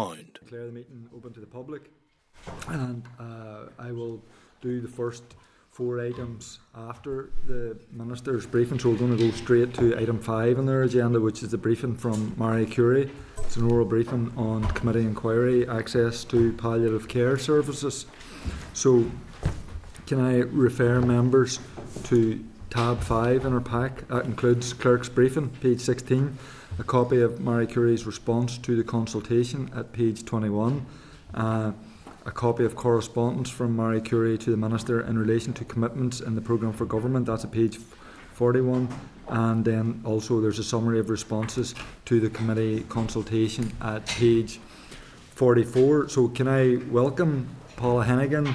Declare the meeting open to the public, and I will do the first 4 items after the Minister's briefing, so we're going to go straight to item 5 on their agenda, which is the briefing from Marie Curie. It's an oral briefing on committee inquiry, access to palliative care services. So can I refer members to tab 5 in our pack? That includes clerk's briefing, page 16, a copy of Marie Curie's response to the consultation at page 21, a copy of correspondence from Marie Curie to the Minister in relation to commitments in the programme for government, that's at page 41, and then also there's a summary of responses to the committee consultation at page 44. So can I welcome Paula Hennigan,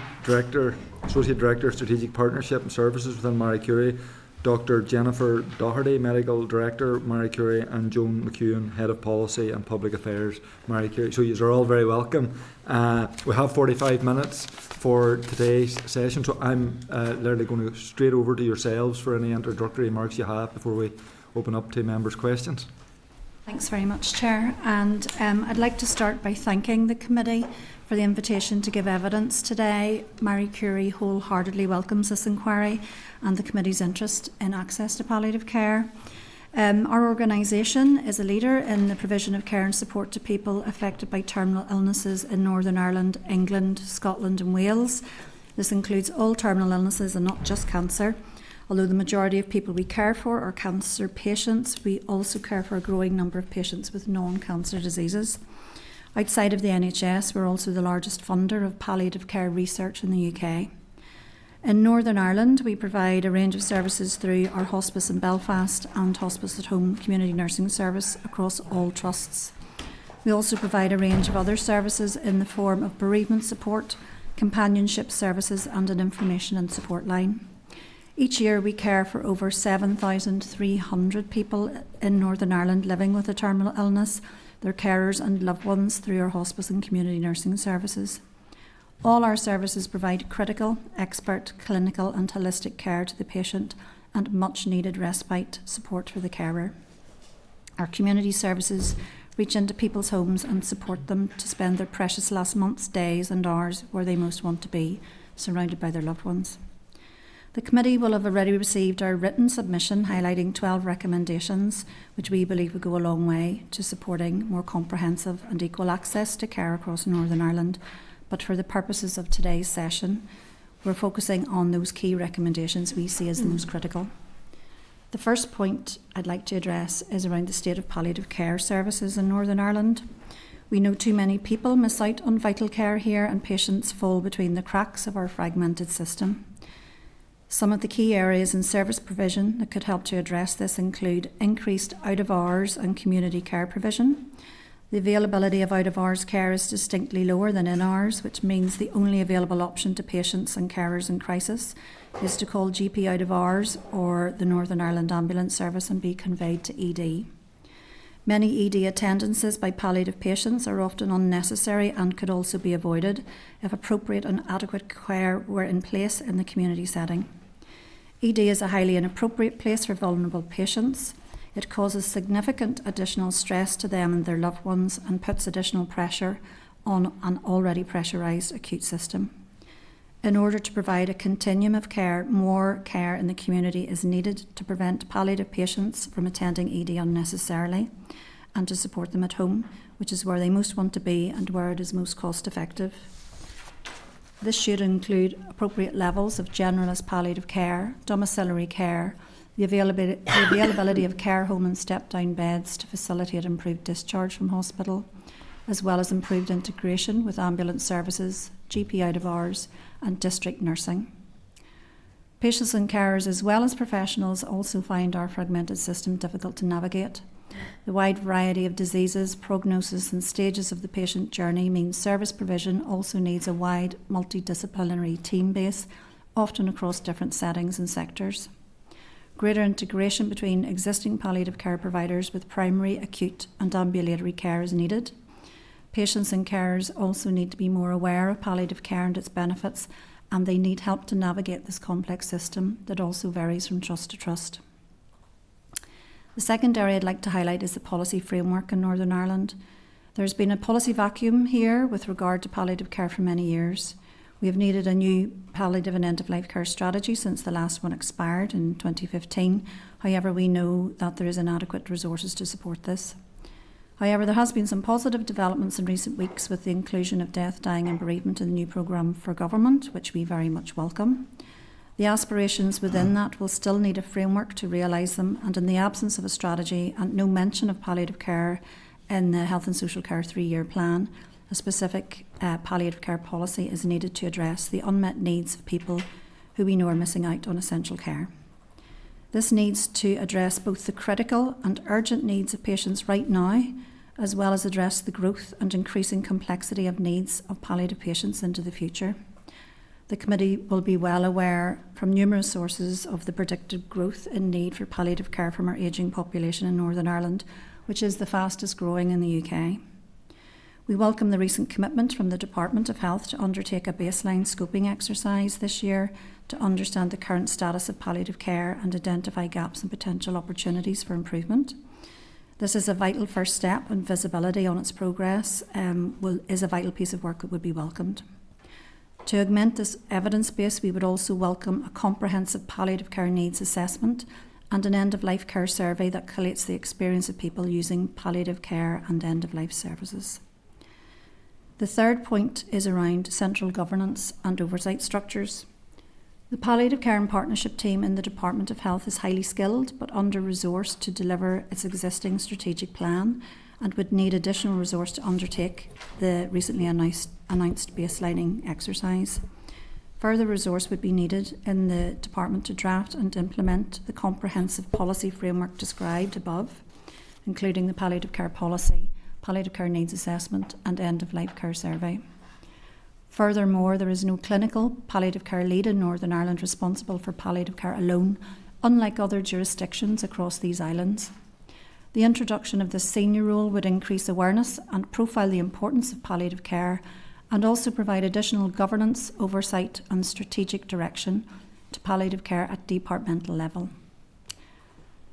Associate Director, Strategic Partnership and Services within Marie Curie, Dr. Jennifer Doherty, Medical Director, Marie Curie, and Joan McEwen, Head of Policy and Public Affairs, Marie Curie. So you are all very welcome. We have 45 minutes for today's session, so I'm literally going to go straight over to yourselves for any introductory remarks you have before we open up to members' questions. Thanks very much, Chair. And I'd like to start by thanking the committee for the invitation to give evidence today. Marie Curie wholeheartedly welcomes this inquiry and the committee's interest in access to palliative care. Our organisation is a leader in the provision of care and support to people affected by terminal illnesses in Northern Ireland, England, Scotland and Wales. This includes all terminal illnesses and not just cancer. Although the majority of people we care for are cancer patients, we also care for a growing number of patients with non-cancer diseases. Outside of the NHS, we're also the largest funder of palliative care research in the UK. In Northern Ireland, we provide a range of services through our hospice in Belfast and hospice at home community nursing service across all trusts. We also provide a range of other services in the form of bereavement support, companionship services and an information and support line. Each year we care for over 7,300 people in Northern Ireland living with a terminal illness, their carers and loved ones through our hospice and community nursing services. All our services provide critical, expert, clinical and holistic care to the patient and much needed respite support for the carer. Our community services reach into people's homes and support them to spend their precious last months, days and hours where they most want to be, surrounded by their loved ones. The committee will have already received our written submission highlighting 12 recommendations which we believe will go a long way to supporting more comprehensive and equal access to care across Northern Ireland. But for the purposes of today's session, we're focusing on those key recommendations we see as the most critical. The first point I'd like to address is around the state of palliative care services in Northern Ireland. We know too many people miss out on vital care here and patients fall between the cracks of our fragmented system. Some of the key areas in service provision that could help to address this include increased out-of-hours and community care provision. The availability of out-of-hours care is distinctly lower than in-hours, which means the only available option to patients and carers in crisis is to call GP out-of-hours or the Northern Ireland Ambulance Service and be conveyed to ED. Many ED attendances by palliative patients are often unnecessary and could also be avoided if appropriate and adequate care were in place in the community setting. ED is a highly inappropriate place for vulnerable patients. It causes significant additional stress to them and their loved ones and puts additional pressure on an already pressurised acute system. In order to provide a continuum of care, more care in the community is needed to prevent palliative patients from attending ED unnecessarily and to support them at home, which is where they most want to be and where it is most cost effective. This should include appropriate levels of generalist palliative care, domiciliary care, the availability of care home and step-down beds to facilitate improved discharge from hospital, as well as improved integration with ambulance services, GP out-of-hours and district nursing. Patients and carers as well as professionals also find our fragmented system difficult to navigate. The wide variety of diseases, prognosis and stages of the patient journey means service provision also needs a wide multidisciplinary team base, often across different settings and sectors. Greater integration between existing palliative care providers with primary, acute and ambulatory care is needed. Patients and carers also need to be more aware of palliative care and its benefits, and they need help to navigate this complex system that also varies from trust to trust. The second area I'd like to highlight is the policy framework in Northern Ireland. There's been a policy vacuum here with regard to palliative care for many years. We have needed a new palliative and end-of-life care strategy since the last one expired in 2015. However, we know that there is inadequate resources to support this. However, there has been some positive developments in recent weeks with the inclusion of death, dying and bereavement in the new programme for government, which we very much welcome. The aspirations within that will still need a framework to realise them, and in the absence of a strategy and no mention of palliative care in the Health and Social Care 3-year plan, a specific palliative care policy is needed to address the unmet needs of people who we know are missing out on essential care. This needs to address both the critical and urgent needs of patients right now, as well as address the growth and increasing complexity of needs of palliative patients into the future. The committee will be well aware from numerous sources of the predicted growth in need for palliative care from our ageing population in Northern Ireland, which is the fastest growing in the UK. We welcome the recent commitment from the Department of Health to undertake a baseline scoping exercise this year to understand the current status of palliative care and identify gaps and potential opportunities for improvement. This is a vital first step, and visibility on its progress is a vital piece of work that would be welcomed. To augment this evidence base, we would also welcome a comprehensive palliative care needs assessment and an end-of-life care survey that collates the experience of people using palliative care and end-of-life services. The third point is around central governance and oversight structures. The Palliative Care and Partnership team in the Department of Health is highly skilled but under-resourced to deliver its existing strategic plan and would need additional resource to undertake the recently announced baselining exercise. Further resource would be needed in the department to draft and implement the comprehensive policy framework described above, including the palliative care policy, palliative care needs assessment and end-of-life care survey. Furthermore, there is no clinical palliative care lead in Northern Ireland responsible for palliative care alone, unlike other jurisdictions across these islands. The introduction of this senior role would increase awareness and profile the importance of palliative care and also provide additional governance, oversight and strategic direction to palliative care at departmental level.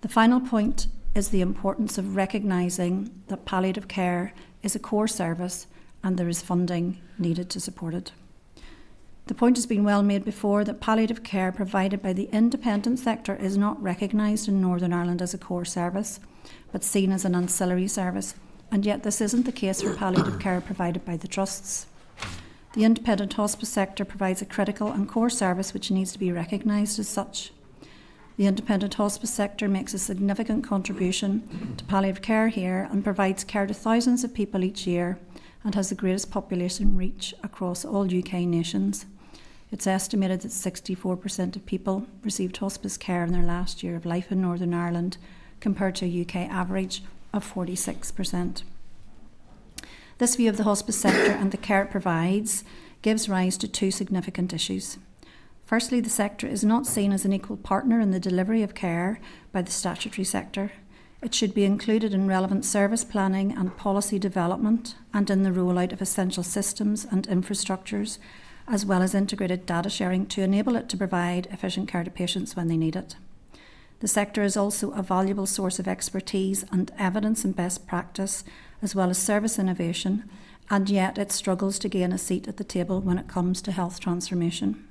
The final point is the importance of recognising that palliative care is a core service and there is funding needed to support it. The point has been well made before that palliative care provided by the independent sector is not recognised in Northern Ireland as a core service, but seen as an ancillary service, and yet this isn't the case for palliative care provided by the trusts. The independent hospice sector provides a critical and core service which needs to be recognised as such. The independent hospice sector makes a significant contribution to palliative care here and provides care to thousands of people each year and has the greatest population reach across all UK nations. It's estimated that 64% of people received hospice care in their last year of life in Northern Ireland, compared to a UK average of 46%. This view of the hospice sector and the care it provides gives rise to two significant issues. Firstly, the sector is not seen as an equal partner in the delivery of care by the statutory sector. It should be included in relevant service planning and policy development and in the rollout of essential systems and infrastructures, as well as integrated data sharing to enable it to provide efficient care to patients when they need it. The sector is also a valuable source of expertise and evidence and best practice, as well as service innovation, and yet it struggles to gain a seat at the table when it comes to health transformation.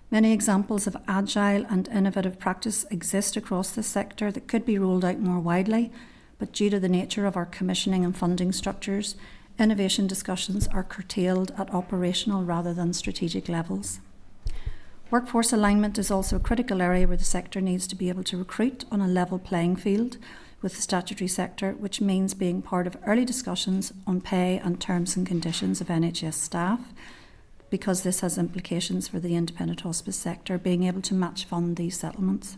Many examples of agile and innovative practice exist across this sector that could be rolled out more widely, but due to the nature of our commissioning and funding structures, innovation discussions are curtailed at operational rather than strategic levels. Workforce alignment is also a critical area where the sector needs to be able to recruit on a level playing field with the statutory sector, which means being part of early discussions on pay and terms and conditions of NHS staff, because this has implications for the independent hospice sector being able to match fund these settlements.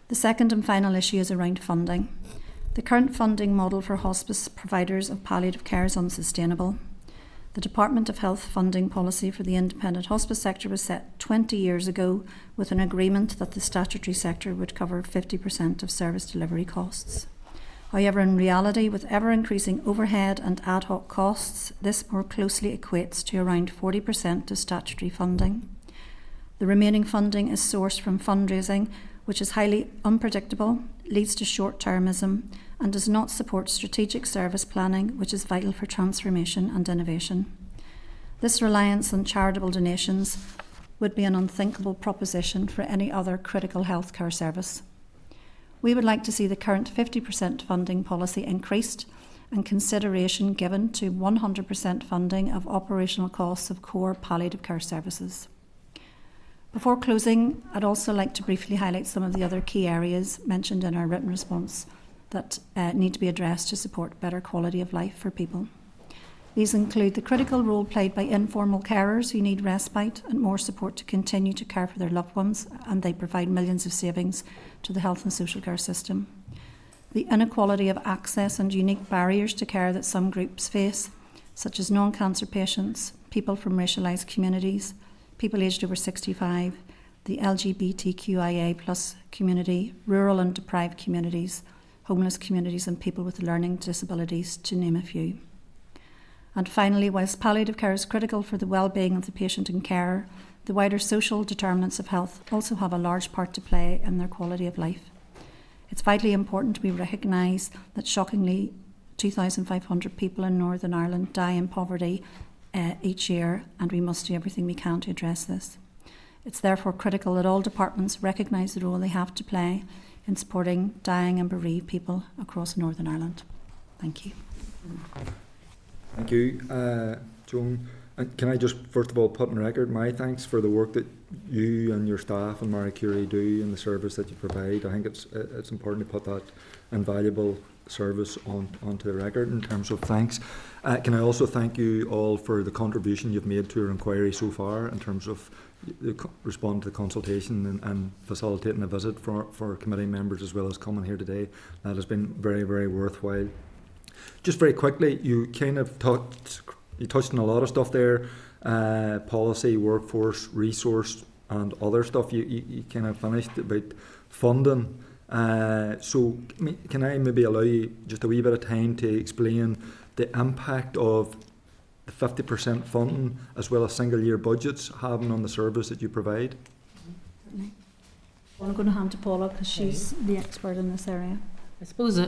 The second and final issue is around funding. The current funding model for hospice providers of palliative care is unsustainable. The Department of Health funding policy for the independent hospice sector was set 20 years ago with an agreement that the statutory sector would cover 50% of service delivery costs. However, in reality, with ever-increasing overhead and ad hoc costs, this more closely equates to around 40% of statutory funding. The remaining funding is sourced from fundraising, which is highly unpredictable, leads to short-termism and does not support strategic service planning, which is vital for transformation and innovation. This reliance on charitable donations would be an unthinkable proposition for any other critical healthcare service. We would like to see the current 50% funding policy increased and consideration given to 100% funding of operational costs of core palliative care services. Before closing, I'd also like to briefly highlight some of the other key areas mentioned in our written response that need to be addressed to support better quality of life for people. These include the critical role played by informal carers who need respite and more support to continue to care for their loved ones, and they provide millions of savings to the health and social care system. The inequality of access and unique barriers to care that some groups face, such as non-cancer patients, people from racialised communities, people aged over 65, the LGBTQIA+ community, rural and deprived communities, homeless communities and people with learning disabilities, to name a few. And finally, whilst palliative care is critical for the well-being of the patient and carer, the wider social determinants of health also have a large part to play in their quality of life. It's vitally important we recognise that shockingly 2,500 people in Northern Ireland die in poverty each year, and we must do everything we can to address this. It's therefore critical that all departments recognise the role they have to play in supporting dying and bereaved people across Northern Ireland. Thank you. Thank you, Joan. And can I just first of all put on record my thanks for the work that you and your staff and Marie Curie do and the service that you provide. I think it's important to put that invaluable service onto the record in terms of thanks. Can I also thank you all for the contribution you've made to our inquiry so far in terms of responding to the consultation and facilitating a visit for committee members as well as coming here today. That has been very, very worthwhile. Just very quickly, you kind of touched on a lot of stuff there, policy, workforce, resource and other stuff. You kind of finished about funding. So can I maybe allow you just a wee bit of time to explain the impact of the 50% funding as well as single year budgets having on the service that you provide? Certainly. Well, I'm going to hand to Paula because she's the expert in this area. I suppose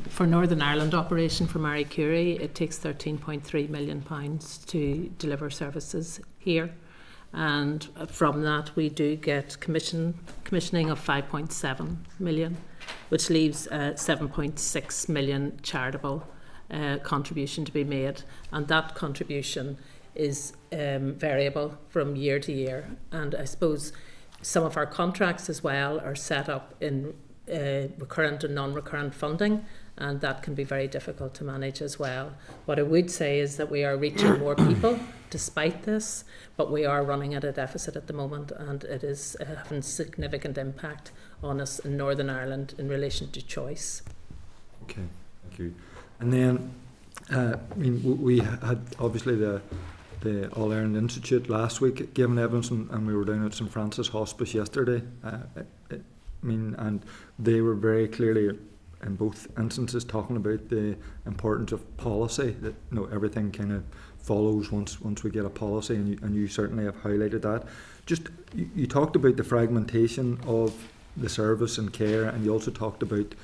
for Northern Ireland operation for Marie Curie, it takes £13.3 million to deliver services here. And from that we do get commissioning of 5.7 million, which leaves 7.6 million charitable contribution to be made, and that contribution is variable from year to year. And I suppose some of our contracts as well are set up in recurrent and non-recurrent funding, and that can be very difficult to manage as well. What I would say is that we are reaching more people despite this, but we are running at a deficit at the moment, and it is having significant impact on us in Northern Ireland in relation to choice. Okay, thank you. And then, we had obviously the All Ireland Institute last week giving evidence, and we were down at St Francis Hospice yesterday. And they were very clearly in both instances talking about the importance of policy, that everything kind of follows once we get a policy, and you certainly have highlighted that. Just you talked about the fragmentation of the service and care, and you also talked about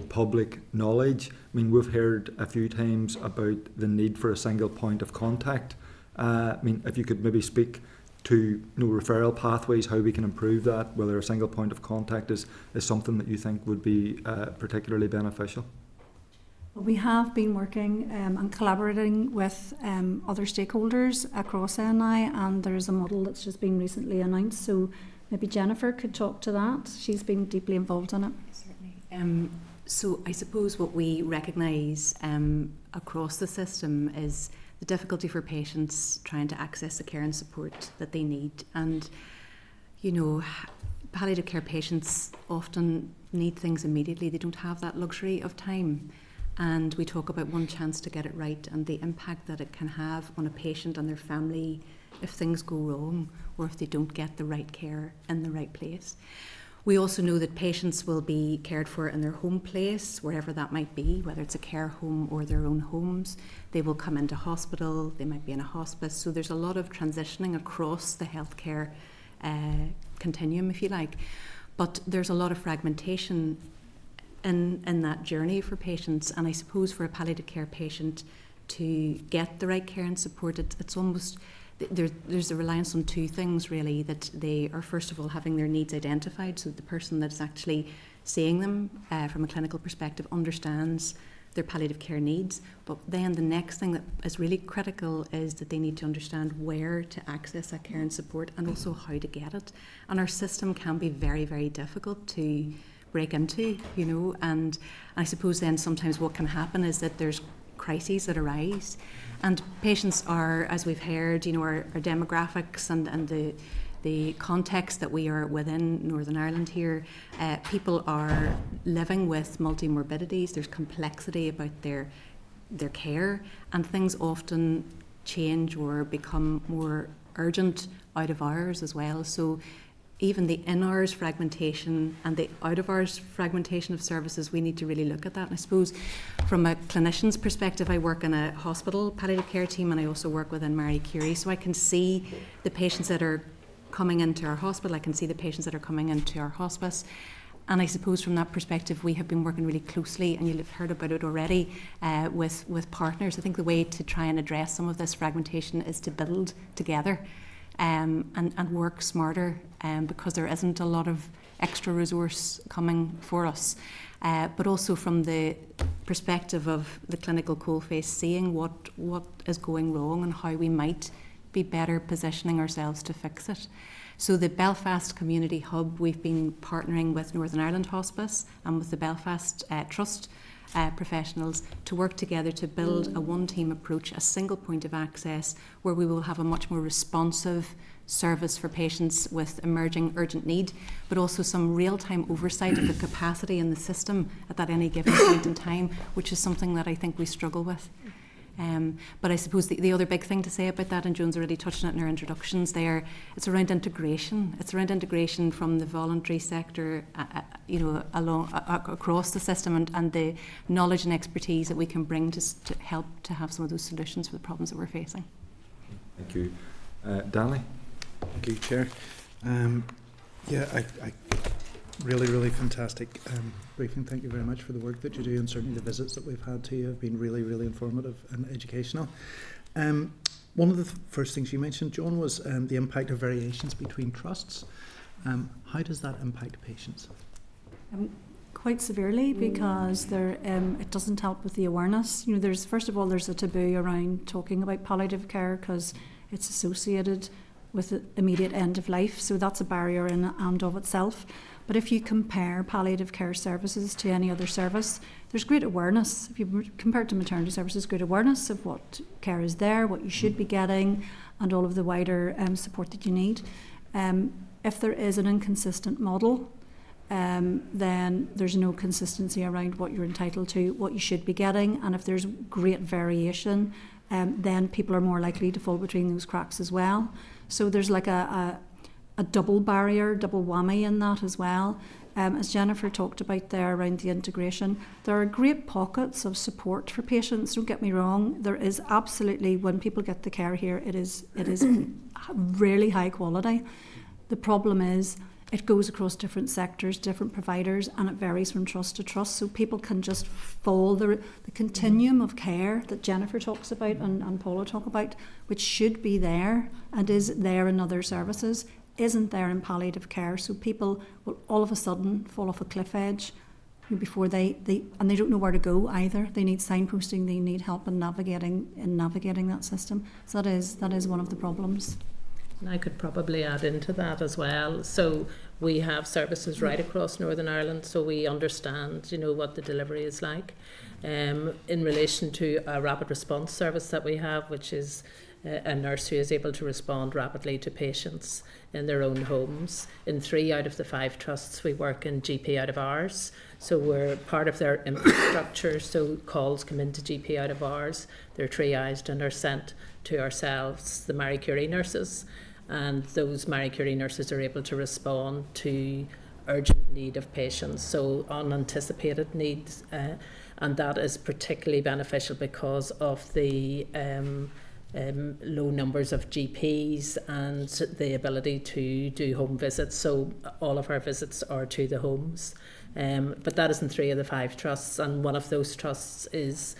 public knowledge. We've heard a few times about the need for a single point of contact. If you could maybe speak to referral pathways, how we can improve that, whether a single point of contact is something that you think would be particularly beneficial. We have been working and collaborating with other stakeholders across NI, and there is a model that's just been recently announced, so maybe Jennifer could talk to that. She's been deeply involved in it. Certainly. So I suppose what we recognise across the system is the difficulty for patients trying to access the care and support that they need. And, palliative care patients often need things immediately. They don't have that luxury of time. And we talk about one chance to get it right and the impact that it can have on a patient and their family if things go wrong or if they don't get the right care in the right place. We also know that patients will be cared for in their home place, wherever that might be, whether it's a care home or their own homes. They will come into hospital, they might be in a hospice. So there's a lot of transitioning across the healthcare continuum, if you like. But there's a lot of fragmentation in that journey for patients. And I suppose for a palliative care patient to get the right care and support, it's almost, there's a reliance on two things really, that they are first of all having their needs identified, so that the person that's actually seeing them from a clinical perspective understands their palliative care needs. But then the next thing that is really critical is that they need to understand where to access that care and support, and also how to get it. And our system can be very, very difficult to break into, you know, and I suppose then sometimes what can happen is that there's crises that arise, and patients are, as we've heard, you know, our demographics and the context that we are within Northern Ireland here, people are living with multi-morbidities. There's complexity about their care, and things often change or become more urgent out of hours as well. So even the in-hours fragmentation and the out-of-hours fragmentation of services, we need to really look at that. And I suppose from a clinician's perspective, I work in a hospital palliative care team, and I also work within Marie Curie, so I can see the patients that are coming into our hospital, I can see the patients that are coming into our hospice. And I suppose from that perspective, we have been working really closely, and you'll have heard about it already, with partners. I think the way to try and address some of this fragmentation is to build together and work smarter, because there isn't a lot of extra resource coming for us. But also from the perspective of the clinical coalface, seeing what is going wrong and how we might be better positioning ourselves to fix it. So the Belfast Community Hub, we've been partnering with Northern Ireland Hospice and with the Belfast Trust professionals to work together to build a one-team approach, a single point of access, where we will have a much more responsive service for patients with emerging urgent need, but also some real-time oversight of the capacity in the system at that any given point in time, which is something that I think we struggle with. But I suppose the other big thing to say about that, and Joan's already touched on it in her introductions there, it's around integration. It's around integration from the voluntary sector, you know, across the system, and the knowledge and expertise that we can bring to help to have some of those solutions for the problems that we're facing. Thank you. Danley? Thank you, Chair. I really fantastic briefing. Thank you very much for the work that you do, and certainly the visits that we've had to you have been really informative and educational. One of the first things you mentioned, Joan, was the impact of variations between trusts. How does that impact patients? Quite severely, because it doesn't help with the awareness. You know, there's a taboo around talking about palliative care because it's associated with the immediate end of life, so that's a barrier in and of itself. But if you compare palliative care services to any other service, there's great awareness. If you compare it to maternity services, great awareness of what care is there, what you should be getting, and all of the wider support that you need. If there is an inconsistent model, then there's no consistency around what you're entitled to, what you should be getting, and if there's great variation, then people are more likely to fall between those cracks as well. So there's like a double barrier, double whammy in that as well. As Jennifer talked about there around the integration, there are great pockets of support for patients, don't get me wrong. There is absolutely, when people get the care here, it is really high quality. The problem is it goes across different sectors, different providers, and it varies from trust to trust. So people can just fall the continuum of care that Jennifer talks about and Paula talk about, which should be there and is there in other services, isn't there in palliative care. So people will all of a sudden fall off a cliff edge before they don't know where to go either. They need signposting, they need help in navigating that system. So that is one of the problems. And I could probably add into that as well. So we have services right across Northern Ireland, so we understand, you know, what the delivery is like. In relation to a rapid response service that we have, which is a nurse who is able to respond rapidly to patients in their own homes. In 3 out of the 5 trusts, we work in GP out of hours. So we're part of their infrastructure. So calls come into GP out of hours, they're triaged and are sent to ourselves, the Marie Curie nurses. And those Marie Curie nurses are able to respond to urgent need of patients, so unanticipated needs. And that is particularly beneficial because of the low numbers of GPs and the ability to do home visits. So all of our visits are to the homes. But that is in 3 of the 5 trusts, and one of those trusts is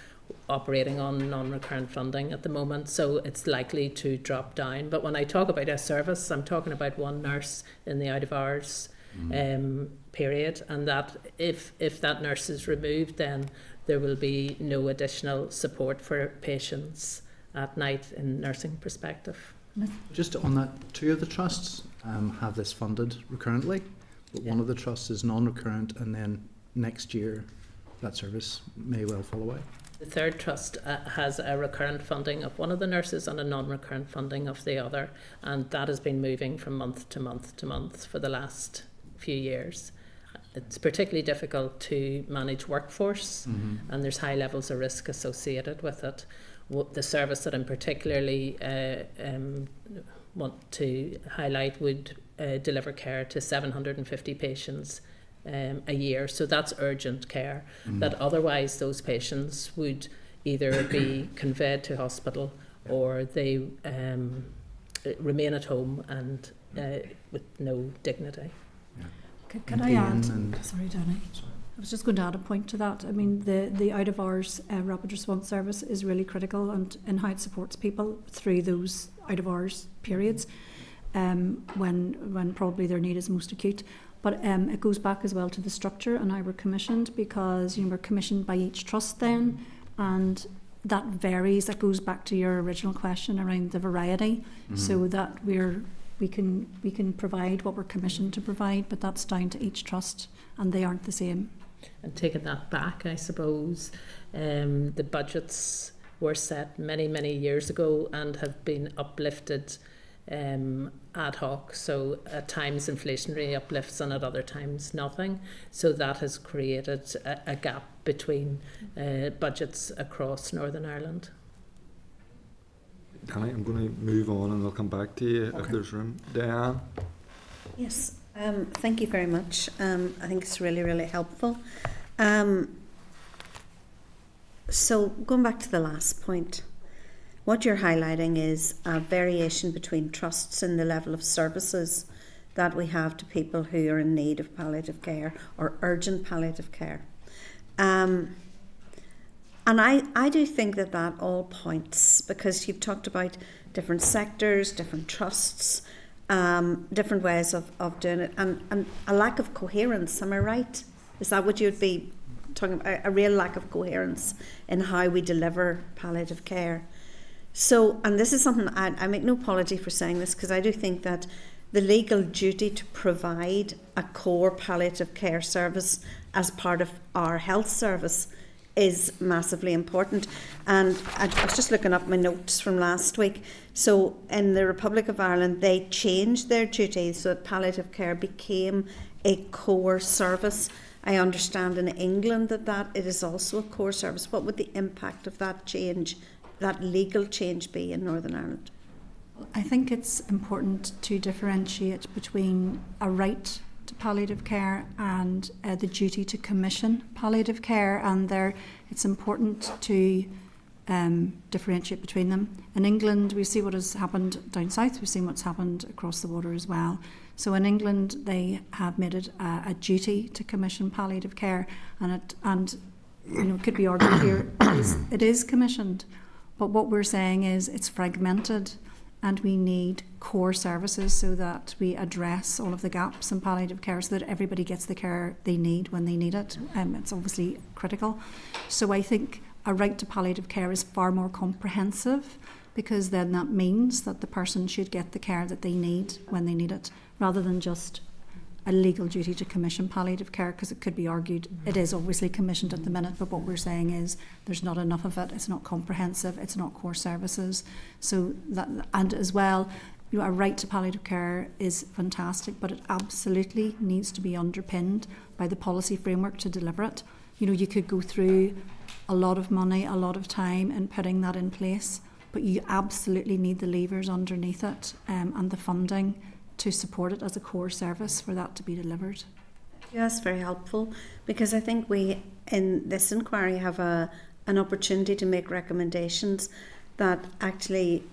operating on non-recurrent funding at the moment, so it's likely to drop down. But when I talk about a service, I'm talking about one nurse in the out of hours period, and that if that nurse is removed, then there will be no additional support for patients at night in nursing perspective. Just on that, 2 of the trusts have this funded recurrently, but one of the trusts is non-recurrent, and then next year that service may well fall away. The 3rd trust has a recurrent funding of one of the nurses and a non-recurrent funding of the other, and that has been moving from month to month to month for the last few years. It's particularly difficult to manage workforce, and there's high levels of risk associated with it. The service that I'm particularly want to highlight would deliver care to 750 patients a year, so that's urgent care, that otherwise those patients would either be conveyed to hospital or they remain at home and with no dignity. Could I add? Sorry, Danny. I was just going to add a point to that. I mean, the out of hours rapid response service is really critical, and in how it supports people through those out of hours periods when probably their need is most acute. But it goes back as well to the structure and how we're commissioned, because we're commissioned by each trust then, and that varies. That goes back to your original question around the variety, so that we can provide what we're commissioned to provide, but that's down to each trust, and they aren't the same. And taking that back, I suppose, the budgets were set many years ago and have been uplifted ad hoc, so at times inflationary uplifts and at other times nothing, so that has created a gap between budgets across Northern Ireland. Danny, I'm going to move on and I'll come back to you if there's room. Diane? Yes, thank you very much. I think it's really helpful. So going back to the last point, what you're highlighting is a variation between trusts in the level of services that we have to people who are in need of palliative care or urgent palliative care. And I do think that all points, because you've talked about different sectors, different trusts, different ways of doing it, and a lack of coherence. Am I right? Is that what you'd be talking about? A real lack of coherence in how we deliver palliative care. So, and this is something I make no apology for saying this, because I do think that the legal duty to provide a core palliative care service as part of our health service is massively important. And I was just looking up my notes from last week. So in the Republic of Ireland, they changed their duties so that palliative care became a core service. I understand in England that it is also a core service. What would the impact of that change, that legal change, be in Northern Ireland? I think it's important to differentiate between a right to palliative care and the duty to commission palliative care, and it's important to differentiate between them. In England, we see what has happened down south, we've seen what's happened across the water as well. So in England, they have made it a duty to commission palliative care, and it could be argued here it is commissioned, but what we're saying is it's fragmented, and we need core services so that we address all of the gaps in palliative care so that everybody gets the care they need when they need it. It's obviously critical. So I think a right to palliative care is far more comprehensive, because then that means that the person should get the care that they need when they need it, rather than just a legal duty to commission palliative care, because it could be argued it is obviously commissioned at the minute, but what we're saying is there's not enough of it, it's not comprehensive, it's not core services. So that, and as well, a right to palliative care is fantastic, but it absolutely needs to be underpinned by the policy framework to deliver it. You could go through a lot of money, a lot of time in putting that in place, but you absolutely need the levers underneath it and the funding to support it as a core service for that to be delivered. Yeah, that's very helpful, because I think we in this inquiry have an opportunity to make recommendations that actually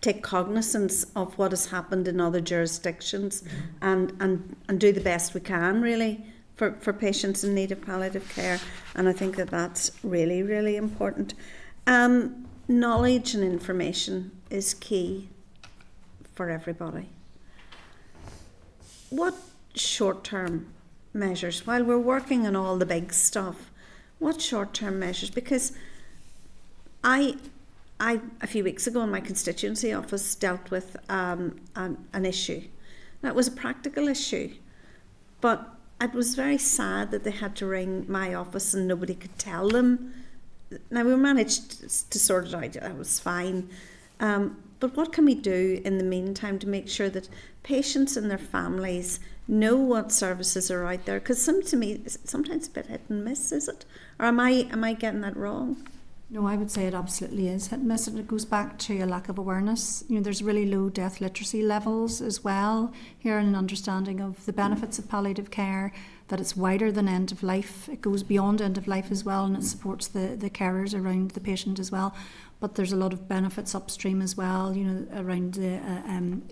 take cognizance of what has happened in other jurisdictions and do the best we can really for patients in need of palliative care, and I think that that's really, really important. Knowledge and information is key for everybody. What short-term measures, while we're working on all the big stuff, what short-term measures? Because I a few weeks ago in my constituency office dealt with an issue. Now, it was a practical issue, but it was very sad that they had to ring my office and nobody could tell them. Now, we managed to sort it out, that was fine. But what can we do in the meantime to make sure that patients and their families know what services are out there? Because to me, sometimes a bit hit and miss, is it? Or am I getting that wrong? No, I would say it absolutely is hit and miss, and it goes back to a lack of awareness. There's really low death literacy levels as well here, and an understanding of the benefits of palliative care, that it's wider than end of life. It goes beyond end of life as well, and it supports the carers around the patient as well. But there's a lot of benefits upstream as well, around the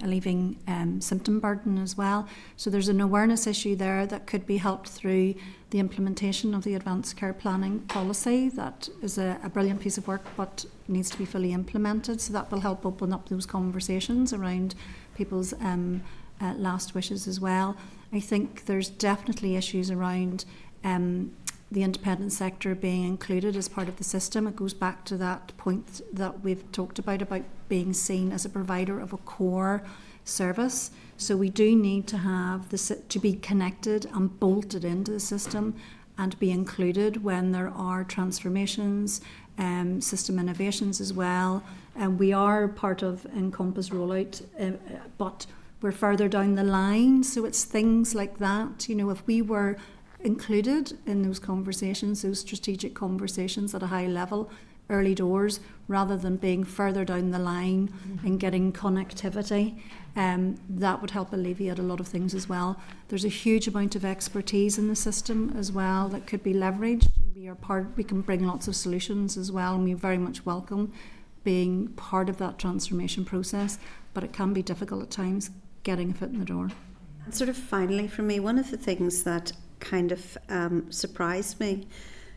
alleviating symptom burden as well. So there's an awareness issue there that could be helped through the implementation of the advanced care planning policy. That is a brilliant piece of work, but needs to be fully implemented. So that will help open up those conversations around people's last wishes as well. I think there's definitely issues around the independent sector being included as part of the system. It goes back to that point that we've talked about being seen as a provider of a core service. So we do need to have to be connected and bolted into the system and be included when there are transformations, system innovations as well. And we are part of Encompass rollout, but we're further down the line. So it's things like that. If we were included in those conversations, those strategic conversations at a high level, early doors, rather than being further down the line and getting connectivity, that would help alleviate a lot of things as well. There's a huge amount of expertise in the system as well that could be leveraged. We can bring lots of solutions as well, and we very much welcome being part of that transformation process, but it can be difficult at times getting a foot in the door. And sort of finally for me, one of the things that kind of surprised me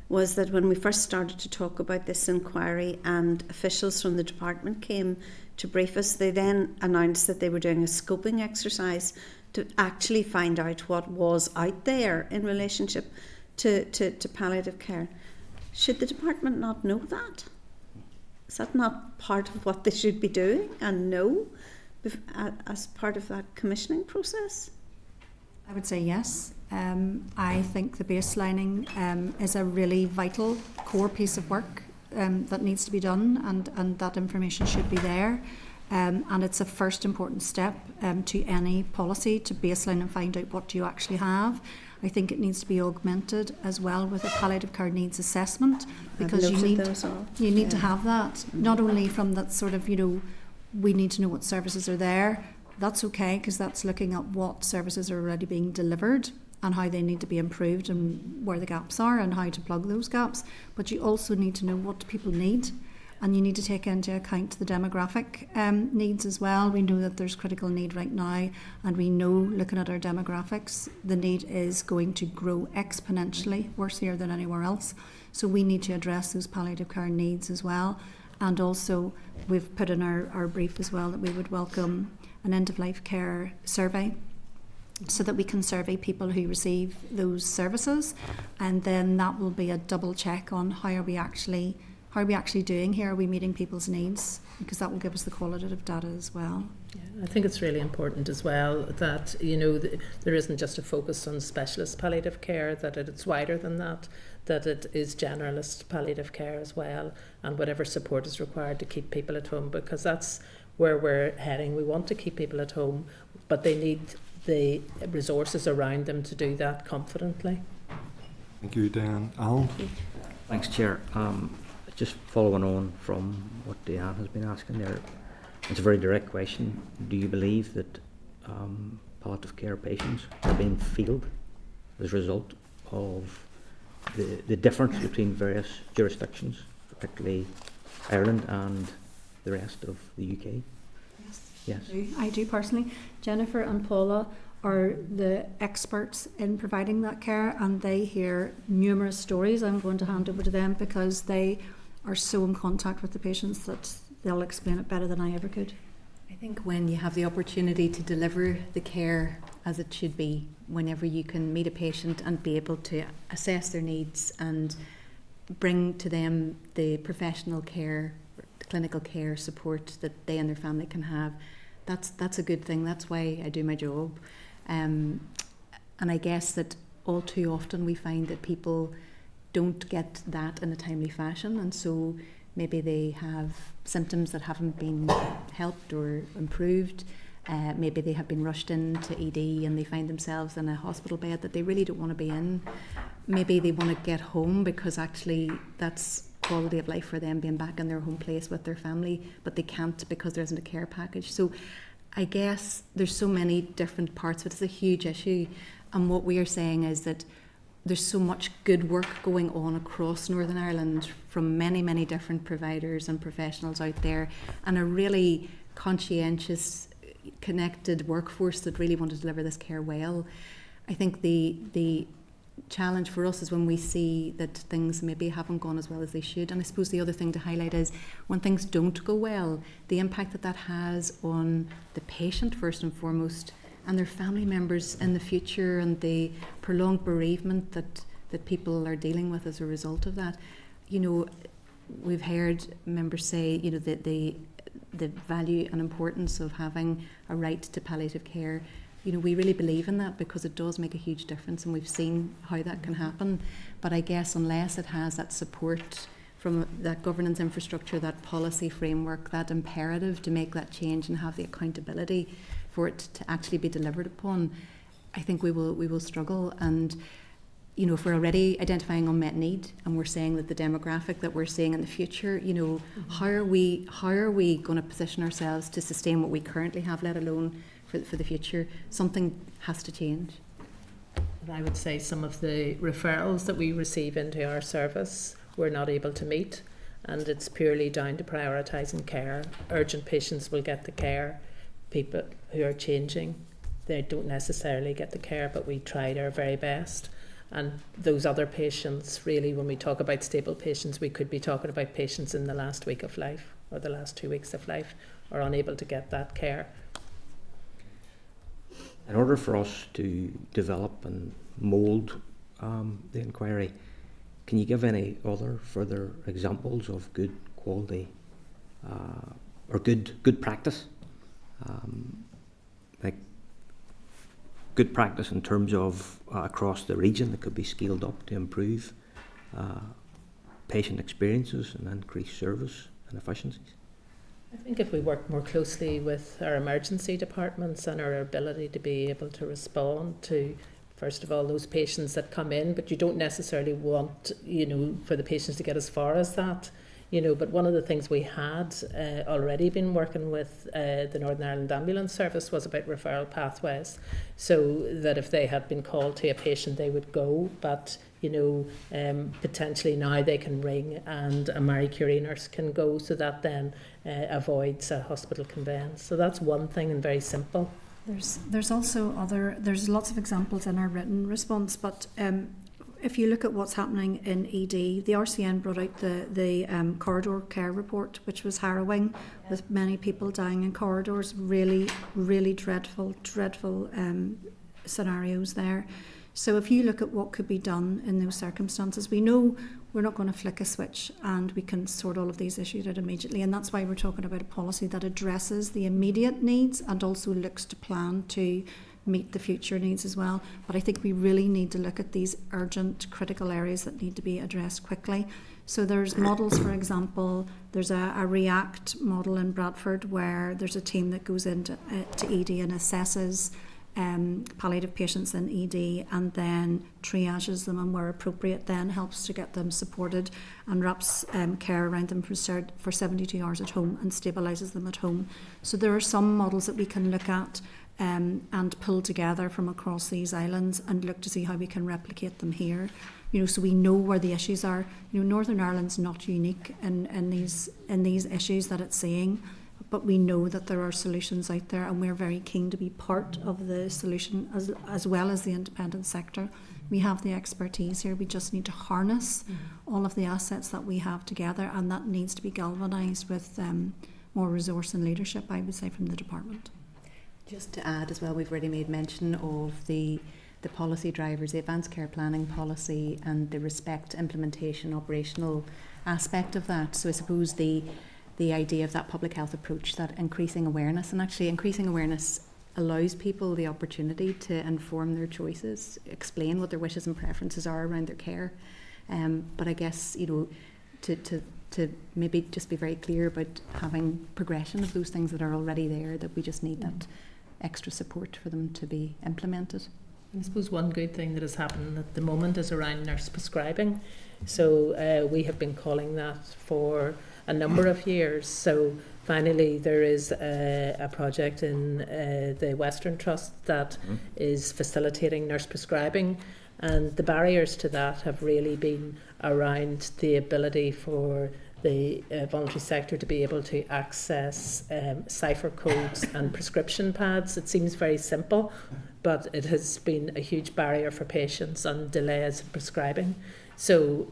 was that when we first started to talk about this inquiry and officials from the department came to brief us, they then announced that they were doing a scoping exercise to actually find out what was out there in relationship to palliative care. Should the department not know that? Is that not part of what they should be doing and know as part of that commissioning process? I would say yes. I think the baselining is a really vital core piece of work that needs to be done, and that information should be there. And it's a first important step to any policy to baseline and find out what do you actually have. I think it needs to be augmented as well with a palliative care needs assessment, because you need to have that, not only from that sort of, we need to know what services are there. That's okay, because that's looking at what services are already being delivered and how they need to be improved and where the gaps are and how to plug those gaps. But you also need to know what people need, and you need to take into account the demographic needs as well. We know that there's critical need right now, and we know, looking at our demographics, the need is going to grow exponentially, worse here than anywhere else. So we need to address those palliative care needs as well. And also we've put in our brief as well that we would welcome an end-of-life care survey, so that we can survey people who receive those services, and then that will be a double check on how are we actually doing here. Are we meeting people's needs? Because that will give us the qualitative data as well. Yeah, I think it's really important as well that there isn't just a focus on specialist palliative care, that it's wider than that it is generalist palliative care as well, and whatever support is required to keep people at home, because that's where we're heading. We want to keep people at home, but they need the resources around them to do that confidently. Thank you, Dan. Alan? Thanks, Chair. Just following on from what Diane has been asking there, it's a very direct question. Do you believe that palliative care patients are being failed as a result of the difference between various jurisdictions, particularly Ireland and the rest of the UK? Yes. I do personally. Jennifer and Paula are the experts in providing that care, and they hear numerous stories. I'm going to hand over to them because they are so in contact with the patients that they'll explain it better than I ever could. I think when you have the opportunity to deliver the care as it should be, whenever you can meet a patient and be able to assess their needs and bring to them the professional care, clinical care support that they and their family can have, that's a good thing. That's why I do my job. And I guess that all too often we find that people don't get that in a timely fashion, and so maybe they have symptoms that haven't been helped or improved. Maybe they have been rushed into ED and they find themselves in a hospital bed that they really don't want to be in. Maybe they want to get home because actually that's quality of life for them, being back in their home place with their family, but they can't because there isn't a care package. So I guess there's so many different parts of it. It's a huge issue, and what we are saying is that there's so much good work going on across Northern Ireland from many, many different providers and professionals out there, and a really conscientious, connected workforce that really want to deliver this care well. I think the challenge for us is when we see that things maybe haven't gone as well as they should. And I suppose the other thing to highlight is when things don't go well, the impact that that has on the patient first and foremost, and their family members in the future, and the prolonged bereavement that people are dealing with as a result of that. You know, we've heard members say, you know, that the value and importance of having a right to palliative care. You know, we really believe in that because it does make a huge difference, and we've seen how that can happen. But I guess unless it has that support from that governance infrastructure, that policy framework, that imperative to make that change and have the accountability for it to actually be delivered upon, I think we will struggle. And you know, if we're already identifying unmet need and we're saying that the demographic that we're seeing in the future, you know, how are we going to position ourselves to sustain what we currently have, let alone for the future? Something has to change. And I would say some of the referrals that we receive into our service we're not able to meet, and it's purely down to prioritising care. Urgent patients will get the care. People who are changing, they don't necessarily get the care, but we tried our very best. And those other patients, really, when we talk about stable patients, we could be talking about patients in the last week of life or the last 2 weeks of life are unable to get that care. In order for us to develop and mould the inquiry, can you give any other further examples of good quality or good practice? Like good practice in terms of across the region that could be scaled up to improve patient experiences and increase service and efficiencies? I think if we work more closely with our emergency departments and our ability to be able to respond to, first of all, those patients that come in, but you don't necessarily want, you know, for the patients to get as far as that, you know. But one of the things we had already been working with the Northern Ireland Ambulance Service was about referral pathways, so that if they had been called to a patient, they would go, but you know, potentially now they can ring and a Marie Curie nurse can go, so that then avoids a hospital conveyance. So that's one thing, and very simple. There's also there's lots of examples in our written response, but if you look at what's happening in ED, the RCN brought out the corridor care report, which was harrowing, with many people dying in corridors, really, really dreadful scenarios there. So if you look at what could be done in those circumstances, we know we're not going to flick a switch and we can sort all of these issues out immediately, and that's why we're talking about a policy that addresses the immediate needs and also looks to plan to meet the future needs as well. But I think we really need to look at these urgent, critical areas that need to be addressed quickly. So there's models, for example, there's a REACT model in Bradford where there's a team that goes into to ED and assesses palliative patients in ED and then triages them, and where appropriate then helps to get them supported and wraps care around them for 72 hours at home and stabilises them at home. So there are some models that we can look at and pull together from across these islands and look to see how we can replicate them here. You know, so we know where the issues are. You know, Northern Ireland's not unique in these issues that it's seeing. but we know that there are solutions out there, and we're very keen to be part of the solution as well as the independent sector. We have the expertise here. We just need to harness all of the assets that we have together, and that needs to be galvanised with more resource and leadership, I would say, from the department. Just to add as well, we've already made mention of the policy drivers, the advanced care planning policy and the respect implementation operational aspect of that. So I suppose the idea of that public health approach, that increasing awareness, and actually increasing awareness allows people the opportunity to inform their choices, explain what their wishes and preferences are around their care. But I guess, to maybe just be very clear about having progression of those things that are already there, that we just need that extra support for them to be implemented. I suppose one good thing that has happened at the moment is around nurse prescribing. So we have been calling that for a number of years. So finally there is a project in the Western Trust that is facilitating nurse prescribing, and the barriers to that have really been around the ability for the voluntary sector to be able to access cipher codes and prescription pads. It seems very simple, but it has been a huge barrier for patients and delays in prescribing. So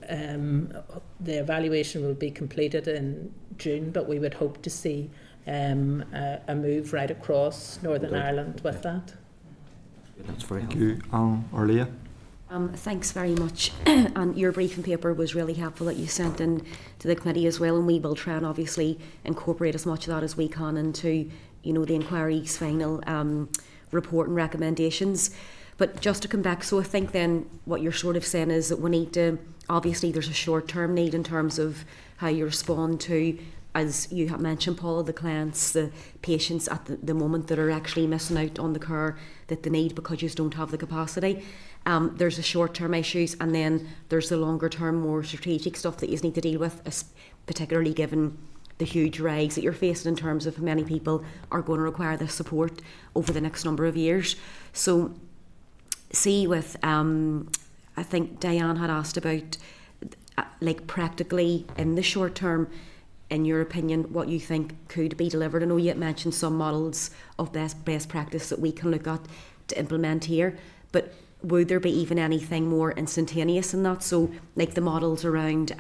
the evaluation will be completed in June, but we would hope to see a move right across Northern Ireland with that. That's very Thank helpful. you, Alan or Leah. Thanks very much. And your briefing paper was really helpful that you sent in to the committee as well, and we will try and obviously incorporate as much of that as we can into, the inquiry's final report and recommendations. But just to come back, so I think then what you're sort of saying is that we need to, obviously there's a short-term need in terms of how you respond to, as you have mentioned, Paula, the clients, the patients at the moment that are actually missing out on the care that they need because you just don't have the capacity. There's the short-term issues, and then there's the longer-term, more strategic stuff that you need to deal with, particularly given the huge rise that you're facing in terms of how many people are going to require this support over the next number of years. So, see with, I think Diane had asked about, practically in the short term, in your opinion, what you think could be delivered. I know you mentioned some models of best practice that we can look at to implement here, but would there be even anything more instantaneous in that? So, like the models around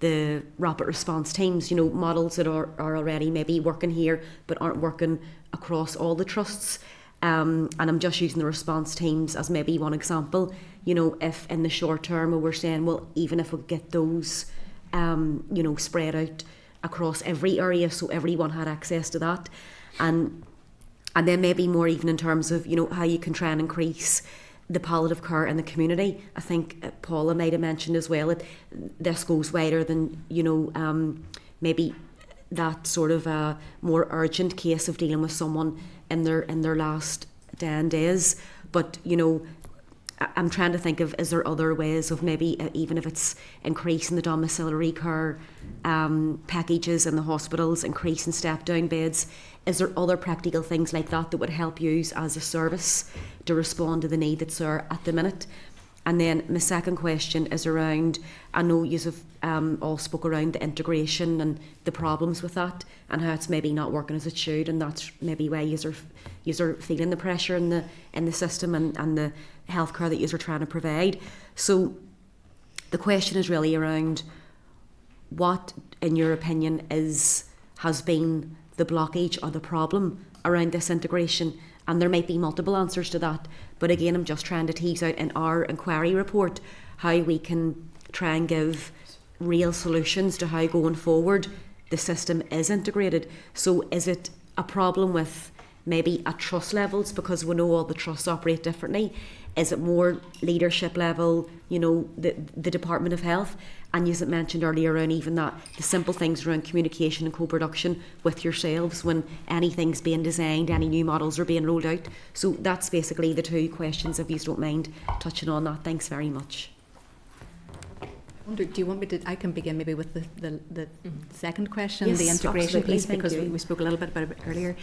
the rapid response teams, models that are already maybe working here but aren't working across all the trusts. And I'm just using the response teams as maybe one example. If in the short term we're saying, well, even if we get those, spread out across every area so everyone had access to that, and then maybe more even in terms of, how you can try and increase the palliative care in the community. I think Paula might have mentioned as well that this goes wider than, maybe that sort of a more urgent case of dealing with someone in their last 10 days. But, I'm trying to think of, is there other ways of maybe, even if it's increasing the domiciliary care packages in the hospitals, increasing step-down beds, is there other practical things like that that would help you as a service to respond to the need that's there at the minute? And then my second question is around, I know you have all spoke around the integration and the problems with that and how it's maybe not working as it should, and that's maybe why you are feeling the pressure in the system and the healthcare that you are trying to provide. So the question is really around what, in your opinion, has been the blockage or the problem around this integration. And there might be multiple answers to that. But again, I'm just trying to tease out in our inquiry report how we can try and give real solutions to how going forward the system is integrated. So is it a problem with maybe at trust levels, because we know all the trusts operate differently? Is it more leadership level, the Department of Health? And as I mentioned earlier around even that, the simple things around communication and co-production with yourselves when anything's being designed, any new models are being rolled out. So that's basically the two questions, if you don't mind touching on that. Thanks very much. I wonder, do you want me to, I can begin maybe with the second question, Yes, the integration absolutely, piece, thank because you. we spoke a little bit about it earlier.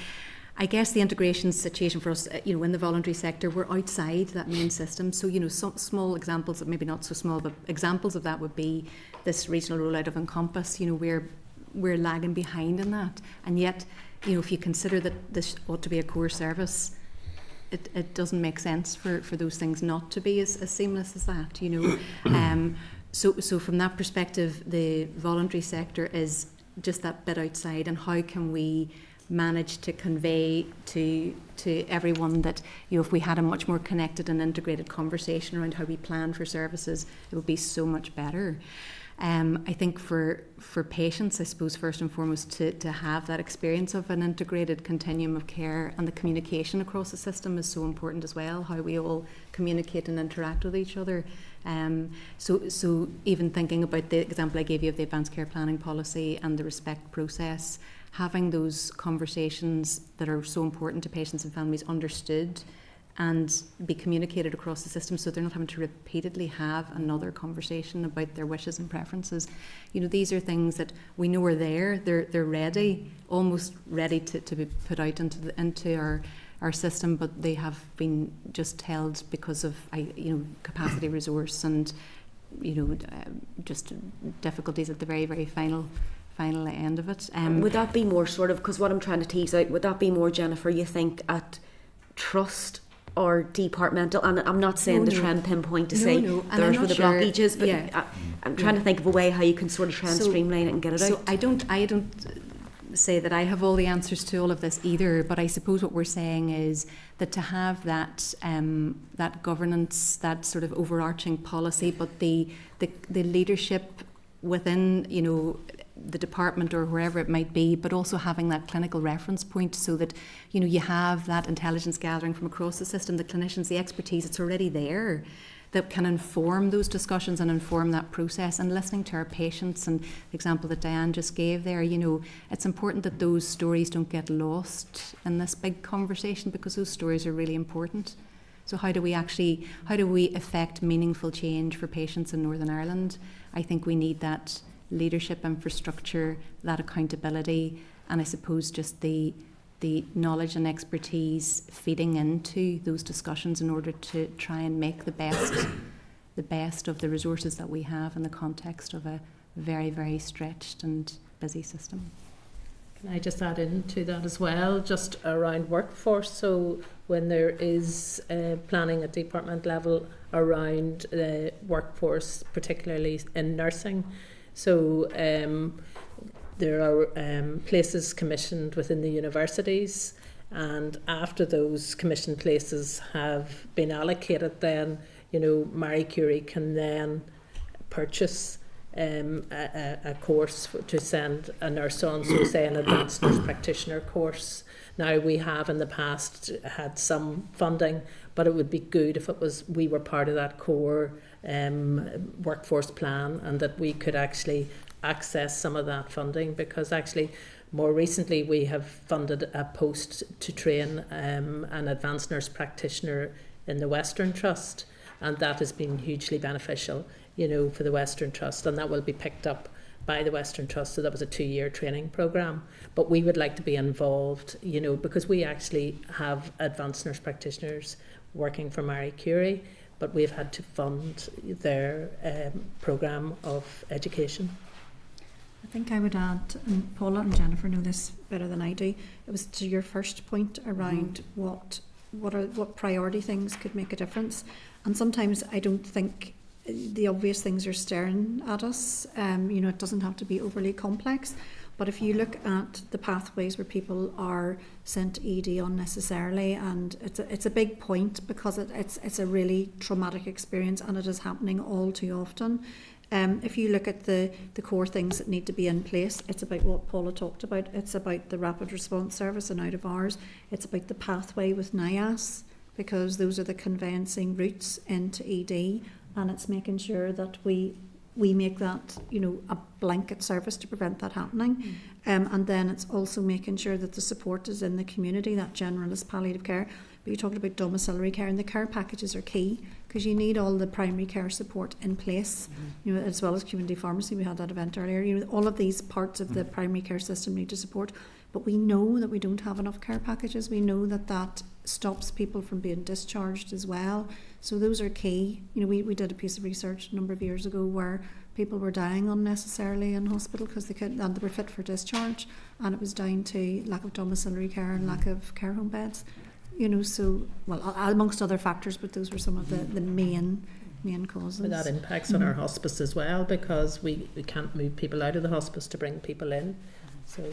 I guess the integration situation for us, in the voluntary sector, we're outside that main system. So, some small examples, maybe not so small, but examples of that would be this regional rollout of Encompass, where we're lagging behind in that. And yet, you know, if you consider that this ought to be a core service, it doesn't make sense for those things not to be as seamless as that, you know. So from that perspective, the voluntary sector is just that bit outside, and how can we manage to convey to everyone that, you know, if we had a much more connected and integrated conversation around how we plan for services, it would be so much better. I think for patients, I suppose, first and foremost, to have that experience of an integrated continuum of care, and the communication across the system is so important as well, how we all communicate and interact with each other. So even thinking about the example I gave you of the advanced care planning policy and the respect process, having those conversations that are so important to patients and families understood and be communicated across the system, so they're not having to repeatedly have another conversation about their wishes and preferences. You know, these are things that we know are there. They're ready, almost ready to be put out into our system, but they have been just held because of capacity, resource, and just difficulties at the very, very final end of it. Would that be more sort of, because what I'm trying to tease out, would that be more, Jennifer, you think, at trust or departmental? And I'm not saying to try and pinpoint to say there's where the blockage is, but I'm trying to think of a way how you can sort of try and streamline it and get it out. So I don't say that I have all the answers to all of this either, but I suppose what we're saying is that to have that that governance, that sort of overarching policy, but the leadership within, you know, the department or wherever it might be, but also having that clinical reference point, so that, you know, you have that intelligence gathering from across the system, the clinicians, the expertise, it's already there, that can inform those discussions and inform that process. And listening to our patients, and the example that Diane just gave there, you know, it's important that those stories don't get lost in this big conversation, because those stories are really important. So how do we affect meaningful change for patients in Northern Ireland? I think we need that leadership infrastructure, that accountability, and I suppose just the knowledge and expertise feeding into those discussions in order to try and make the best of the resources that we have in the context of a very, very stretched and busy system. Can I just add into that as well, just around workforce? So when there is planning at department level around the workforce, particularly in nursing, so there are places commissioned within the universities, and after those commissioned places have been allocated, then, you know, Marie Curie can then purchase a course to send a nurse on, so say an advanced nurse practitioner course. Now, we have in the past had some funding, but it would be good if we were part of that core workforce plan, and that we could actually access some of that funding, because actually more recently we have funded a post to train an advanced nurse practitioner in the Western Trust, and that has been hugely beneficial, you know, for the Western Trust, and that will be picked up by the Western Trust. So that was a 2-year training programme, but we would like to be involved, you know, because we actually have advanced nurse practitioners working for Marie Curie, but we've had to fund their programme of education. I think I would add, and Paula and Jennifer know this better than I do, it was to your first point around what priority things could make a difference. And sometimes I don't think the obvious things are staring at us. You know, it doesn't have to be overly complex. But if you look at the pathways where people are sent to ED unnecessarily, and it's a big point, because it's a really traumatic experience, and it is happening all too often. If you look at the core things that need to be in place, it's about what Paula talked about. It's about the rapid response service and out of hours. It's about the pathway with NIAS, because those are the conveyancing routes into ED, and it's making sure that we make that, you know, a blanket service to prevent that happening. And then it's also making sure that the support is in the community, that generalist palliative care. But you talked about domiciliary care, and the care packages are key, because you need all the primary care support in place, you know, as well as community pharmacy. We had that event earlier. You know, all of these parts of the primary care system need to support. But we know that we don't have enough care packages. We know that stops people from being discharged as well. So those are key. You know, we did a piece of research a number of years ago where people were dying unnecessarily in hospital because they were fit for discharge, and it was down to lack of domiciliary care and lack of care home beds. Amongst other factors, but those were some of the main causes. But that impacts on our hospice as well, because we can't move people out of the hospice to bring people in. So,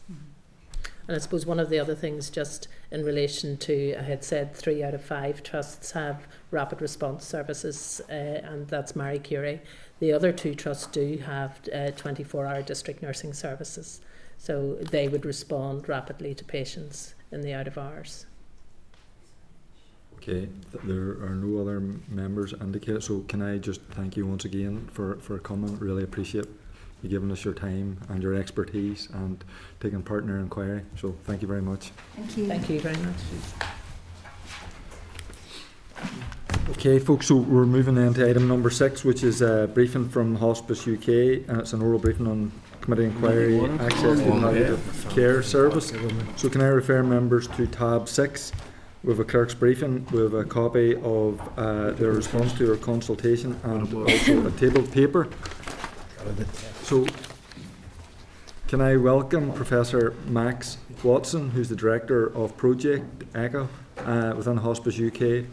and I suppose one of the other things, just in relation to, I had said 3 out of 5 trusts have rapid response services, and that's Marie Curie. The other 2 trusts do have 24-hour district nursing services, so they would respond rapidly to patients in the out of hours. Okay, there are no other members indicated, so can I just thank you once again for coming. Really appreciate you giving us your time and your expertise and taking part in our inquiry, so thank you very much. Thank you. Thank you very much. Okay folks, so we're moving then to item number 6, which is a briefing from Hospice UK, and it's an oral briefing on committee inquiry access to palliative care service. So can I refer members to tab 6? We have a clerk's briefing, we have a copy of their response to our consultation, and also a tabled paper. So can I welcome Professor Max Watson, who's the Director of Project ECHO within Hospice UK.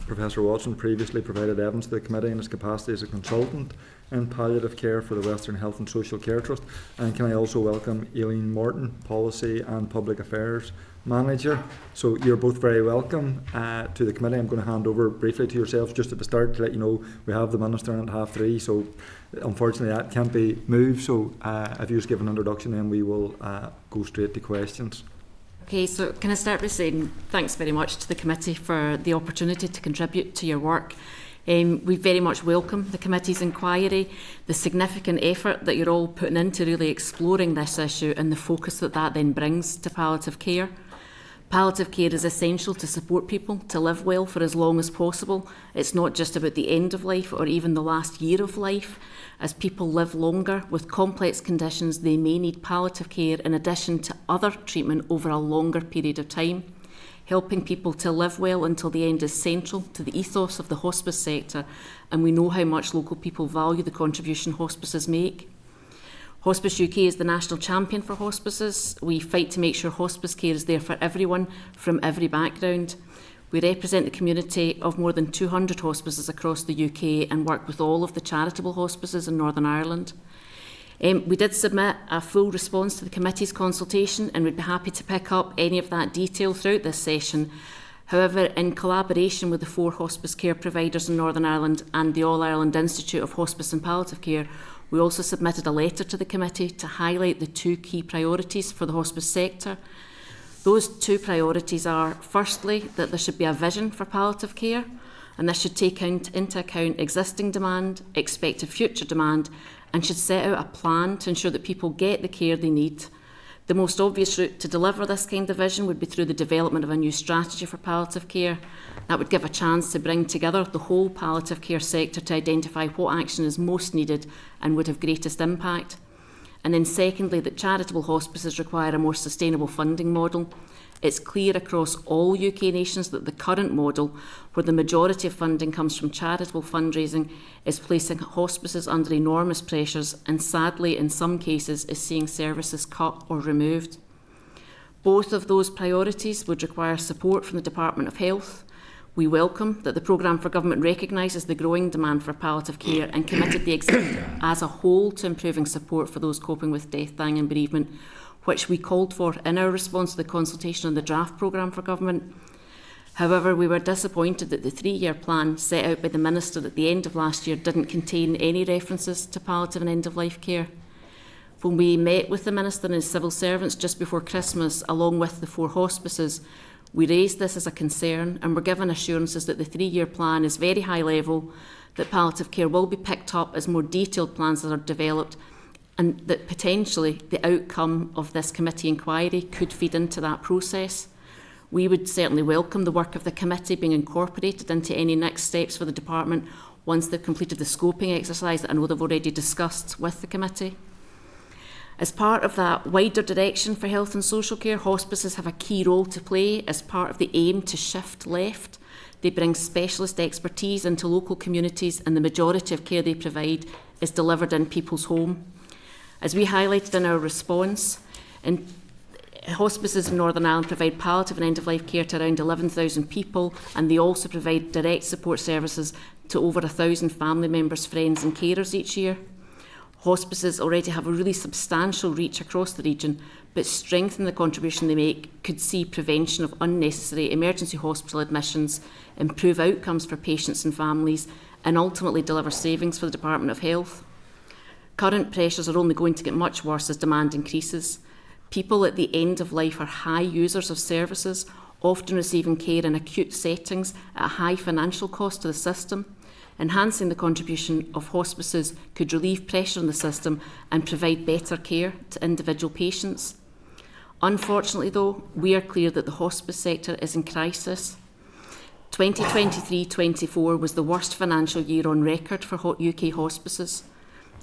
Professor Watson previously provided evidence to the committee in his capacity as a consultant in palliative care for the Western Health and Social Care Trust. And can I also welcome Aileen Morton, Policy and Public Affairs Manager. So you're both very welcome to the committee. I'm going to hand over briefly to yourselves just at the start to let you know we have the Minister in at 3:30, so unfortunately that can't be moved. So if you just give an introduction, then we will go straight to questions. Okay, so can I start by saying thanks very much to the committee for the opportunity to contribute to your work. We very much welcome the committee's inquiry, the significant effort that you're all putting into really exploring this issue and the focus that then brings to palliative care. Palliative care is essential to support people to live well for as long as possible. It's not just about the end of life or even the last year of life. As people live longer with complex conditions, they may need palliative care in addition to other treatment over a longer period of time. Helping people to live well until the end is central to the ethos of the hospice sector, and we know how much local people value the contribution hospices make. Hospice UK is the national champion for hospices. We fight to make sure hospice care is there for everyone from every background. We represent the community of more than 200 hospices across the UK and work with all of the charitable hospices in Northern Ireland. We did submit a full response to the committee's consultation, and we'd be happy to pick up any of that detail throughout this session. However, in collaboration with the 4 hospice care providers in Northern Ireland and the All Ireland Institute of Hospice and Palliative Care, we also submitted a letter to the committee to highlight the 2 key priorities for the hospice sector. Those 2 priorities are, firstly, that there should be a vision for palliative care, and this should take into account existing demand, expected future demand, and should set out a plan to ensure that people get the care they need. The most obvious route to deliver this kind of vision would be through the development of a new strategy for palliative care. That would give a chance to bring together the whole palliative care sector to identify what action is most needed and would have greatest impact. And then secondly, that charitable hospices require a more sustainable funding model. It's clear across all UK nations that the current model, where the majority of funding comes from charitable fundraising, is placing hospices under enormous pressures and sadly in some cases is seeing services cut or removed. Both of those priorities would require support from the Department of Health. We welcome that the Programme for Government recognises the growing demand for palliative care and committed the executive as a whole to improving support for those coping with death, dying and bereavement, which we called for in our response to the consultation on the draft Programme for Government. However, we were disappointed that the 3-year plan set out by the Minister at the end of last year didn't contain any references to palliative and end-of-life care. When we met with the Minister and his civil servants just before Christmas, along with the 4 hospices, we raised this as a concern and were given assurances that the 3-year plan is very high level, that palliative care will be picked up as more detailed plans are developed, and that potentially the outcome of this committee inquiry could feed into that process. We would certainly welcome the work of the committee being incorporated into any next steps for the department once they've completed the scoping exercise that I know they've already discussed with the committee. As part of that wider direction for health and social care, hospices have a key role to play as part of the aim to shift left They bring specialist expertise into local communities, and the majority of care they provide is delivered in people's home. As we highlighted in our response, hospices in Northern Ireland provide palliative and end-of-life care to around 11,000 people, and they also provide direct support services to over 1,000 family members, friends and carers each year. Hospices already have a really substantial reach across the region, but strengthening the contribution they make could see prevention of unnecessary emergency hospital admissions, improve outcomes for patients and families, and ultimately deliver savings for the Department of Health. Current pressures are only going to get much worse as demand increases. People at the end of life are high users of services, often receiving care in acute settings at a high financial cost to the system. Enhancing the contribution of hospices could relieve pressure on the system and provide better care to individual patients. Unfortunately, though, we are clear that the hospice sector is in crisis. 2023-24 was the worst financial year on record for UK hospices.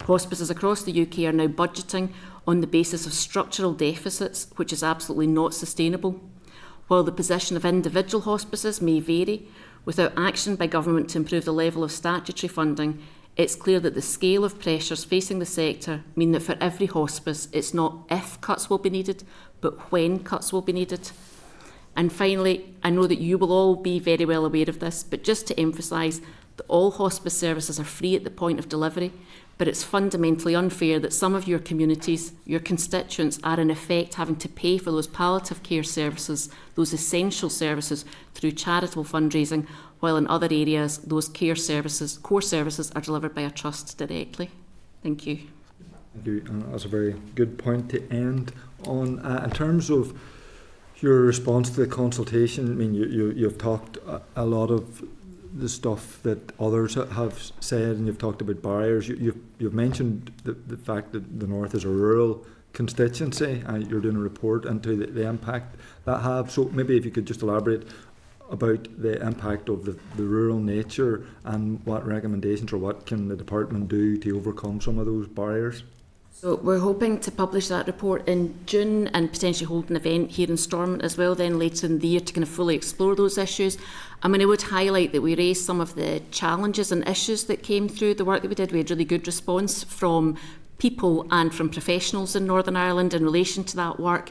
Hospices across the UK are now budgeting on the basis of structural deficits, which is absolutely not sustainable. While the position of individual hospices may vary, without action by government to improve the level of statutory funding, it's clear that the scale of pressures facing the sector mean that for every hospice, it's not if cuts will be needed, but when cuts will be needed. And finally, I know that you will all be very well aware of this, but just to emphasise that all hospice services are free at the point of delivery, but it's fundamentally unfair that some of your communities, your constituents, are in effect having to pay for those palliative care services, those essential services, through charitable fundraising, while in other areas those care services, core services, are delivered by a trust directly. Thank you. Thank you. That's a very good point to end on. In terms of your response to the consultation, I mean, you've talked a lot of the stuff that others have said, and you've talked about barriers. You've mentioned the fact that the North is a rural constituency, and you're doing a report into the impact that have. So maybe if you could just elaborate about the impact of the rural nature and what recommendations or what can the department do to overcome some of those barriers. So we're hoping to publish that report in June and potentially hold an event here in Stormont as well then later in the year to kind of fully explore those issues. I mean, I would highlight that we raised some of the challenges and issues that came through the work that we did. We had really good response from people and from professionals in Northern Ireland in relation to that work.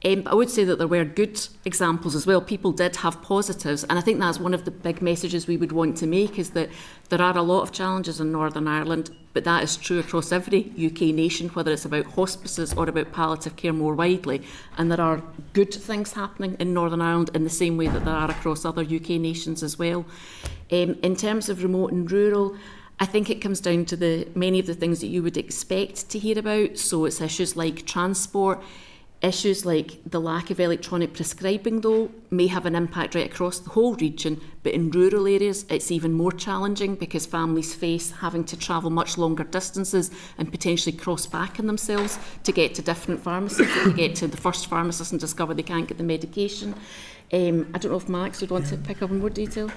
But I would say that there were good examples as well. People did have positives, and I think that's one of the big messages we would want to make, is that there are a lot of challenges in Northern Ireland, but that is true across every UK nation, whether it's about hospices or about palliative care more widely. And there are good things happening in Northern Ireland in the same way that there are across other UK nations as well. In terms of remote and rural, I think it comes down to many of the things that you would expect to hear about. So it's issues like transport. Issues like the lack of electronic prescribing, though, may have an impact right across the whole region, but in rural areas it's even more challenging because families face having to travel much longer distances and potentially cross back on themselves to get to different pharmacies, to get to the first pharmacist and discover they can't get the medication. I don't know if Max would want to pick up in more detail.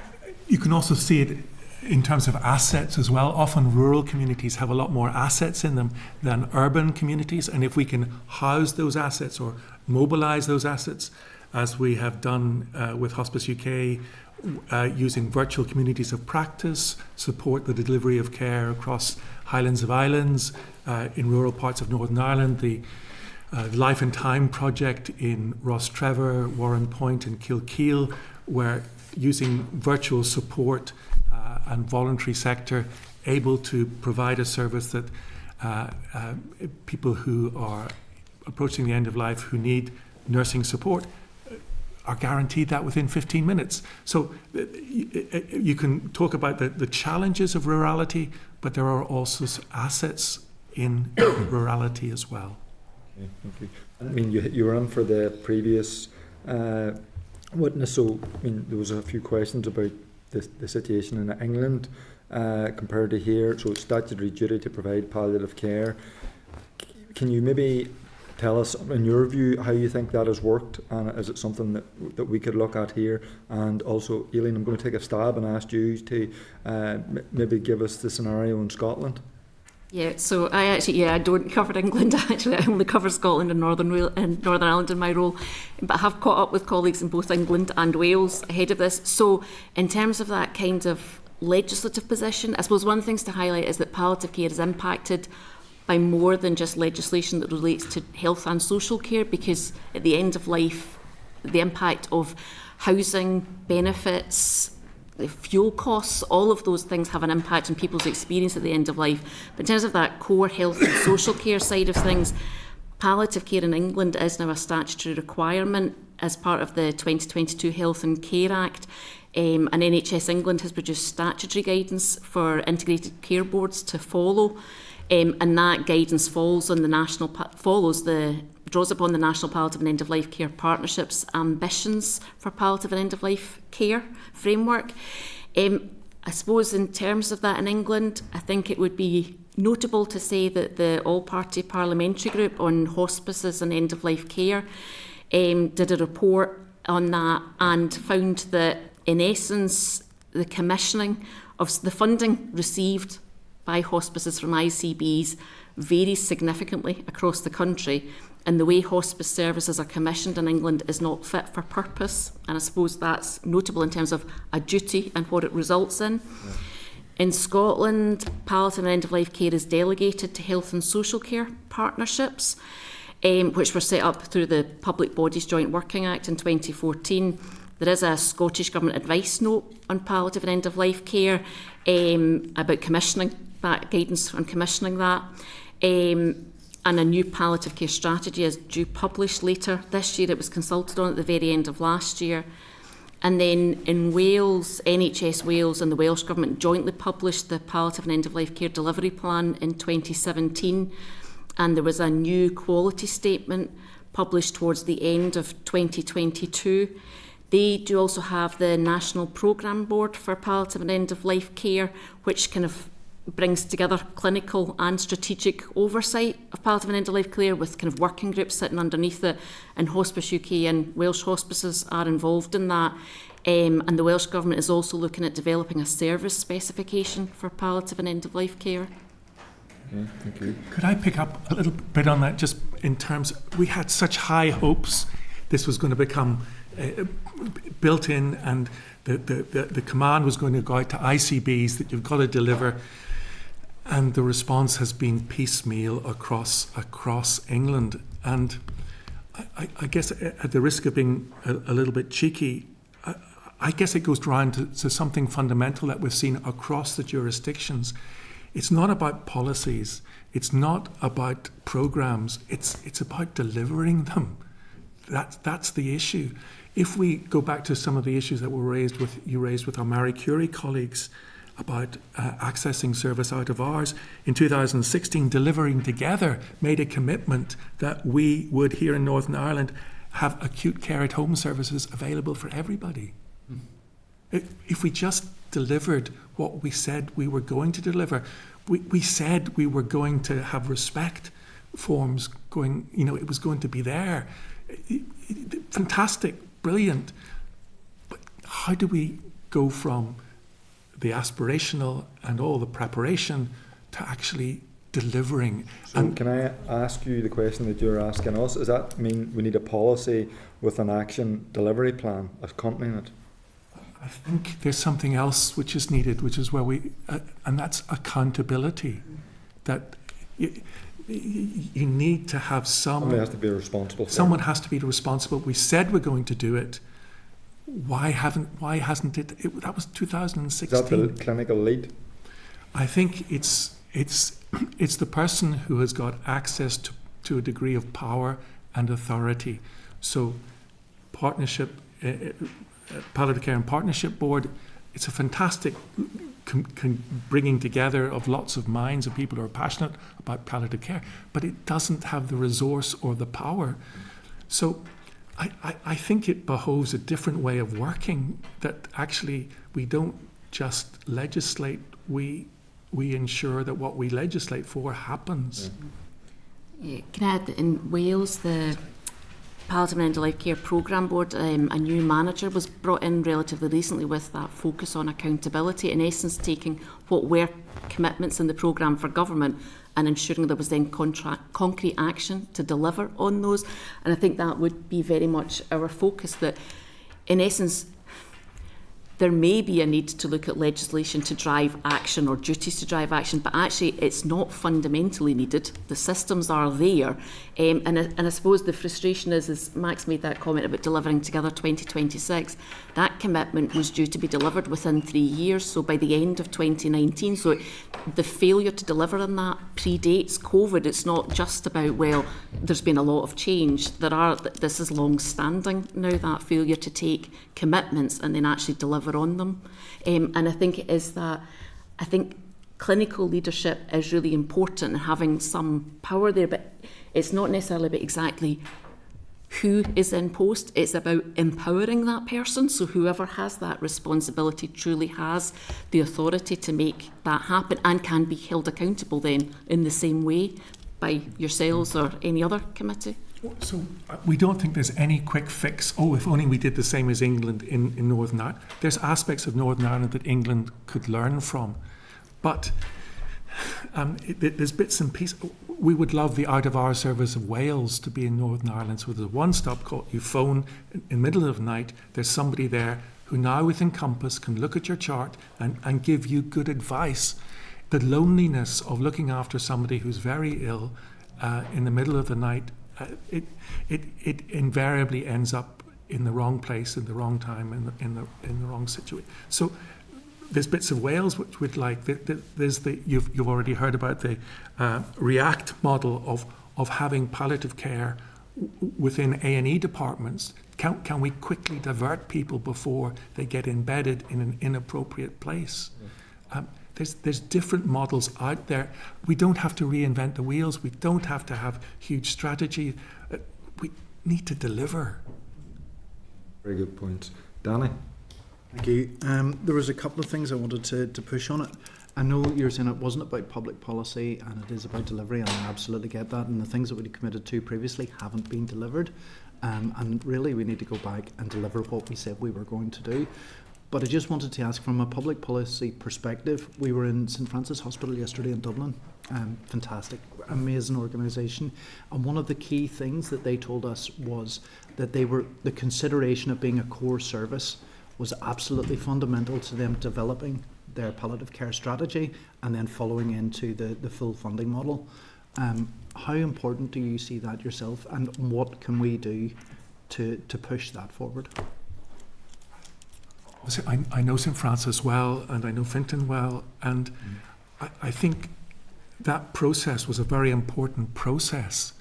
You can also see it in terms of assets as well. Often rural communities have a lot more assets in them than urban communities, and if we can house those assets or mobilise those assets, as we have done with Hospice UK, using virtual communities of practice, support the delivery of care across Highlands of Islands, in rural parts of Northern Ireland, the Life and Time project in Rostrevor, Warren Point and Kilkeel, where using virtual support and voluntary sector able to provide a service that people who are approaching the end of life who need nursing support are guaranteed that within 15 minutes. So you can talk about the challenges of rurality, but there are also assets in rurality as well. Okay, thank you. I mean, you were on for the previous witness, so I mean, there was a few questions about the situation in England compared to here. So statutory duty to provide palliative care. Can you maybe tell us, in your view, how you think that has worked, and is it something that we could look at here? And also, Aileen, I'm going to take a stab and ask you to maybe give us the scenario in Scotland. Yeah, so I don't cover England. Actually, I only cover Scotland and Northern Ireland in my role, but I have caught up with colleagues in both England and Wales ahead of this. So, in terms of that kind of legislative position, I suppose one of the things to highlight is that palliative care is impacted by more than just legislation that relates to health and social care, because at the end of life, the impact of housing, benefits, the fuel costs, all of those things have an impact on people's experience at the end of life. But in terms of that core health and social care side of things, palliative care in England is now a statutory requirement as part of the 2022 Health and Care Act. And NHS England has produced statutory guidance for integrated care boards to follow. And that guidance draws upon the National Palliative and End of Life Care Partnership's ambitions for palliative and end of life care framework. I suppose in terms of that in England, I think it would be notable to say that the all-party parliamentary group on hospices and end of life care did a report on that and found that in essence the commissioning of the funding received by hospices from ICBs varies significantly across the country, and the way hospice services are commissioned in England is not fit for purpose, and I suppose that's notable in terms of a duty and what it results in. Yeah. In Scotland, palliative and end-of-life care is delegated to health and social care partnerships, which were set up through the Public Bodies Joint Working Act in 2014. There is a Scottish Government advice note on palliative and end-of-life care about commissioning that guidance on commissioning that. And a new palliative care strategy is due published later this year. It was consulted on at the very end of last year. And then in Wales, NHS Wales and the Welsh Government jointly published the Palliative and End-of-Life Care Delivery Plan in 2017. And there was a new quality statement published towards the end of 2022. They do also have the National Programme Board for Palliative and End-of-Life Care, which kind of brings together clinical and strategic oversight of palliative and end-of-life care, with kind of working groups sitting underneath it, and Hospice UK and Welsh hospices are involved in that. And the Welsh Government is also looking at developing a service specification for palliative and end-of-life care. Okay, thank you. Could I pick up a little bit on that, just in terms, we had such high hopes this was going to become built in, and the command was going to go out to ICBs that you've got to deliver, and the response has been piecemeal across England. And I guess, at the risk of being a little bit cheeky, I guess it goes down to something fundamental that we've seen across the jurisdictions. It's not about policies, it's not about programs, it's about delivering them. That's the issue. If we go back to some of the issues that were raised with our Marie Curie colleagues about accessing service out of hours, in 2016, Delivering Together made a commitment that we would, here in Northern Ireland, have acute care at home services available for everybody. If we just delivered what we said we were going to deliver, we said we were going to have respect forms going, it was going to be there. Fantastic, brilliant. But how do we go from the aspirational and all the preparation to actually delivering? So can I ask you the question that you're asking us? Does that mean we need a policy with an action delivery plan accompanying it? I think there's something else which is needed, which is where and that's accountability. That you need to have somebody has to be responsible. Someone has to be responsible. We said we're going to do it. Why hasn't it? That was 2016. Is that the clinical lead? I think it's the person who has got access to a degree of power and authority. So, partnership, Palliative Care and Partnership Board, it's a fantastic bringing together of lots of minds of people who are passionate about palliative care, but it doesn't have the resource or the power. So I think it behoves a different way of working, that actually we don't just legislate, we ensure that what we legislate for happens. Yeah, can I add that in Wales, the Palliative and End of Life Care Programme Board, a new manager was brought in relatively recently with that focus on accountability, in essence taking what were commitments in the programme for government and ensuring there was then concrete action to deliver on those. And I think that would be very much our focus, that in essence there may be a need to look at legislation to drive action or duties to drive action, but actually it's not fundamentally needed. The systems are there. And I suppose the frustration is, as Max made that comment about delivering Together 2026, that commitment was due to be delivered within 3 years, so by the end of 2019. So the failure to deliver on that predates COVID. It's not just about, well, there's been a lot of change. This is long-standing now, that failure to take commitments and then actually deliver on them. And I think it is that, I think clinical leadership is really important and having some power there, but it's not necessarily about exactly who is in post. It's about empowering that person, so whoever has that responsibility truly has the authority to make that happen and can be held accountable then in the same way by yourselves or any other committee. So we don't think there's any quick fix. Oh, if only we did the same as England in Northern Ireland. There's aspects of Northern Ireland that England could learn from. But there's bits and pieces. We would love the out-of-hour service of Wales to be in Northern Ireland. So there's a one-stop call. You phone in the middle of the night. There's somebody there who now with Encompass can look at your chart and give you good advice. The loneliness of looking after somebody who's very ill in the middle of the night, it invariably ends up in the wrong place, in the wrong time, in the wrong situation. So there's bits of Wales which would like. There's you've already heard about the REACT model of having palliative care within A&E departments. Can we quickly divert people before they get embedded in an inappropriate place? There's different models out there. We don't have to reinvent the wheels. We don't have to have huge strategy. We need to deliver. Very good point. Danny? Thank you. There was a couple of things I wanted to push on it. I know you're saying it wasn't about public policy and it is about delivery, and I absolutely get that. And the things that we committed to previously haven't been delivered. And really we need to go back and deliver what we said we were going to do. But I just wanted to ask, from a public policy perspective, we were in St Francis Hospital yesterday in Dublin. Fantastic, amazing organisation. And one of the key things that they told us was that the consideration of being a core service was absolutely fundamental to them developing their palliative care strategy and then following into the full funding model. How important do you see that yourself, and what can we do to push that forward? I know St Francis well, and I know Fintan well, and I think that process was a very important process.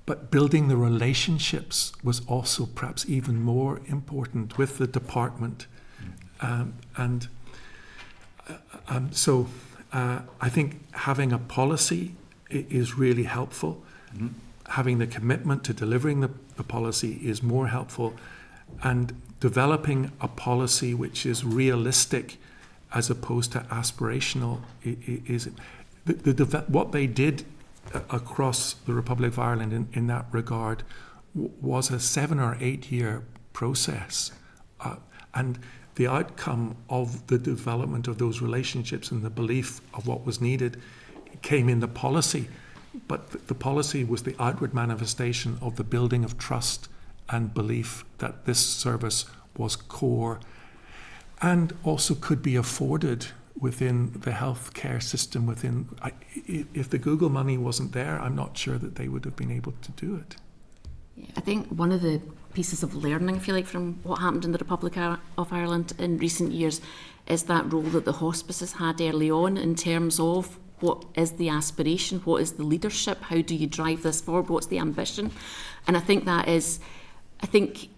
But building the relationships was also perhaps even more important with the department. So I think having a policy is really helpful. Mm-hmm. Having the commitment to delivering the policy is more helpful. And developing a policy which is realistic as opposed to aspirational is what they did across the Republic of Ireland in that regard was a 7 or 8 year process, and the outcome of the development of those relationships and the belief of what was needed came in the policy, but the policy was the outward manifestation of the building of trust and belief that this service was core and also could be afforded within the healthcare system. If the Google money wasn't there, I'm not sure that they would have been able to do it. Yeah, I think one of the pieces of learning, if you like, from what happened in the Republic of Ireland in recent years is that role that the hospices had early on in terms of what is the aspiration, what is the leadership, how do you drive this forward, what's the ambition. And I think that is, I think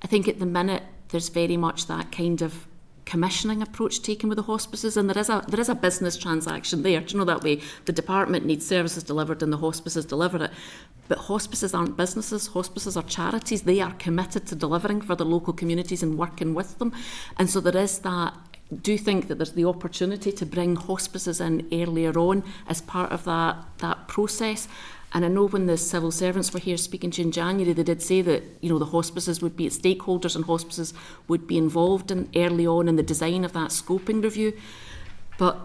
at the minute there's very much that kind of commissioning approach taken with the hospices, and there is a business transaction there. Do you know that way? The department needs services delivered and the hospices deliver it. But hospices aren't businesses, hospices are charities. They are committed to delivering for the local communities and working with them. And so there is that. I do think that there's the opportunity to bring hospices in earlier on as part of that process. And I know when the civil servants were here speaking to you in January, they did say that, you know, the hospices would be, stakeholders and hospices would be involved in early on in the design of that scoping review. But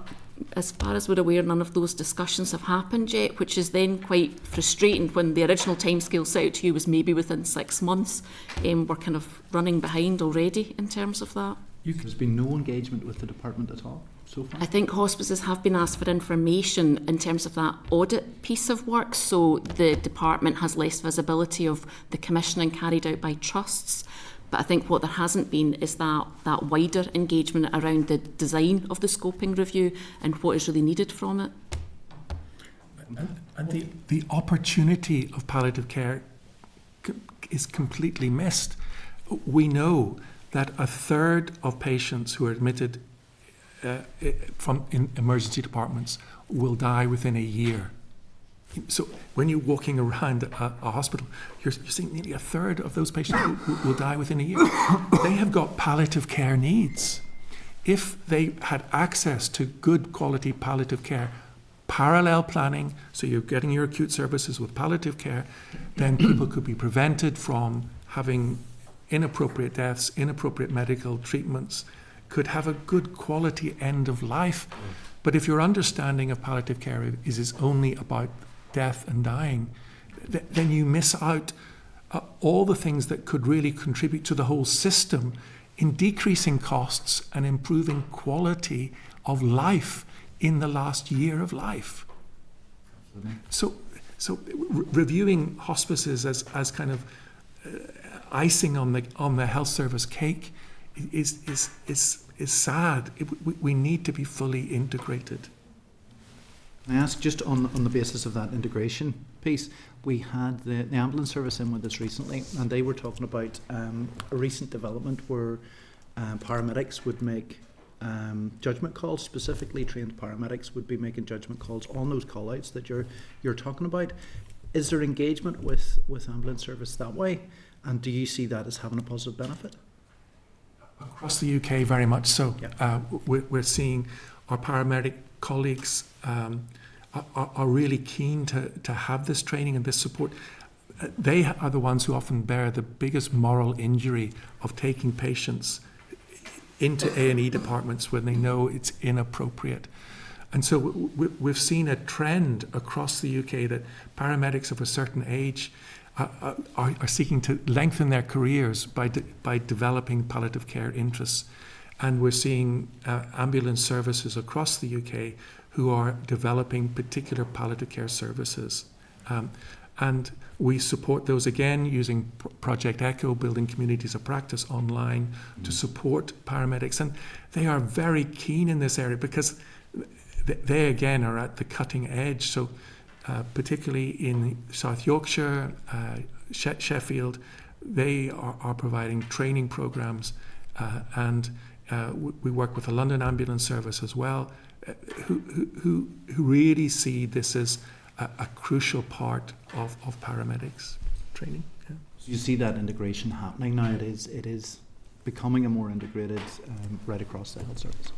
as far as we're aware, none of those discussions have happened yet, which is then quite frustrating when the original timescale set out to you was maybe within 6 months. We're kind of running behind already in terms of that. There's been no engagement with the department at all so far? I think hospices have been asked for information in terms of that audit piece of work, so the department has less visibility of the commissioning carried out by trusts. But I think what there hasn't been is that wider engagement around the design of the scoping review and what is really needed from it. And the opportunity of palliative care is completely missed. We know that a third of patients who are admitted in emergency departments will die within a year. So when you're walking around a hospital, you're seeing nearly a third of those patients will die within a year. They have got palliative care needs. If they had access to good quality palliative care, parallel planning, so you're getting your acute services with palliative care, then people could be prevented from having inappropriate deaths, inappropriate medical treatments, could have a good quality end of life. But if your understanding of palliative care is only about death and dying, then you miss out all the things that could really contribute to the whole system in decreasing costs and improving quality of life in the last year of life. So reviewing hospices as kind of icing on the health service cake is sad. We need to be fully integrated. I ask, just on the basis of that integration piece, we had the ambulance service in with us recently, and they were talking about a recent development where paramedics would make judgment calls. Specifically trained paramedics would be making judgment calls on those call-outs that you're talking about. Is there engagement with ambulance service that way, and do you see that as having a positive benefit? Across the UK, very much so. Yeah. We're seeing our paramedic colleagues are really keen to have this training and this support. They are the ones who often bear the biggest moral injury of taking patients into A&E departments when they know it's inappropriate. And so we've seen a trend across the UK that paramedics of a certain age are seeking to lengthen their careers by developing palliative care interests. And we're seeing ambulance services across the UK who are developing particular palliative care services. And we support those again using Project ECHO, building communities of practice online to support paramedics. And they are very keen in this area because they again are at the cutting edge. So particularly in South Yorkshire, Sheffield, they are providing training programs, and we work with the London Ambulance Service as well, who really see this as a crucial part of paramedics training. Yeah. So you see that integration happening now. It is becoming a more integrated right across the health service.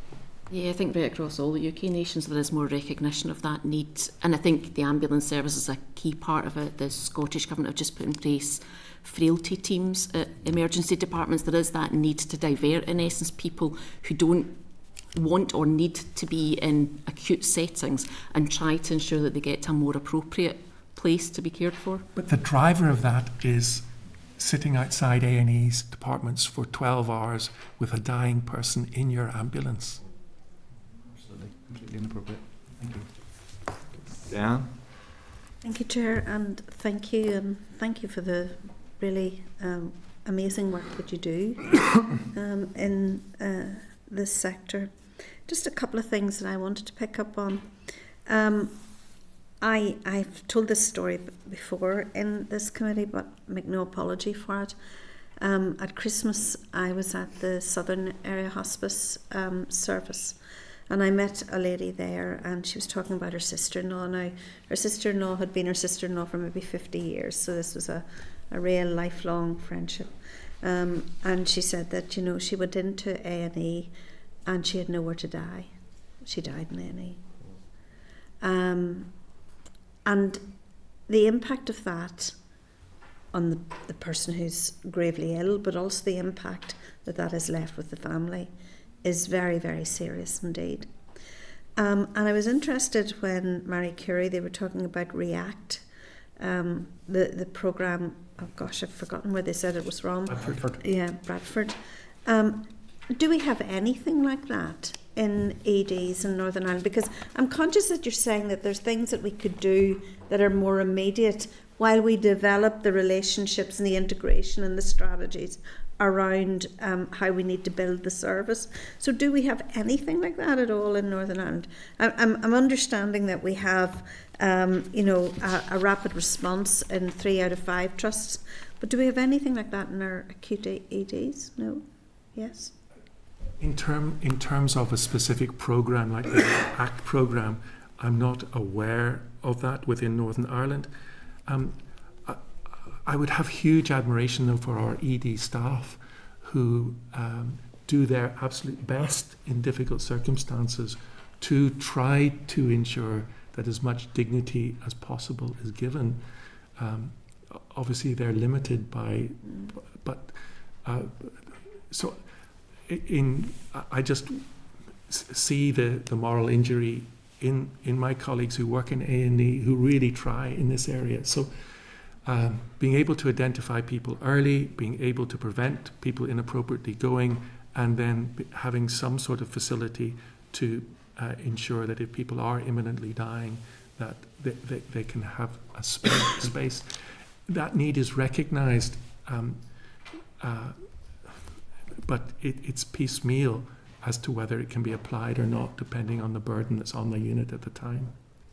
Yeah, I think right across all the UK nations there is more recognition of that need, and I think the ambulance service is a key part of it. The Scottish Government have just put in place frailty teams at emergency departments. There is that need to divert, in essence, people who don't want or need to be in acute settings and try to ensure that they get to a more appropriate place to be cared for. But the driver of that is sitting outside A&E's departments for 12 hours with a dying person in your ambulance. Absolutely, completely inappropriate. Thank you. Dan? Thank you, Chair, and thank you for the really amazing work that you do in this sector. Just a couple of things that I wanted to pick up on. I've told this story before in this committee, but make no apology for it. At Christmas, I was at the Southern Area Hospice service, and I met a lady there, and she was talking about her sister-in-law. Now, her sister-in-law had been her sister-in-law for maybe 50 years, so this was a real lifelong friendship. And she said that, you know, she went into A&E and she had nowhere to die. She died in A&E. And the impact of that on the person who's gravely ill, but also the impact that has left with the family is very, very serious indeed. And I was interested when Marie Curie, they were talking about REACT, the programme, oh gosh, I've forgotten where they said it was from. Bradford. Yeah, Bradford. Do we have anything like that in EDs in Northern Ireland? Because I'm conscious that you're saying that there's things that we could do that are more immediate while we develop the relationships and the integration and the strategies around how we need to build the service. So do we have anything like that at all in Northern Ireland? I'm understanding that we have a rapid response in 3 out of 5 trusts, but do we have anything like that in our acute EDs? No? Yes? In terms of a specific programme like the ACT programme, I'm not aware of that within Northern Ireland. I would have huge admiration though for our ED staff who do their absolute best in difficult circumstances to try to ensure that as much dignity as possible is given. Obviously they're limited by, I just see the moral injury in my colleagues who work in A&E who really try in this area. So being able to identify people early, being able to prevent people inappropriately going, and then having some sort of facility to ensure that if people are imminently dying, that they can have a space. That need is recognised, but it's piecemeal as to whether it can be applied or not, depending on the burden that's on the unit at the time.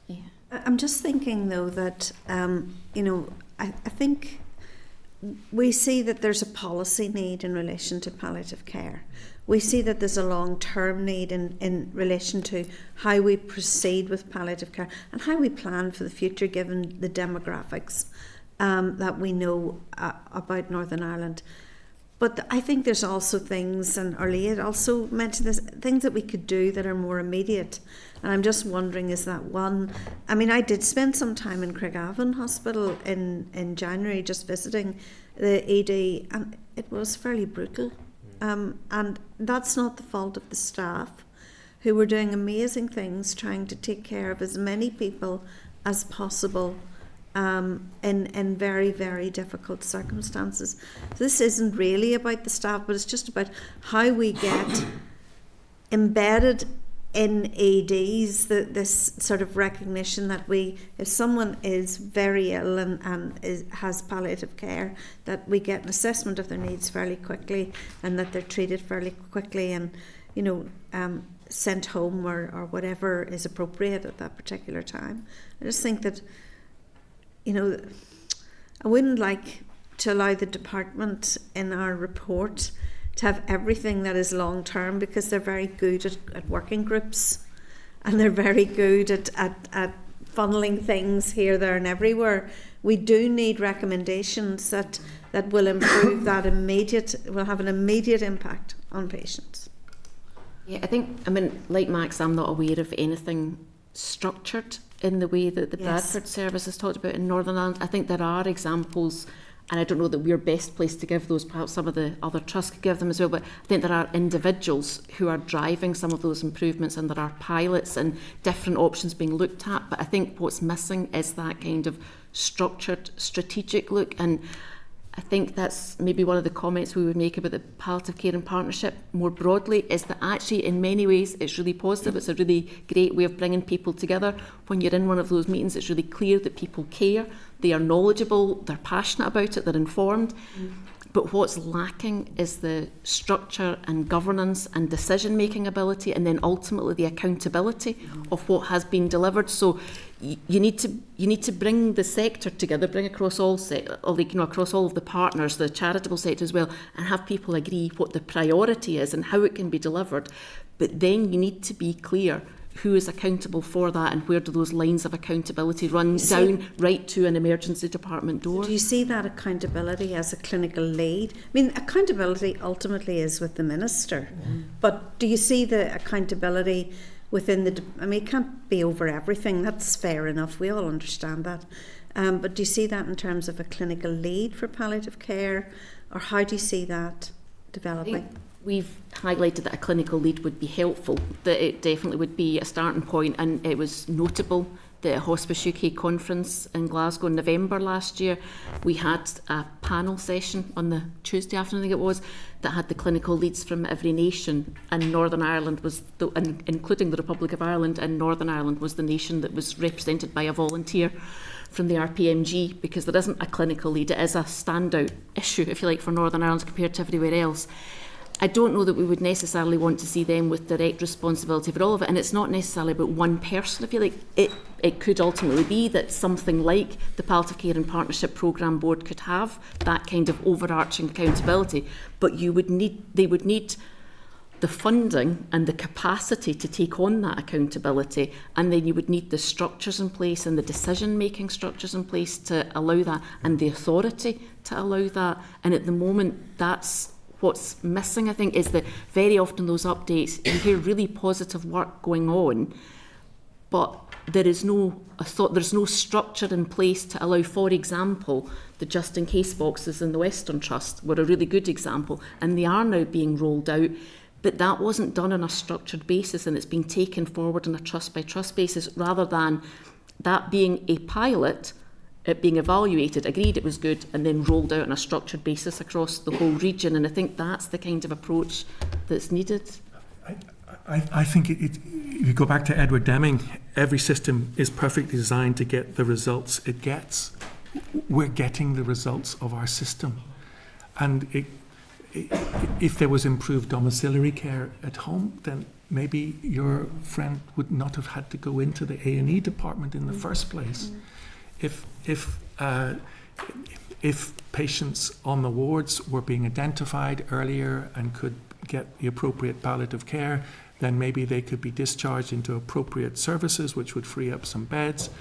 Yeah. I'm just thinking, though, that, I think we see that there's a policy need in relation to palliative care. We see that there's a long-term need in relation to how we proceed with palliative care and how we plan for the future, given the demographics that we know about Northern Ireland. But I think there's also things, and Arlene also mentioned this, things that we could do that are more immediate. And I'm just wondering, is that one? I mean, I did spend some time in Craigavon Hospital in January just visiting the ED, and it was fairly brutal. And that's not the fault of the staff, who were doing amazing things, trying to take care of as many people as possible in very, very difficult circumstances. So this isn't really about the staff, but it's just about how we get embedded in ADs, this sort of recognition that if someone is very ill and has palliative care, that we get an assessment of their needs fairly quickly and that they're treated fairly quickly and, sent home or whatever is appropriate at that particular time. I just think that I wouldn't like to allow the department in our report to have everything that is long term, because they're very good at working groups and they're very good at funneling things here, there and everywhere. We do need recommendations that will improve will have an immediate impact on patients. Yeah, like Max, I'm not aware of anything structured in the way that the Bradford service has talked about in Northern Ireland. I think there are examples, and I don't know that we're best placed to give those, perhaps some of the other trusts could give them as well, but I think there are individuals who are driving some of those improvements, and there are pilots and different options being looked at. But I think what's missing is that kind of structured, strategic look, and I think that's maybe one of the comments we would make about the palliative care and partnership more broadly, is that actually in many ways it's really positive. It's a really great way of bringing people together. When you're in one of those meetings, it's really clear that people care, they are knowledgeable, they're passionate about it, they're informed. But what's lacking is the structure and governance and decision-making ability, and then ultimately the accountability of what has been delivered. So you need to bring the sector together, bring across across all of the partners, the charitable sector as well, and have people agree what the priority is and how it can be delivered. But then you need to be clear who is accountable for that, and where do those lines of accountability run down right to an emergency department door. Do you see that accountability as a clinical lead? I mean, accountability ultimately is with the minister, but do you see the accountability within it can't be over everything, that's fair enough, we all understand that. But do you see that in terms of a clinical lead for palliative care, or how do you see that developing? We've highlighted that a clinical lead would be helpful, that it definitely would be a starting point, and it was notable that at Hospice UK conference in Glasgow in November last year, we had a panel session on the Tuesday afternoon, I think it was, that had the clinical leads from every nation, and Northern Ireland was, including the Republic of Ireland, and Northern Ireland was the nation that was represented by a volunteer from the RPMG, because there isn't a clinical lead. It is a standout issue, if you like, for Northern Ireland compared to everywhere else. I don't know that we would necessarily want to see them with direct responsibility for all of it, and it's not necessarily about one person, if you like. It could ultimately be that something like the Palliative Care and Partnership Programme Board could have that kind of overarching accountability, but they would need the funding and the capacity to take on that accountability, and then you would need the structures in place and the decision-making structures in place to allow that, and the authority to allow that. And at the moment, that's what's missing, I think, is that very often those updates, you hear really positive work going on, but there's no structure in place to allow, for example, the just in case boxes in the Western Trust were a really good example, and they are now being rolled out. But that wasn't done on a structured basis, and it's been taken forward on a trust-by-trust basis, rather than that being a pilot, it being evaluated, agreed it was good, and then rolled out on a structured basis across the whole region. And I think that's the kind of approach that's needed. I think if you go back to Edward Deming, every system is perfectly designed to get the results it gets. We're getting the results of our system. And if there was improved domiciliary care at home, then maybe your friend would not have had to go into the A&E department in the first place. If patients on the wards were being identified earlier and could get the appropriate palliative care, then maybe they could be discharged into appropriate services, which would free up some beds.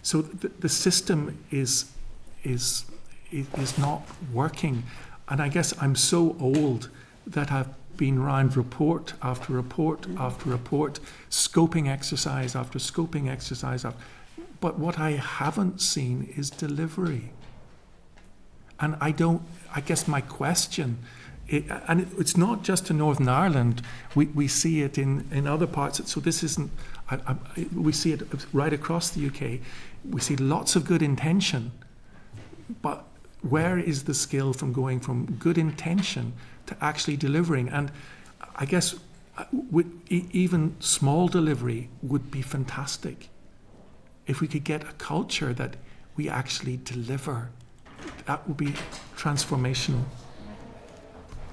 So the system is not working. And I guess I'm so old that I've been round report after report after report, scoping exercise after scoping exercise. But what I haven't seen is delivery. And I guess my question, it's not just in Northern Ireland, we see it in other parts. So this isn't, we see it right across the UK. We see lots of good intention, but where is the skill from going from good intention to actually delivering? And I guess even small delivery would be fantastic. If we could get a culture that we actually deliver, that would be transformational.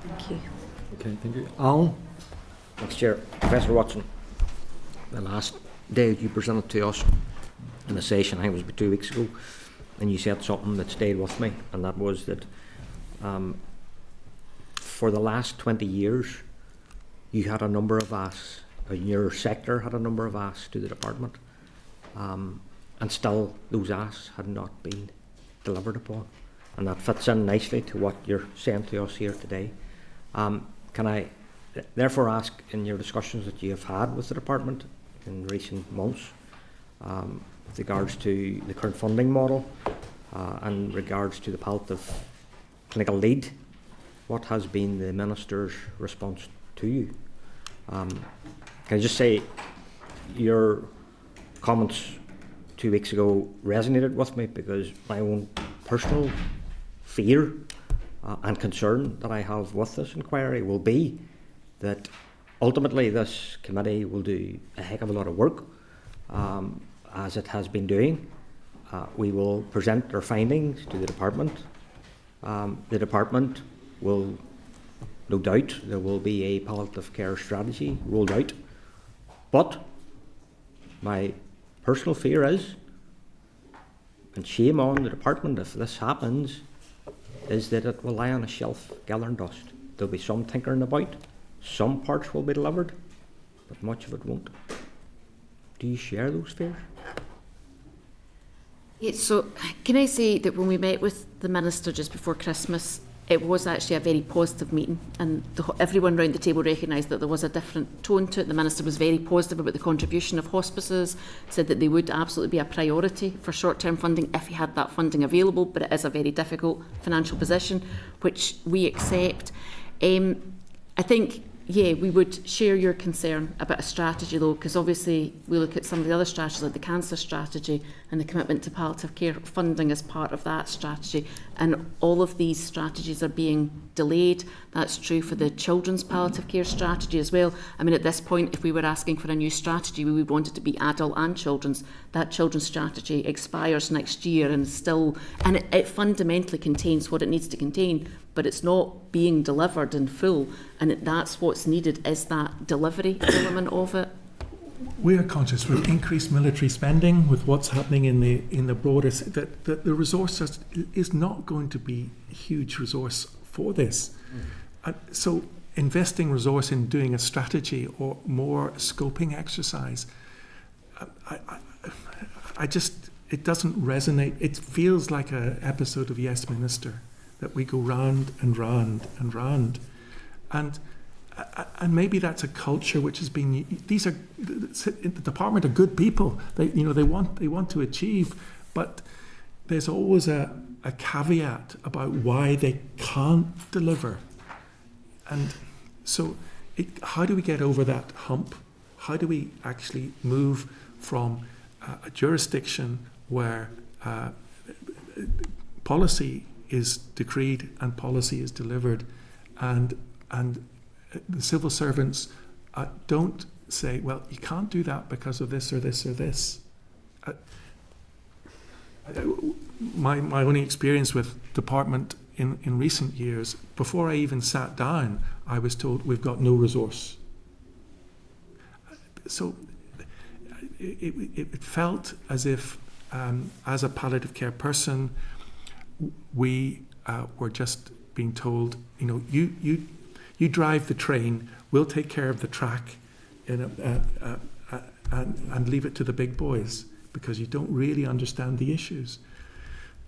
Thank you. Okay, thank you. Alan? Thanks, Chair. Professor Watson, the last day you presented to us in a session, I think it was about 2 weeks ago, and you said something that stayed with me, and that was that for the last 20 years, you had a number of asks, your sector had a number of asks to the department, and still those asks had not been delivered upon. And that fits in nicely to what you're saying to us here today. Can I therefore ask, in your discussions that you have had with the department in recent months, with regards to the current funding model and regards to the palliative clinical lead, what has been the Minister's response to you? Can I just say your comments 2 weeks ago resonated with me, because my own personal fear and concern that I have with this inquiry will be that ultimately this committee will do a heck of a lot of work, as it has been doing. We will present our findings to the department. The department will, no doubt, there will be a palliative care strategy rolled out. But my personal fear is, and shame on the department if this happens, is that it will lie on a shelf gathering dust. There'll be some tinkering about, some parts will be delivered, but much of it won't. Do you share those fears? Yeah, so can I say that when we met with the Minister just before Christmas, it was actually a very positive meeting, and everyone round the table recognised that there was a different tone to it. The Minister was very positive about the contribution of hospices, said that they would absolutely be a priority for short-term funding if he had that funding available, but it is a very difficult financial position, which we accept. I think, yeah, we would share your concern about a strategy though, because obviously we look at some of the other strategies like the cancer strategy and the commitment to palliative care funding as part of that strategy, and all of these strategies are being delayed. That's true for the children's palliative care strategy as well. I mean, at this point, if we were asking for a new strategy, we would want it to be adult and children's. That children's strategy expires next year, and it fundamentally contains what it needs to contain, but it's not being delivered in full, and that's what's needed, is that delivery element of it. We are conscious with increased military spending, with what's happening in the broader, that the resource is not going to be a huge resource for this. So investing resource in doing a strategy or more scoping exercise, it doesn't resonate. It feels like an episode of Yes Minister, that we go round and round and round. And maybe that's a culture which has been. The department are good people. They want to achieve, but there's always a caveat about why they can't deliver. And so, how do we get over that hump? How do we actually move from a jurisdiction where policy is decreed and policy is delivered, and the civil servants don't say, well, you can't do that because of this or this or this. My only experience with department in recent years, before I even sat down, I was told we've got no resource. So it felt as if, as a palliative care person, we were just being told, you drive the train, we'll take care of the track, and leave it to the big boys, because you don't really understand the issues.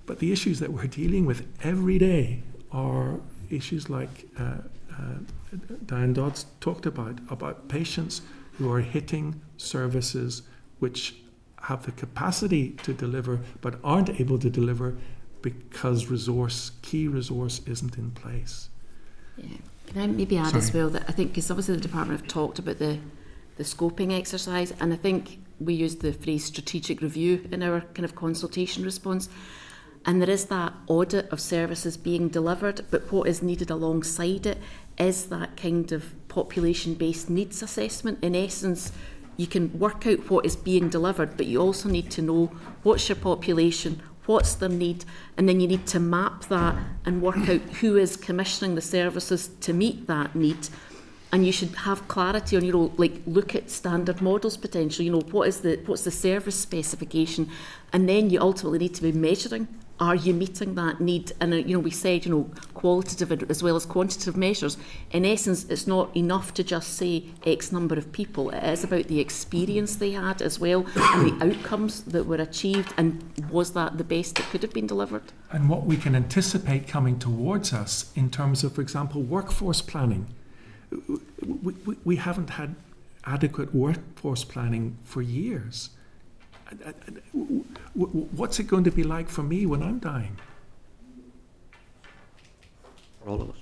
But the issues that we're dealing with every day are issues like Diane Dodds talked about patients who are hitting services which have the capacity to deliver but aren't able to deliver because key resource isn't in place. Yeah. Can I maybe add as well that I think, because obviously the department have talked about the scoping exercise, and I think we used the phrase strategic review in our kind of consultation response, and there is that audit of services being delivered, but what is needed alongside it is that kind of population-based needs assessment. In essence, you can work out what is being delivered, but you also need to know what's your population, what's their need, and then you need to map that and work out who is commissioning the services to meet that need. And you should have clarity on, look at standard models potentially, what's the service specification, and then you ultimately need to be measuring, are you meeting that need? And we said, qualitative as well as quantitative measures. In essence, it's not enough to just say X number of people. It is about the experience they had as well, and the outcomes that were achieved, and was that the best that could have been delivered? And what we can anticipate coming towards us in terms of, for example, workforce planning. We haven't had adequate workforce planning for years. What's it going to be like for me when I'm dying? For all of us.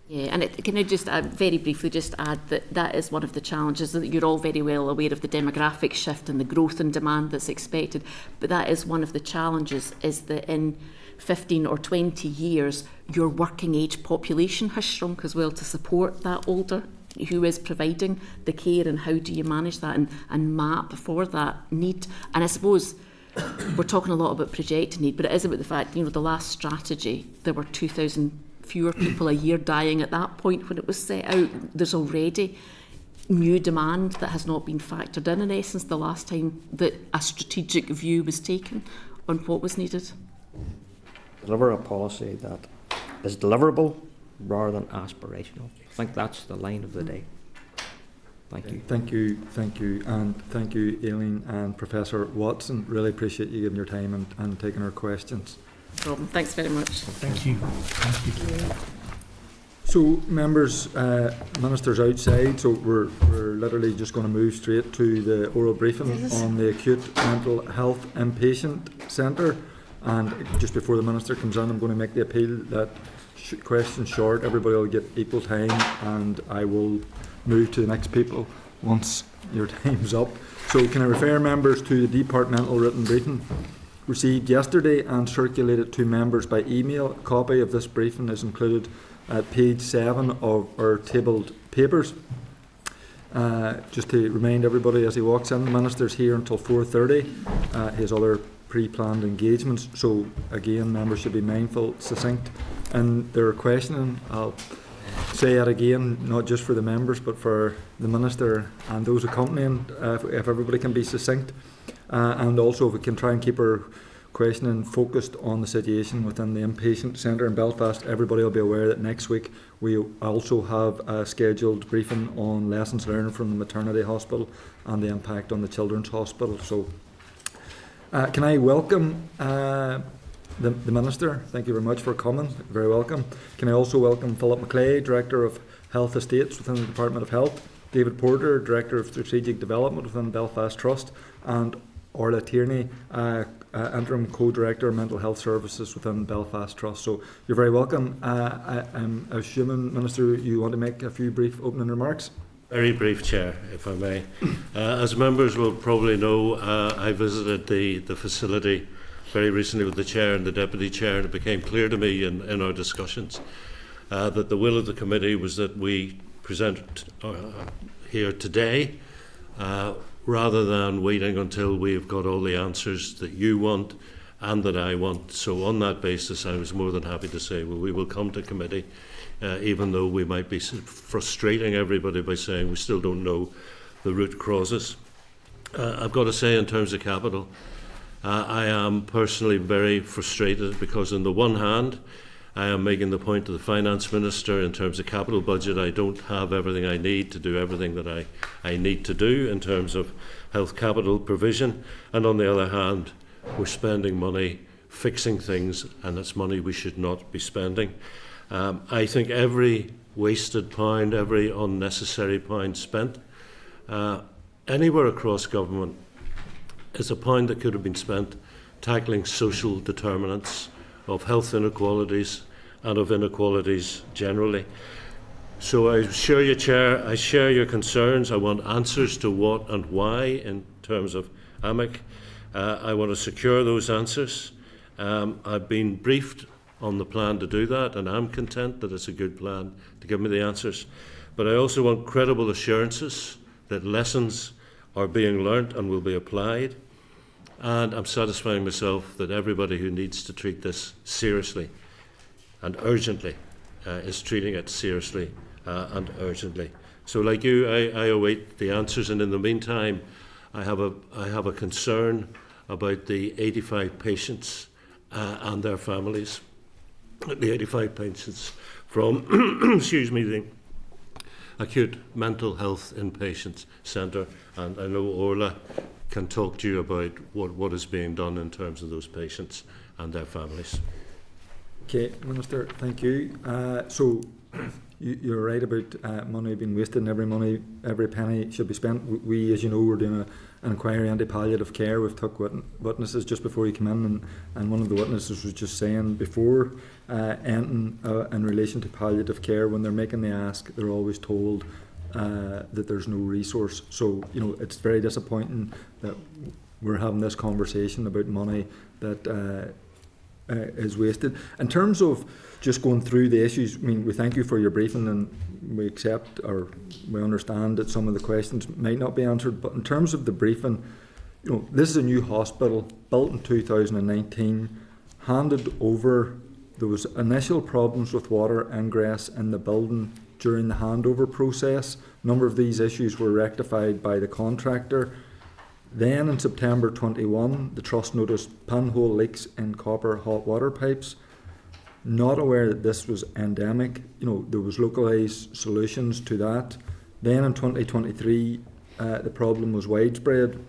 Yeah, and can I just very briefly just add that is one of the challenges, that you're all very well aware of the demographic shift and the growth in demand that's expected, but that is one of the challenges, is that in 15 or 20 years, your working age population has shrunk as well to support that older, who is providing the care, and how do you manage that and map for that need. And I suppose we're talking a lot about projected need, but it is about the fact, the last strategy, there were 2,000 fewer people a year dying at that point when it was set out. There's already new demand that has not been factored in essence, the last time that a strategic view was taken on what was needed. Deliver a policy that is deliverable rather than aspirational. I think that's the line of the day. Thank you. Thank you, and thank you, Aileen and Professor Watson. Really appreciate you giving your time and taking our questions. problem. Thanks very much. Thank you. Thank you. So, members, Minister's outside, so we're literally just going to move straight to the oral briefing on the acute mental health inpatient centre. And just before the Minister comes in, I'm going to make the appeal that questions short, everybody will get equal time, and I will move to the next people once your time's up. So can I refer members to the departmental written briefing received yesterday and circulated to members by email. A copy of this briefing is included at page 7 of our tabled papers. Just to remind everybody as he walks in, the Minister's here until 4:30. His other pre-planned engagements. So again, members should be mindful, succinct in their questioning. I'll say that again, not just for the members, but for the Minister and those accompanying, if everybody can be succinct. And also if we can try and keep our questioning focused on the situation within the inpatient centre in Belfast. Everybody will be aware that next week we also have a scheduled briefing on lessons learned from the maternity hospital and the impact on the children's hospital. So can I welcome the Minister? Thank you very much for coming. Very welcome. Can I also welcome Philip McClay, Director of Health Estates within the Department of Health, David Porter, Director of Strategic Development within Belfast Trust, and Orla Tierney, Interim Co-Director of Mental Health Services within Belfast Trust. So you're very welcome. I'm assuming, Minister, you want to make a few brief opening remarks? Very brief, Chair, if I may. As members will probably know, I visited the facility very recently with the Chair and the Deputy Chair, and it became clear to me in our discussions that the will of the committee was that we present here today rather than waiting until we've got all the answers that you want and that I want. So on that basis, I was more than happy to say, well, we will come to committee, even though we might be frustrating everybody by saying we still don't know the root causes. I've got to say, in terms of capital, I am personally very frustrated because on the one hand, I am making the point to the Finance Minister in terms of capital budget. I don't have everything I need to do everything that I need to do in terms of health capital provision. And on the other hand, we're spending money fixing things, and it's money we should not be spending. I think every wasted pound, every unnecessary pound spent anywhere across government is a pound that could have been spent tackling social determinants of health inequalities and of inequalities generally. So I assure you, Chair, I share your concerns. I want answers to what and why in terms of AMIC. I want to secure those answers. I've been briefed on the plan to do that, and I'm content that it's a good plan to give me the answers. But I also want credible assurances that lessons are being learnt and will be applied. And I'm satisfying myself that everybody who needs to treat this seriously and urgently is treating it seriously and urgently. So like you, I await the answers, and in the meantime, I have a concern about the 85 patients and their families. The 85 patients from, excuse me, the acute mental health inpatient centre, and I know Orla can talk to you about what is being done in terms of those patients and their families. Okay, Minister, thank you. So you're right about money being wasted, and every penny should be spent. We, as you know, we're doing an inquiry into palliative care. We've took witnesses just before you came in, and one of the witnesses was just saying before in relation to palliative care, when they're making the ask, they're always told that there's no resource. So, you know, it's very disappointing that we're having this conversation about money that is wasted. In terms of just going through the issues, I mean, we thank you for your briefing, and we accept or we understand that some of the questions might not be answered, but in terms of the briefing, you know, this is a new hospital built in 2019, handed over. There was initial problems with water ingress in the building during the handover process. A number of these issues were rectified by the contractor. Then in September 21, the Trust noticed pinhole leaks in copper hot water pipes. Not aware that this was endemic, you know, there was localised solutions to that. Then in 2023, the problem was widespread.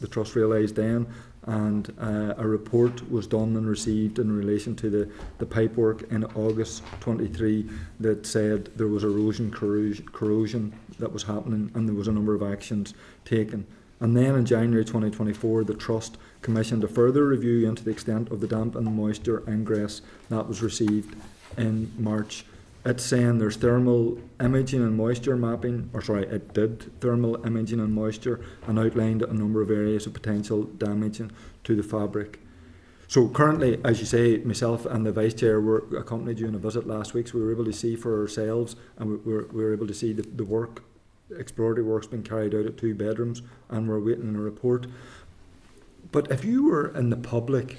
The Trust realised then and a report was done and received in relation to the pipework in August 23 that said there was erosion corrosion that was happening, and there was a number of actions taken. And then in January 2024, the Trust commissioned a further review into the extent of the damp and moisture ingress that was received in March. It's saying there's thermal imaging and moisture mapping, it did thermal imaging and moisture and outlined a number of areas of potential damage to the fabric. So currently, as you say, myself and the Vice Chair were accompanied you on a visit last week, so we were able to see for ourselves, and we were able to see the work, exploratory work's been carried out at 2 bedrooms, and we're waiting on a report. But if you were in the public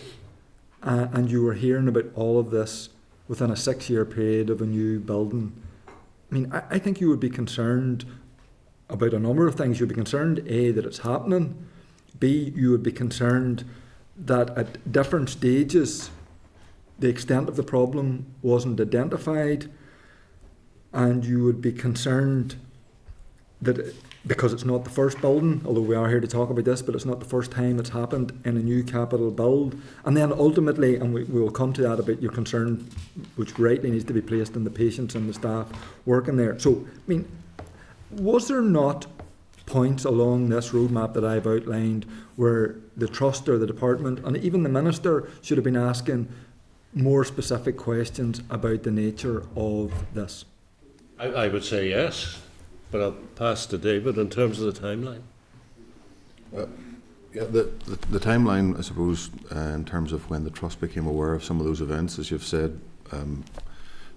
and you were hearing about all of this within a 6-year period of a new building, I mean, I think you would be concerned about a number of things. You'd be concerned, A, that it's happening. B, you would be concerned that at different stages the extent of the problem wasn't identified, and you would be concerned that because it's not the first building, although we are here to talk about this, but it's not the first time it's happened in a new capital build. And then ultimately, and we will come to that about your concern, which rightly needs to be placed on the patients and the staff working there. So, I mean, was there not points along this roadmap that I've outlined where the Trust or the department and even the Minister should have been asking more specific questions about the nature of this? I would say yes, but I'll pass to David in terms of the timeline. Yeah, the timeline, I suppose, in terms of when the Trust became aware of some of those events, as you've said,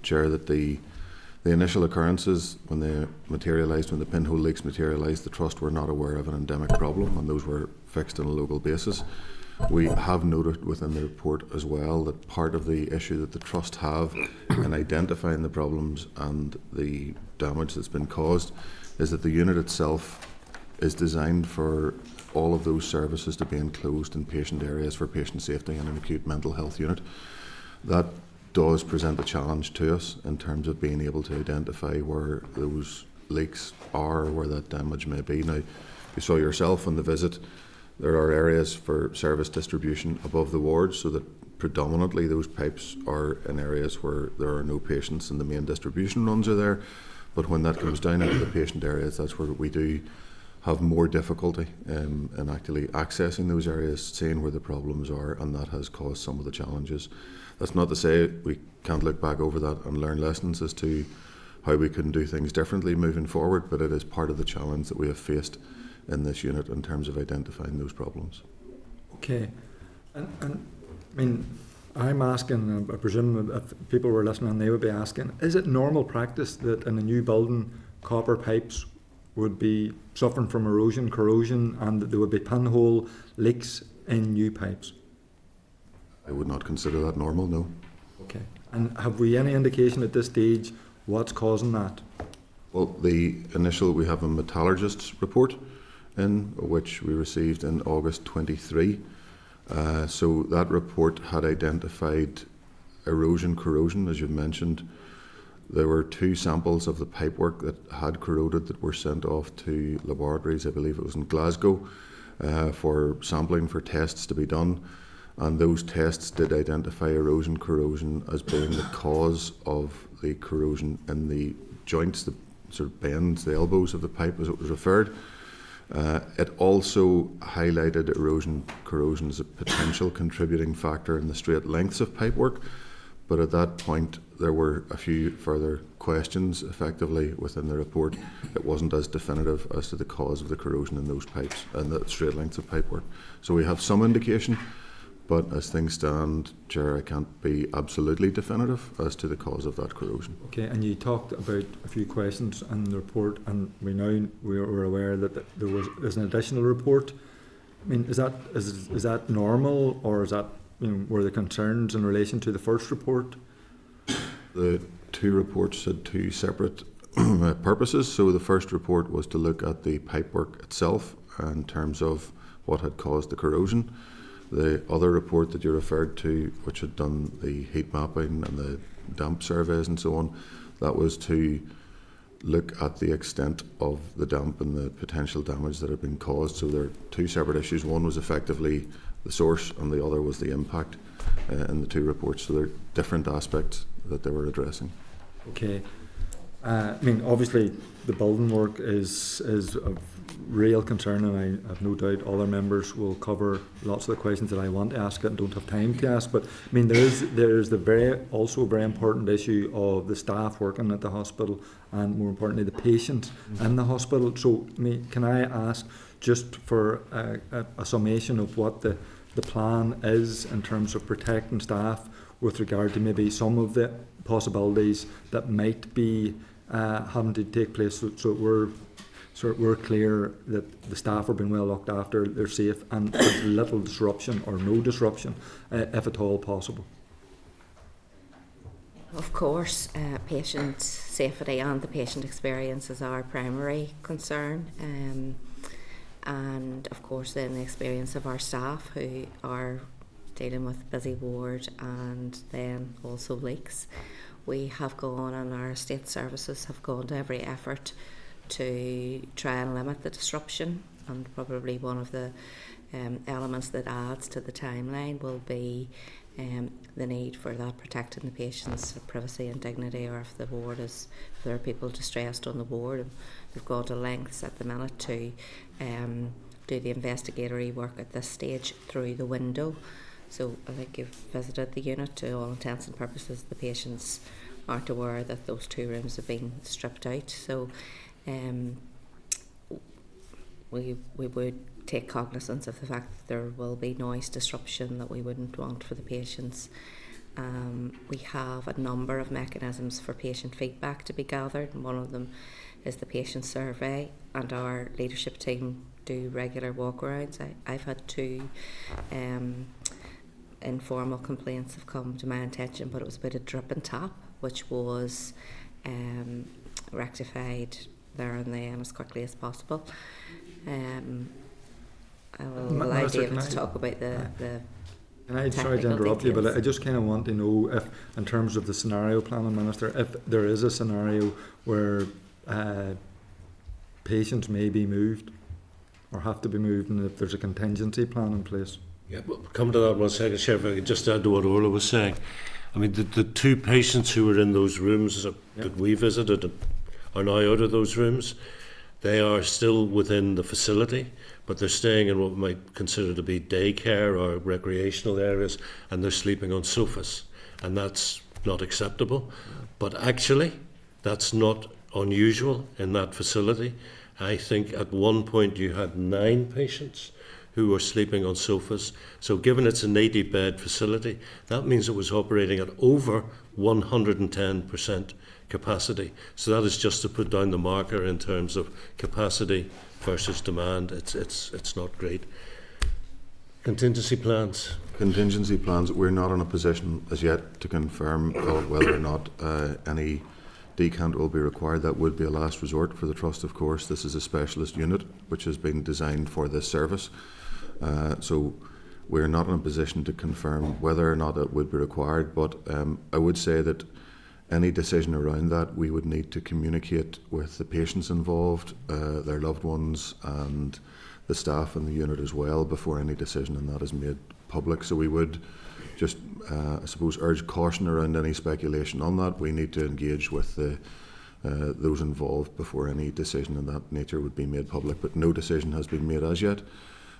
Chair, that the initial occurrences, when they materialised, when the pinhole leaks materialised, the Trust were not aware of an endemic problem, and those were fixed on a local basis. We have noted within the report as well that part of the issue that the Trust have in identifying the problems and the damage that's been caused is that the unit itself is designed for all of those services to be enclosed in patient areas for patient safety in an acute mental health unit. That does present a challenge to us in terms of being able to identify where those leaks are, where that damage may be. Now, you saw yourself on the visit, there are areas for service distribution above the wards, so that predominantly those pipes are in areas where there are no patients and the main distribution runs are there. But when that comes down into the patient areas, that's where we do have more difficulty in actually accessing those areas, seeing where the problems are, and that has caused some of the challenges. That's not to say we can't look back over that and learn lessons as to how we can do things differently moving forward, but it is part of the challenge that we have faced in this unit in terms of identifying those problems. Okay, and I mean, I'm asking, I presume if people were listening, they would be asking, is it normal practice that in a new building copper pipes would be suffering from erosion, corrosion, and that there would be pinhole leaks in new pipes? I would not consider that normal, no. Okay, and have we any indication at this stage what's causing that? Well, we have a metallurgist's report in which we received in August 23. So that report had identified erosion, corrosion, as you mentioned. There were 2 samples of the pipework that had corroded that were sent off to laboratories, I believe it was in Glasgow, for sampling for tests to be done. And those tests did identify erosion, corrosion as being the cause of the corrosion in the joints, the sort of bends, the elbows of the pipe as it was referred. It also highlighted erosion, corrosion as a potential contributing factor in the straight lengths of pipework, but at that point there were a few further questions effectively within the report. It wasn't as definitive as to the cause of the corrosion in those pipes and the straight lengths of pipework. So we have some indication, but as things stand, Chair, I can't be absolutely definitive as to the cause of that corrosion. Okay, and you talked about a few questions in the report, and we're aware that there's an additional report. I mean, is that normal, or is that, were there concerns in relation to the first report? The 2 reports had 2 separate purposes. So the first report was to look at the pipework itself in terms of what had caused the corrosion. The other report that you referred to, which had done the heat mapping and the damp surveys and so on, that was to look at the extent of the damp and the potential damage that had been caused. So there are 2 separate issues. One was effectively the source, and the other was the impact in the two reports. So they're different aspects that they were addressing. Okay. I mean, obviously, the building work is of real concern, and I have no doubt other members will cover lots of the questions that I want to ask and don't have time to ask. But I mean, there is the also very important issue of the staff working at the hospital, and more importantly, the patients in the hospital. So, I mean, can I ask just for a summation of what the plan is in terms of protecting staff with regard to maybe some of the possibilities that might be having to take place, so we're clear that the staff are being well looked after, they're safe, and there's little disruption or no disruption, if at all possible. Of course, patient safety and the patient experience is our primary concern, and of course then the experience of our staff who are dealing with busy ward and then also leaks. We have gone, and our estate services have gone to every effort to try and limit the disruption, and probably one of the elements that adds to the timeline will be the need for that protecting the patient's privacy and dignity, or if the ward is, if there are people distressed on the ward. And we've gone to lengths at the minute to do the investigatory work at this stage through the window. So I think you've visited the unit. To all intents and purposes, the patients aren't aware that those two rooms have been stripped out. So we would take cognizance of the fact that there will be noise disruption that we wouldn't want for the patients. We have a number of mechanisms for patient feedback to be gathered, and one of them is the patient survey, and our leadership team do regular walkarounds. I've had two informal complaints have come to my attention, but it was about a drip and tap, which was rectified there and then as quickly as possible. I will allow David to talk about the And I'm sorry to interrupt you, but I just kind of want to know if, in terms of the scenario planning, Minister, if there is a scenario where patients may be moved or have to be moved, and if there's a contingency plan in place. Yeah, we'll come to that 1 second, Chair. If I could just add to what Orla was saying. I mean, the two patients who were in those rooms that we visited are now out of those rooms. They are still within the facility, but they're staying in what we might consider to be daycare or recreational areas, and they're sleeping on sofas, and that's not acceptable. But actually, that's not unusual in that facility. I think at one point you had 9 patients who were sleeping on sofas. So given it's an 80-bed facility, that means it was operating at over 110% capacity. So that is just to put down the marker in terms of capacity versus demand. It's not great. Contingency plans. Contingency plans, we're not in a position as yet to confirm whether or not any decant will be required. That would be a last resort for the Trust, of course. This is a specialist unit which has been designed for this service. So we're not in a position to confirm whether or not it would be required, but I would say that any decision around that we would need to communicate with the patients involved, their loved ones, and the staff in the unit as well before any decision on that is made public. So we would just, I suppose, urge caution around any speculation on that. We need to engage with those involved before any decision of that nature would be made public, but no decision has been made as yet.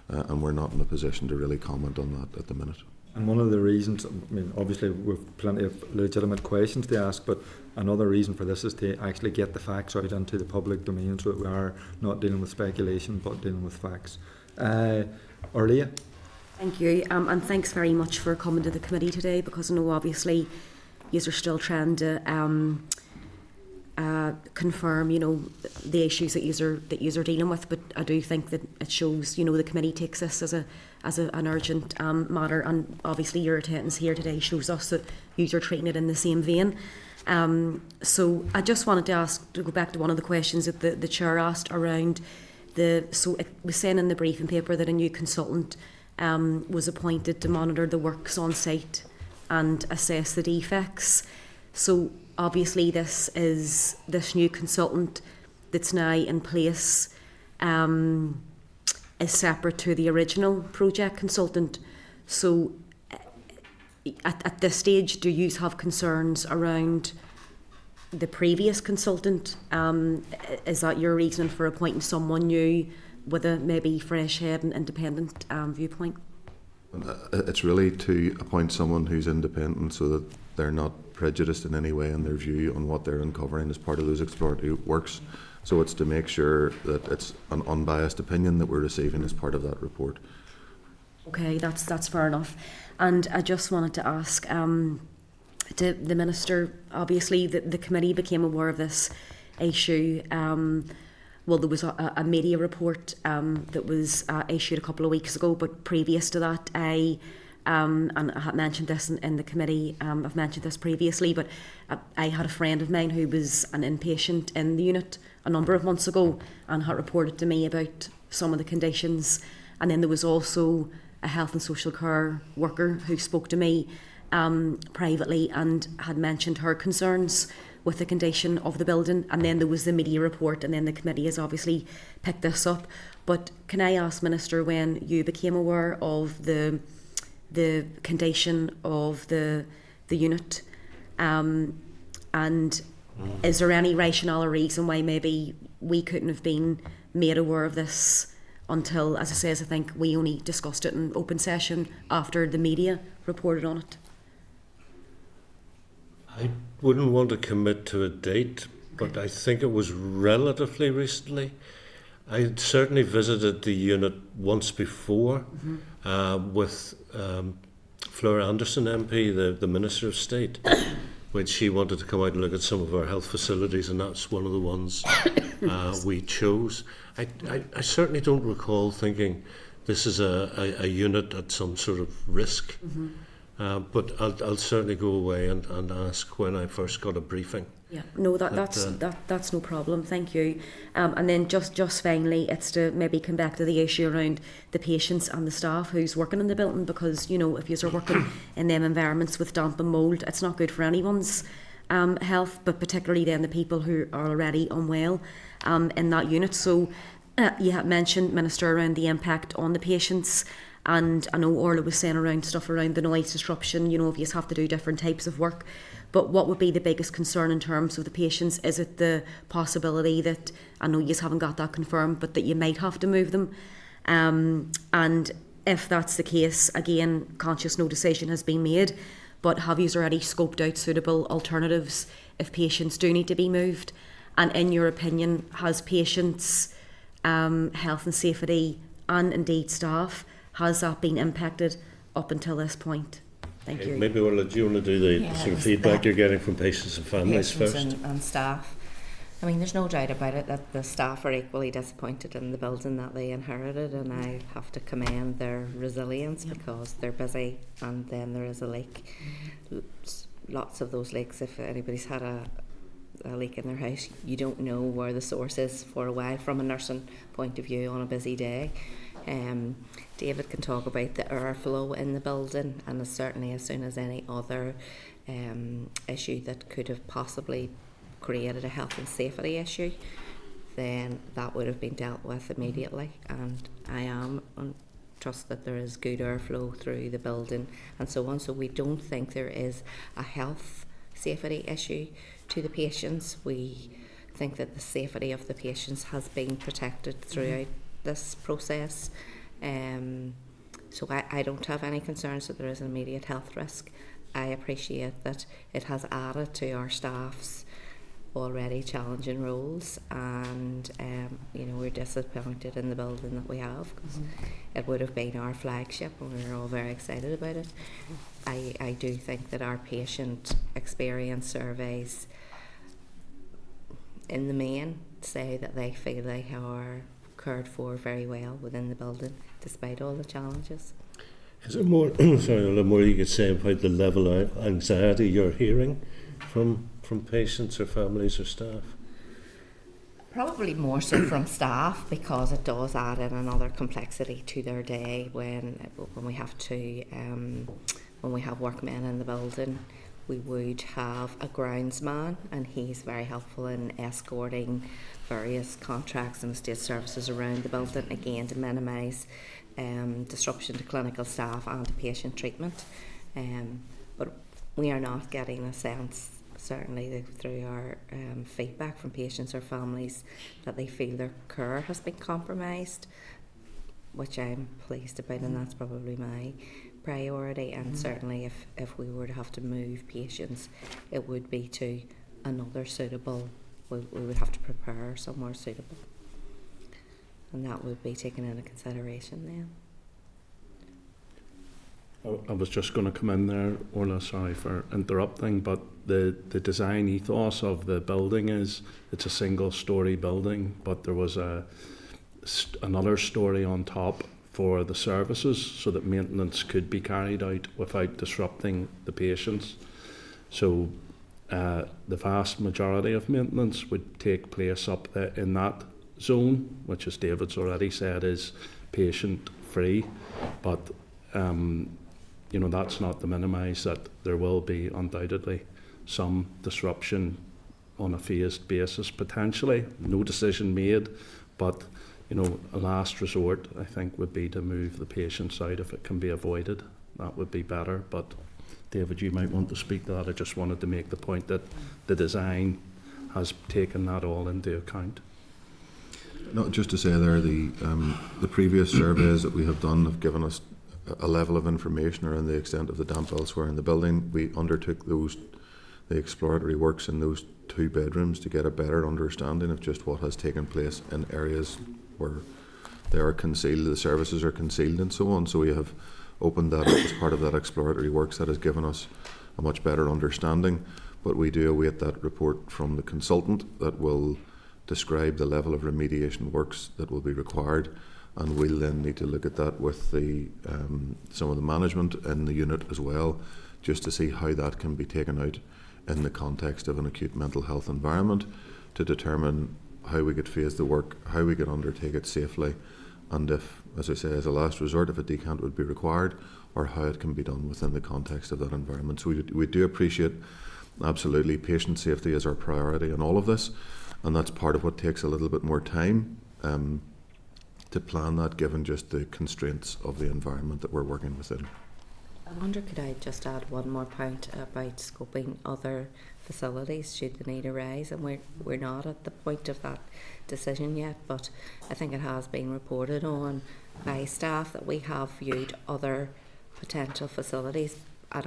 And we're not in a position to really comment on that at the minute. And one of the reasons, I mean, obviously we've plenty of legitimate questions to ask, but another reason for this is to actually get the facts out into the public domain, so that we are not dealing with speculation but dealing with facts. Orlia? Thank you, and thanks very much for coming to the committee today, because I know obviously you are still trying to confirm, you know, the issues that you're dealing with, but I do think that it shows, you know, the committee takes this as an urgent matter, and obviously your attendance here today shows us that you are treating it in the same vein. So I just wanted to go back to one of the questions that the chair asked around so it was saying in the briefing paper that a new consultant was appointed to monitor the works on site and assess the defects. So obviously this new consultant that's now in place is separate to the original project consultant. So at this stage, do you have concerns around the previous consultant? Is that your reason for appointing someone new with a maybe fresh head and independent viewpoint? It's really to appoint someone who's independent so that they're not prejudiced in any way in their view on what they're uncovering as part of those exploratory works. So it's to make sure that it's an unbiased opinion that we're receiving as part of that report. Okay, that's fair enough. And I just wanted to ask to the Minister, obviously the committee became aware of this issue. Well, there was a media report that was issued a couple of weeks ago, but previous to that, and I had mentioned this in the committee, I've mentioned this previously, but I had a friend of mine who was an inpatient in the unit a number of months ago and had reported to me about some of the conditions. And then there was also a health and social care worker who spoke to me privately and had mentioned her concerns with the condition of the building. And then there was the media report, and then the committee has obviously picked this up. But can I ask, Minister, when you became aware of the condition of the unit, and is there any rationale or reason why maybe we couldn't have been made aware of this until, as I say, I think we only discussed it in open session after the media reported on it? I wouldn't want to commit to a date, but I think it was relatively recently. I had certainly visited the unit once before with Fleur Anderson MP, the Minister of State, when she wanted to come out and look at some of our health facilities, and that's one of the ones we chose. I certainly don't recall thinking this is a unit at some sort of risk. But I'll certainly go away and ask when I first got a briefing. Yeah, no, that's no problem. Thank you. And then just finally, it's to maybe come back to the issue around the patients and the staff who's working in the building, because you know if you're working in them environments with damp and mould, it's not good for anyone's health, but particularly then the people who are already unwell in that unit. So you had mentioned, Minister, around the impact on the patients. And I know Orla was saying around stuff around the noise disruption, you know, if you have to do different types of work. But what would be the biggest concern in terms of the patients? Is it the possibility that, I know you haven't got that confirmed, but that you might have to move them? And if that's the case, again, conscious no decision has been made, but have you already scoped out suitable alternatives if patients do need to be moved? And in your opinion, has patients' health and safety and indeed staff, has that been impacted up until this point? Thank you. Maybe Orla, do you want to do the sort of feedback you're getting from patients and families first? And staff. I mean, there's no doubt about it that the staff are equally disappointed in the building that they inherited, and I have to commend their resilience because they're busy and then there is a leak. Lots of those leaks, if anybody's had a leak in their house, you don't know where the source is for a while from a nursing point of view on a busy day. David can talk about the airflow in the building, and certainly as soon as any other issue that could have possibly created a health and safety issue, then that would have been dealt with immediately. And I trust that there is good airflow through the building and so on. So we don't think there is a health safety issue to the patients. We think that the safety of the patients has been protected throughout this process. So I don't have any concerns that there is an immediate health risk. I appreciate that it has added to our staff's already challenging roles, and we're disappointed in the building that we have because it would have been our flagship and we were all very excited about it. I do think that our patient experience surveys in the main say that they feel they are cared for very well within the building despite all the challenges. Is there more, sorry, a little more you could say about the level of anxiety you're hearing from patients or families or staff? Probably more so from staff, because it does add in another complexity to their day when we have to when we have workmen in the building. We would have a groundsman, and he's very helpful in escorting various contracts and estate services around the building, again to minimise disruption to clinical staff and to patient treatment. But we are not getting a sense, certainly through our feedback from patients or families, that they feel their care has been compromised, which I'm pleased about, and that's probably my priority. And certainly if we were to have to move patients, it would be to another suitable, we would have to prepare somewhere suitable, and that would be taken into consideration then. I was just going to come in there, Orla, sorry for interrupting, but the design ethos of the building is it's a single story building, but there was another story on top for the services so that maintenance could be carried out without disrupting the patients. So the vast majority of maintenance would take place up there in that zone, which, as David's already said, is patient free, but you know, that's not to minimise that there will be undoubtedly some disruption on a phased basis potentially. No decision made, but you know, a last resort I think would be to move the patients out if it can be avoided. That would be better. But David, you might want to speak to that. I just wanted to make the point that the design has taken that all into account. No, just to say there, the previous surveys that we have done have given us a level of information around the extent of the damp elsewhere in the building. We undertook the exploratory works in those 2 bedrooms to get a better understanding of just what has taken place in areas where they are concealed, the services are concealed and so on. So we have opened that up as part of that exploratory works. That has given us a much better understanding, but we do await that report from the consultant that will describe the level of remediation works that will be required. And we'll then need to look at that with the some of the management in the unit as well, just to see how that can be taken out in the context of an acute mental health environment, to determine how we could phase the work, how we could undertake it safely, and if, as I say, as a last resort, if a decant would be required, or how it can be done within the context of that environment. So we do appreciate, absolutely, patient safety is our priority in all of this, and that's part of what takes a little bit more time to plan that, given just the constraints of the environment that we're working within. I wonder, could I just add one more point about scoping other facilities should the need arise? And we're not at the point of that decision yet, but I think it has been reported on by staff that we have viewed other potential facilities, and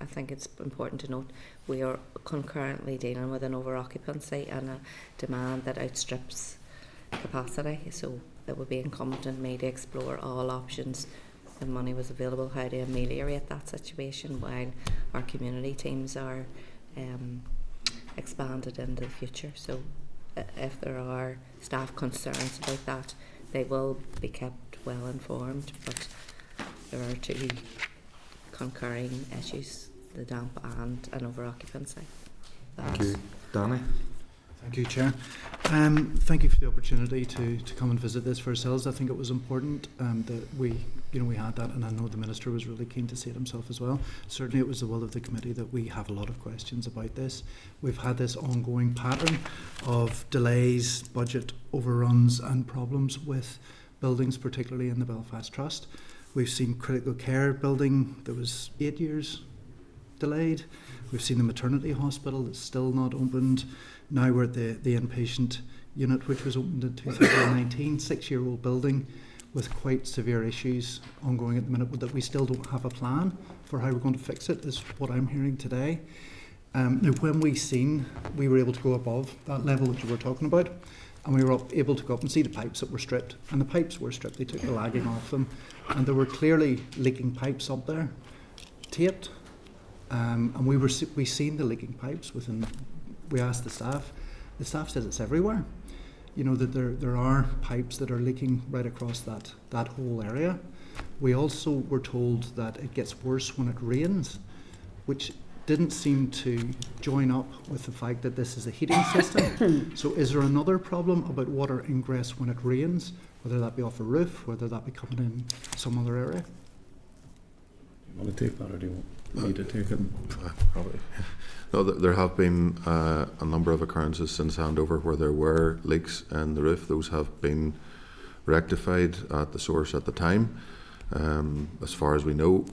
I think it's important to note we are concurrently dealing with an over-occupancy and a demand that outstrips capacity, so it would be incumbent on me to explore all options if money was available, how to ameliorate that situation while our community teams are expanded into the future. So if there are staff concerns about that, they will be kept well informed, but there are 2 concurring issues, the damp and an over-occupancy. Thank you. Danny? Thank you, Chair. Thank you for the opportunity to come and visit this for ourselves. I think it was important that we had that, and I know the Minister was really keen to see it himself as well. Certainly it was the will of the committee that we have a lot of questions about this. We've had this ongoing pattern of delays, budget overruns and problems with buildings, particularly in the Belfast Trust. We've seen critical care building that was 8 years delayed. We've seen the maternity hospital that's still not opened. Now we're at the inpatient unit, which was opened in 2019, 6-year-old building with quite severe issues ongoing at the minute, but that we still don't have a plan for how we're going to fix it, is what I'm hearing today. Now, when we were able to go above that level that you were talking about, and we were able to go up and see the pipes that were stripped. And the pipes were stripped, they took the lagging off them, and there were clearly leaking pipes up there, taped. And we seen the leaking pipes within. We asked the staff says it's everywhere. You know, that there are pipes that are leaking right across that whole area. We also were told that it gets worse when it rains, which didn't seem to join up with the fact that this is a heating system. So is there another problem about water ingress when it rains, whether that be off a roof, whether that be coming in some other area? Do you want to take that, or do you want me to take it? Probably. No, there have been a number of occurrences since handover where there were leaks in the roof. Those have been rectified at the source at the time, as far as we know.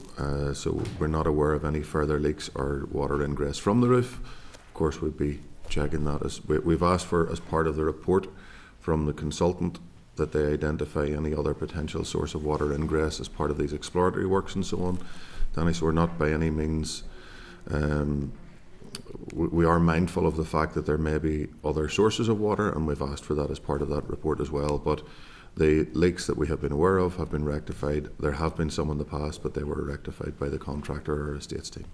So we're not aware of any further leaks or water ingress from the roof. Of course, we'd be checking that. We've asked for, as part of the report from the consultant, that they identify any other potential source of water ingress as part of these exploratory works and so on. Danny, so we're not by any means, we are mindful of the fact that there may be other sources of water, and we've asked for that as part of that report as well. But the leaks that we have been aware of have been rectified. There have been some in the past, but they were rectified by the contractor or estates team.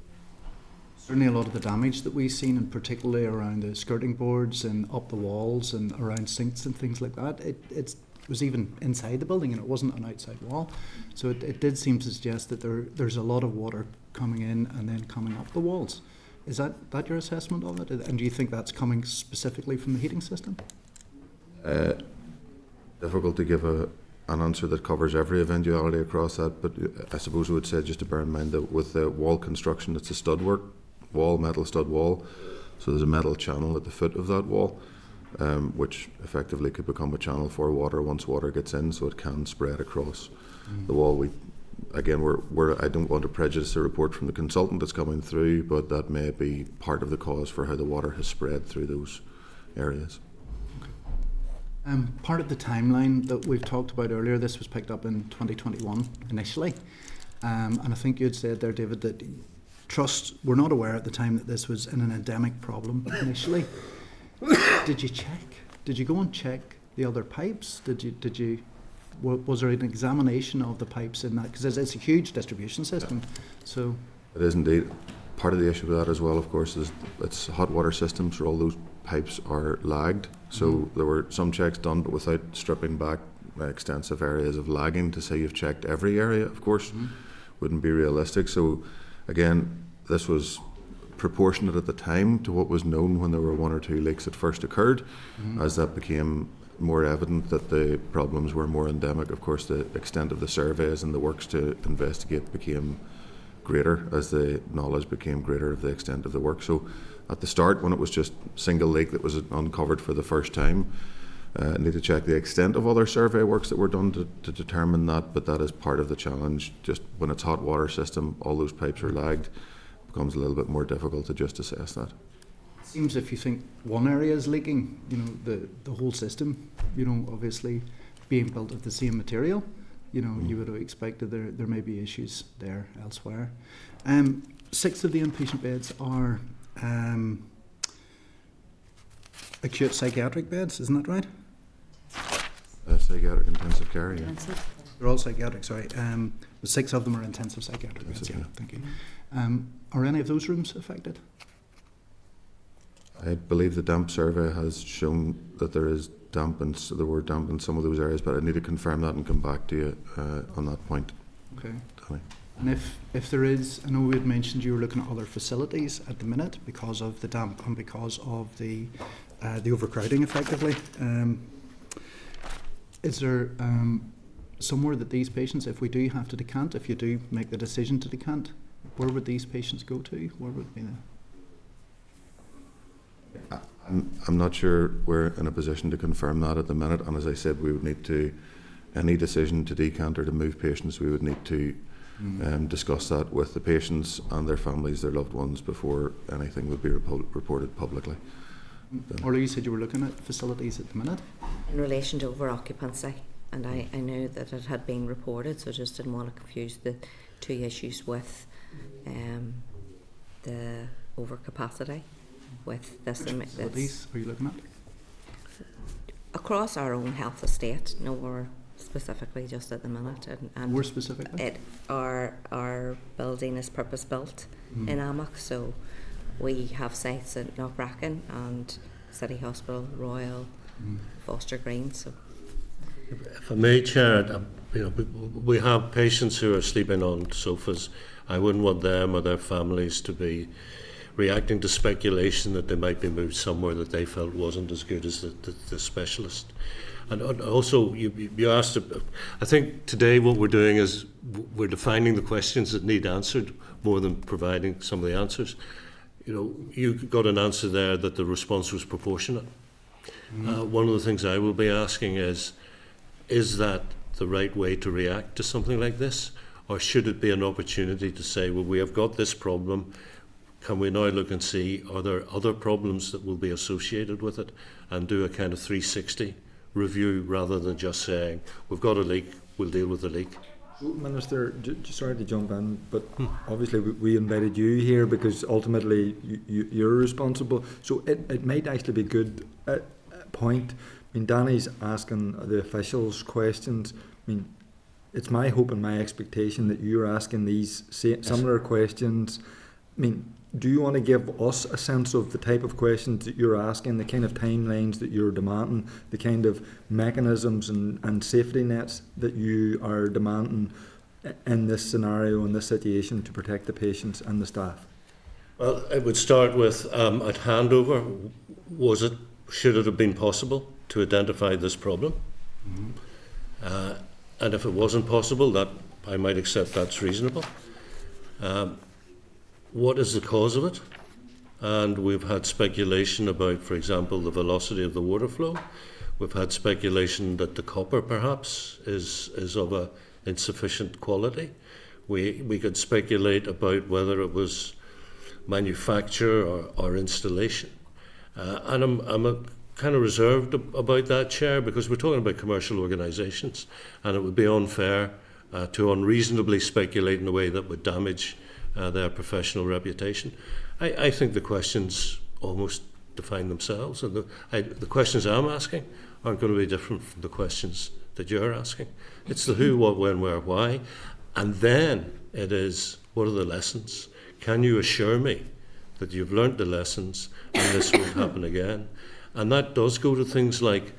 Certainly a lot of the damage that we've seen, and particularly around the skirting boards and up the walls and around sinks and things like that, it was even inside the building and it wasn't an outside wall. So it did seem to suggest that there's a lot of water coming in and then coming up the walls. Is that your assessment of it? And do you think that's coming specifically from the heating system? Difficult to give an answer that covers every eventuality across that, but I suppose I would say, just to bear in mind that with the wall construction, it's a stud work wall, metal stud wall, so there's a metal channel at the foot of that wall, which effectively could become a channel for water once water gets in, so it can spread across the wall. I don't want to prejudice the report from the consultant that's coming through, but that may be part of the cause for how the water has spread through those areas. Part of the timeline that we've talked about earlier, this was picked up in 2021 initially, and I think you had said there, David, that trusts were not aware at the time that this was an endemic problem initially. Did you check? Did you go and check the other pipes? Was there an examination of the pipes in that? Because it's a huge distribution system. So it is indeed. Part of the issue with that as well, of course, is it's hot water systems, so all those pipes are lagged. So there were some checks done, but without stripping back extensive areas of lagging to say you've checked every area, of course, wouldn't be realistic. So again, this was proportionate at the time to what was known when there were one or two leaks that first occurred. As that became more evident that the problems were more endemic, of course, the extent of the surveys and the works to investigate became greater as the knowledge became greater of the extent of the work. So at the start, when it was just single leak that was uncovered for the first time, I need to check the extent of other survey works that were done to determine that, but that is part of the challenge. Just when it's hot water system, all those pipes are lagged, it becomes a little bit more difficult to just assess that. it seems if you think one area is leaking, the whole system, obviously being built of the same material, you would have expected there may be issues there elsewhere. 6 of the inpatient beds are acute psychiatric beds, isn't that right? Psychiatric intensive care, yeah. They're all psychiatric, sorry. 6 of them are intensive psychiatric beds, yeah, thank you. Are any of those rooms affected? I believe the damp survey has shown that there is damp, and so there were damp in some of those areas, but I need to confirm that and come back to you on that point. Okay. Danny. And if there is, I know we had mentioned you were looking at other facilities at the minute because of the damp and because of the overcrowding, effectively. Is there somewhere that these patients, if we do have to decant, if you do make the decision to decant, where would these patients go to? Where would be the... I'm not sure we're in a position to confirm that at the minute, and as I said, we would need to, any decision to decant or to move patients, we would need to discuss that with the patients and their families, their loved ones, before anything would be reported publicly. Orla, you said you were looking at facilities at the minute? In relation to over-occupancy, and I knew that it had been reported, so I just didn't want to confuse the 2 issues with the overcapacity. With this, which facilities are you looking at? Across our own health estate, nowhere specifically just at the minute. And more specifically? Our building is purpose built in Amach, so we have sites at Knockbracken and City Hospital, Royal, Foster Green. So, if I may, Chair, we have patients who are sleeping on sofas. I wouldn't want them or their families to be reacting to speculation that they might be moved somewhere that they felt wasn't as good as the specialist. And also, you asked, I think today what we're doing is we're defining the questions that need answered more than providing some of the answers. You got an answer there that the response was proportionate. One of the things I will be asking is, is that the right way to react to something like this? Or should it be an opportunity to say, well, we have got this problem, can we now look and see, are there other problems that will be associated with it, and do a kind of 360 review rather than just saying, we've got a leak, we'll deal with the leak. Minister, sorry to jump in, but obviously we invited you here because ultimately you're responsible. So it might actually be a good point. I mean, Danny's asking the officials questions. I mean, it's my hope and my expectation that you're asking these similar questions. I mean, do you want to give us a sense of the type of questions that you're asking, the kind of timelines that you're demanding, the kind of mechanisms and safety nets that you are demanding in this scenario, in this situation, to protect the patients and the staff? Well, it would start with at handover, should it have been possible to identify this problem? Mm-hmm. And if it wasn't possible, that I might accept that's reasonable. What is the cause of it? And we've had speculation about, for example, the velocity of the water flow. We've had speculation that the copper perhaps is of a insufficient quality. We could speculate about whether it was manufacture or installation. And I'm a kind of reserved about that, Chair, because we're talking about commercial organisations, and it would be unfair to unreasonably speculate in a way that would damage their professional reputation. I think the questions almost define themselves, and the questions I'm asking aren't going to be different from the questions that you're asking. It's the who, what, when, where, why, and then it is, what are the lessons? Can you assure me that you've learnt the lessons and this won't happen again? And that does go to things like,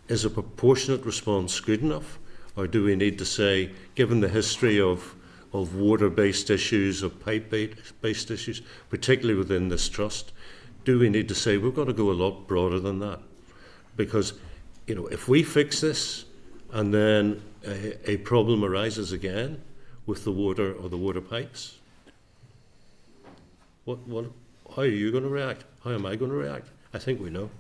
is a proportionate response good enough? Or do we need to say, given the history of water-based issues, of pipe-based issues, particularly within this trust, do we need to say we've got to go a lot broader than that? Because, if we fix this and then a problem arises again with the water or the water pipes, how are you going to react? How am I going to react? I think we know.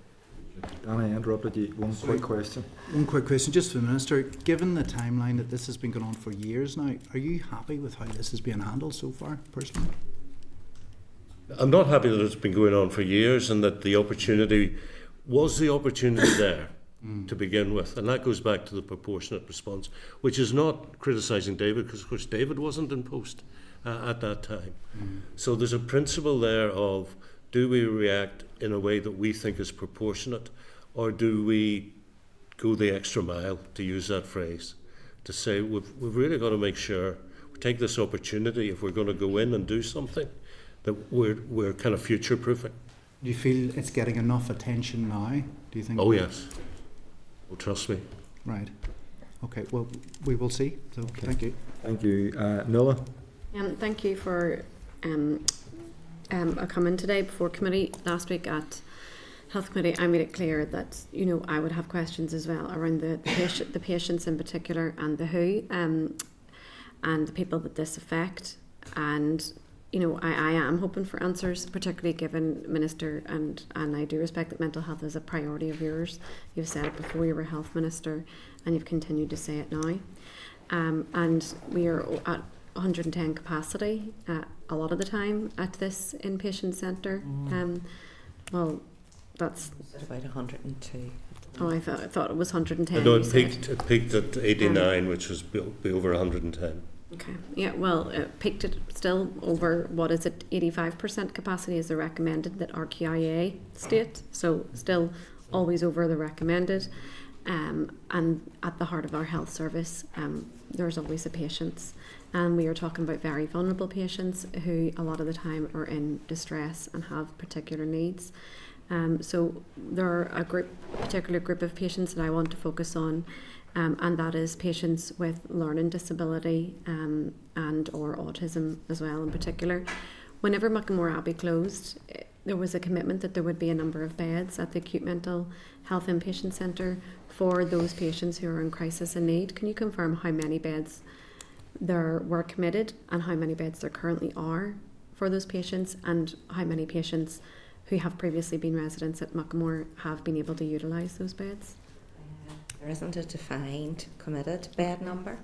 Danny, I interrupted you. One quick question. One quick question, just for the Minister. Given the timeline that this has been going on for years now, are you happy with how this is being handled so far, personally? I'm not happy that it's been going on for years and that the opportunity there to begin with. And that goes back to the proportionate response, which is not criticising David, because, of course, David wasn't in post at that time. So there's a principle there of, do we react in a way that we think is proportionate, or do we go the extra mile, to use that phrase, to say we've really got to make sure we take this opportunity, if we're going to go in and do something, that we're kind of future-proofing. Do you feel it's getting enough attention now? Do you think? Oh yes. Well, trust me. Right. Okay. Well, we will see. So okay. Thank you. Thank you, Nuala. Thank you for coming today before committee. Last week at Health Committee, I made it clear that I would have questions as well around the patients in particular, and the who, and the people that this affect. And I am hoping for answers, particularly given, Minister, and I do respect that mental health is a priority of yours. You've said it before you were Health Minister, and you've continued to say it now. And we are at 110 capacity a lot of the time at this inpatient centre. Well, that's about 102. Oh, I thought it was 110. No, it peaked at 89, which was be over 110. Okay. Yeah. Well, it peaked at still over, what is it? 85% capacity is the recommended that RQIA state. So still always over the recommended. And at the heart of our health service, there's always the patients. And we are talking about very vulnerable patients who a lot of the time are in distress and have particular needs. So there are a particular group of patients that I want to focus on, and that is patients with learning disability and or autism as well in particular. Whenever Muckamore Abbey closed, there was a commitment that there would be a number of beds at the acute mental health inpatient centre for those patients who are in crisis and need. Can you confirm how many beds there were committed and how many beds there currently are for those patients, and how many patients who have previously been residents at Muckamore have been able to utilise those beds? There isn't a defined, committed bed number.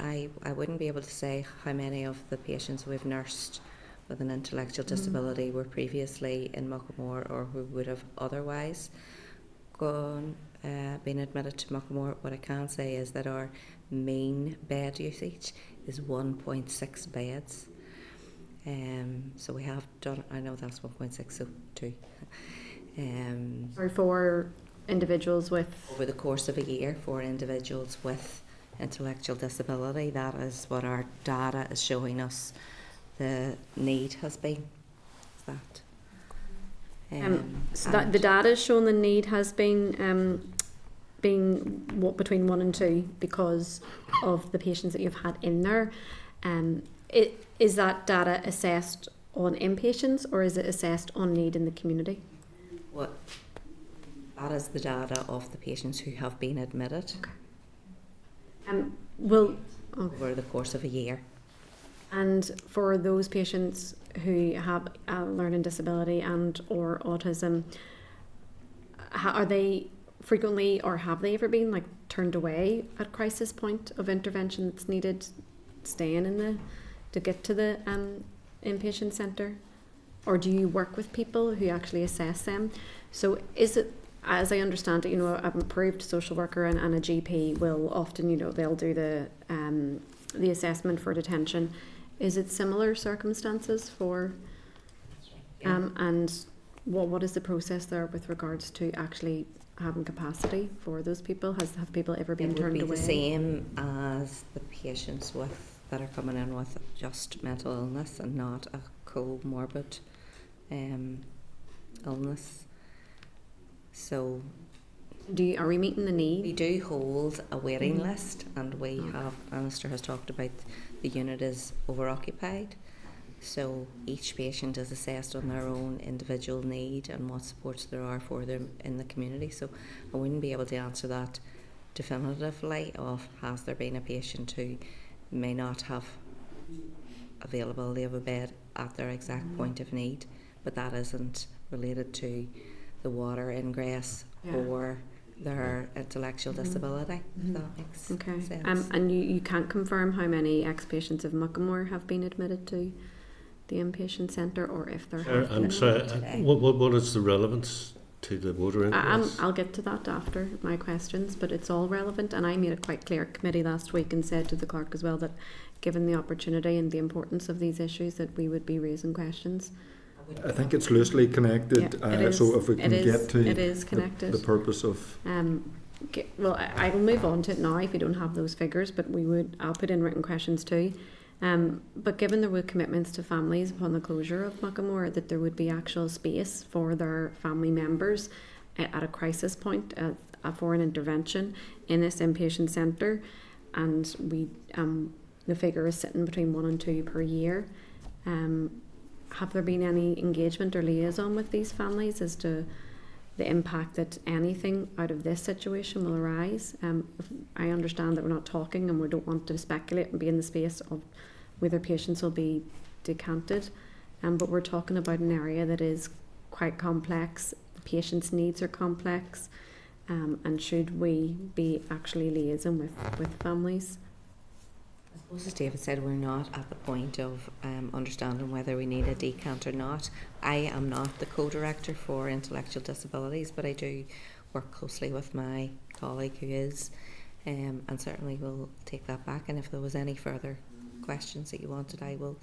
I wouldn't be able to say how many of the patients we've nursed with an intellectual disability were previously in Muckamore or who would have otherwise been admitted to Muckamore. What I can say is that our main bed usage is 1.6 beds. So we have done, I know that's 1.6, so 2. Or for individuals with... Over the course of a year for individuals with intellectual disability, that is what our data is showing us the need has been. That. So that the data is showing the need has been between 1 and 2 because of the patients that you've had in there. Is that data assessed on inpatients or is it assessed on need in the community? That is the data of the patients who have been admitted. Okay. Over the course of a year. And for those patients who have a learning disability and or autism, are they frequently or have they ever been like turned away at crisis point of intervention that's needed staying to get to the inpatient centre? Or do you work with people who actually assess them? So is it, as I understand it, an approved social worker and a GP will often, they'll do the assessment for detention. Is it similar circumstances for, and what is the process there with regards to actually having capacity for those people? Have people ever been turned away? It would be the same as the patients that are coming in with just mental illness and not a comorbid illness. So, are we meeting the need? We do hold a waiting list, and we have. Minister has talked about the unit is overoccupied. So each patient is assessed on their own individual need and what supports there are for them in the community. So I wouldn't be able to answer that definitively of has there been a patient who may not have availability of a bed at their exact point of need, but that isn't related to the water ingress or their intellectual disability, if that makes sense. And you can't confirm how many ex-patients of Muckamore have been admitted to the inpatient centre or if they're what is the relevance to the water ingress? I'll get to that after my questions, but it's all relevant, and I made it quite clear at committee last week and said to the clerk as well that given the opportunity and the importance of these issues that we would be raising questions. I think it's loosely connected, so if we can get to the purpose of... Well, I will move on to it now if you don't have those figures, but I'll put in written questions too. But given there were commitments to families upon the closure of Muckamore that there would be actual space for their family members at a crisis point for an intervention in this inpatient centre, and the figure is sitting between 1 and 2 per year. Have there been any engagement or liaison with these families as to the impact that anything out of this situation will arise? I understand that we're not talking and we don't want to speculate and be in the space of whether patients will be decanted, but we're talking about an area that is quite complex. The patient's needs are complex, and should we be actually liaising with families? I suppose, as David said, we're not at the point of understanding whether we need a decant or not. I am not the co-director for intellectual disabilities, but I do work closely with my colleague who is, and certainly will take that back. And if there was any further questions that you wanted, I will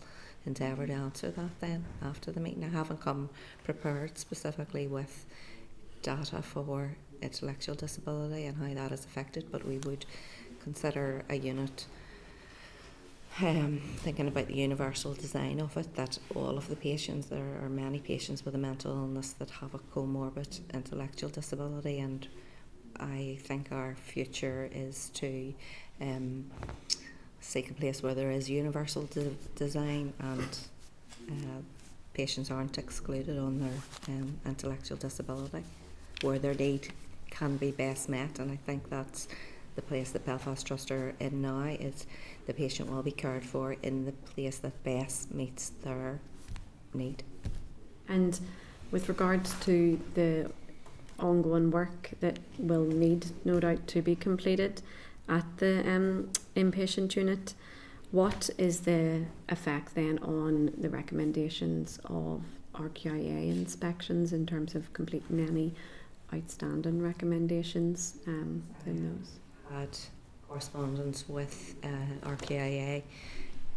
endeavour to answer that then after the meeting. I haven't come prepared specifically with data for intellectual disability and how that is affected, but we would consider a unit thinking about the universal design of it, that all of the patients, there are many patients with a mental illness that have a comorbid intellectual disability, and I think our future is to seek a place where there is universal design and patients aren't excluded on their intellectual disability, where their need can be best met. And I think that's the place that Belfast Trust are in now, is the patient will be cared for in the place that best meets their need. And with regards to the ongoing work that will need, no doubt, to be completed at the inpatient unit. What is the effect then on the recommendations of RQIA inspections in terms of completing any outstanding recommendations in those? Had correspondence with RQIA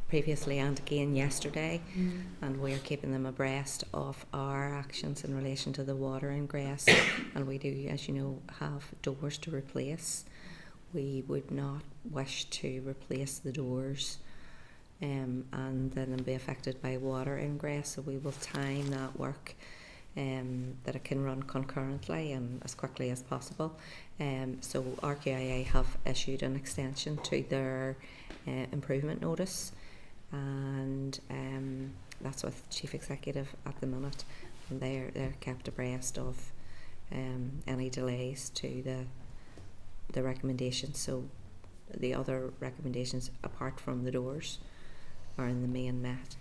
previously and again yesterday, and we're keeping them abreast of our actions in relation to the water ingress. And we do, as you know, have doors to replace. We would not wish to replace the doors and then be affected by water ingress, so we will time that work that it can run concurrently and as quickly as possible. So RQIA have issued an extension to their improvement notice, and that's with Chief Executive at the minute, and they're kept abreast of any delays to the recommendations. So the other recommendations apart from the doors are in the main met.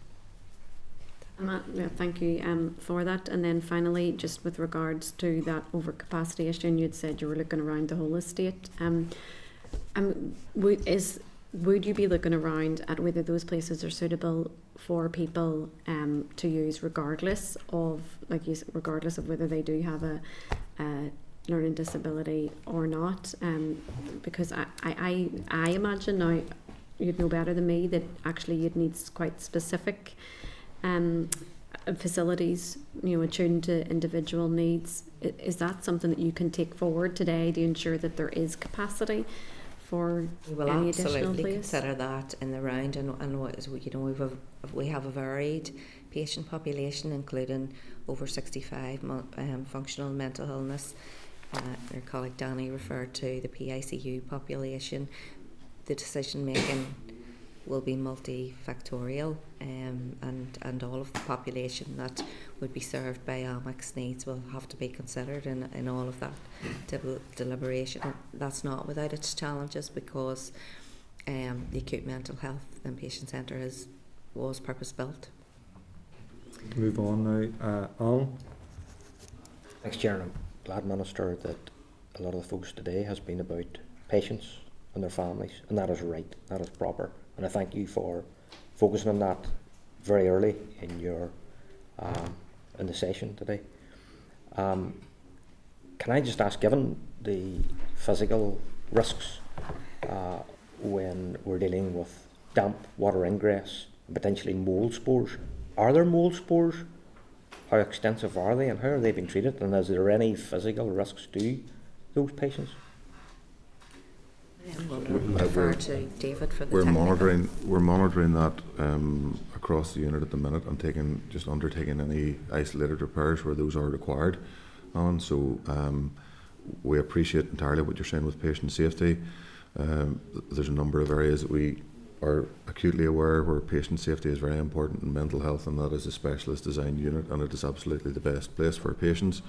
Thank you for that. And then finally, just with regards to that overcapacity issue, and you'd said you were looking around the whole estate. Would you be looking around at whether those places are suitable for people to use, regardless of, like you said, regardless of whether they do have a learning disability or not? Because I imagine, now you'd know better than me, that actually you'd need quite specific facilities, attuned to individual needs. Is that something that you can take forward today to ensure that there is capacity for we will any additional absolutely place? consider that in the round, and what is, we have a varied patient population, including over 65 functional mental illness. Your colleague Danny referred to the PICU population. The decision making will be multifactorial, and all of the population that would be served by AMIC's needs will have to be considered in all of that deliberation. That's not without its challenges, because the Acute Mental Health Inpatient Centre was purpose built. Move on now. Alan? Thanks, Chair. I'm glad, Minister, that a lot of the focus today has been about patients and their families, and that is right, that is proper. And I thank you for focusing on that very early in your in the session today. Can I just ask, given the physical risks when we're dealing with damp water ingress and potentially mould spores, are there mould spores? How extensive are they, and how are they being treated? And is there any physical risks to those patients? We'll refer to David for the We're technical. monitoring that across the unit at the minute, and undertaking any isolated repairs where those are required. So we appreciate entirely what you're saying with patient safety. There's a number of areas that we are acutely aware where patient safety is very important in mental health, and that is a specialist designed unit, and it is absolutely the best place for patients.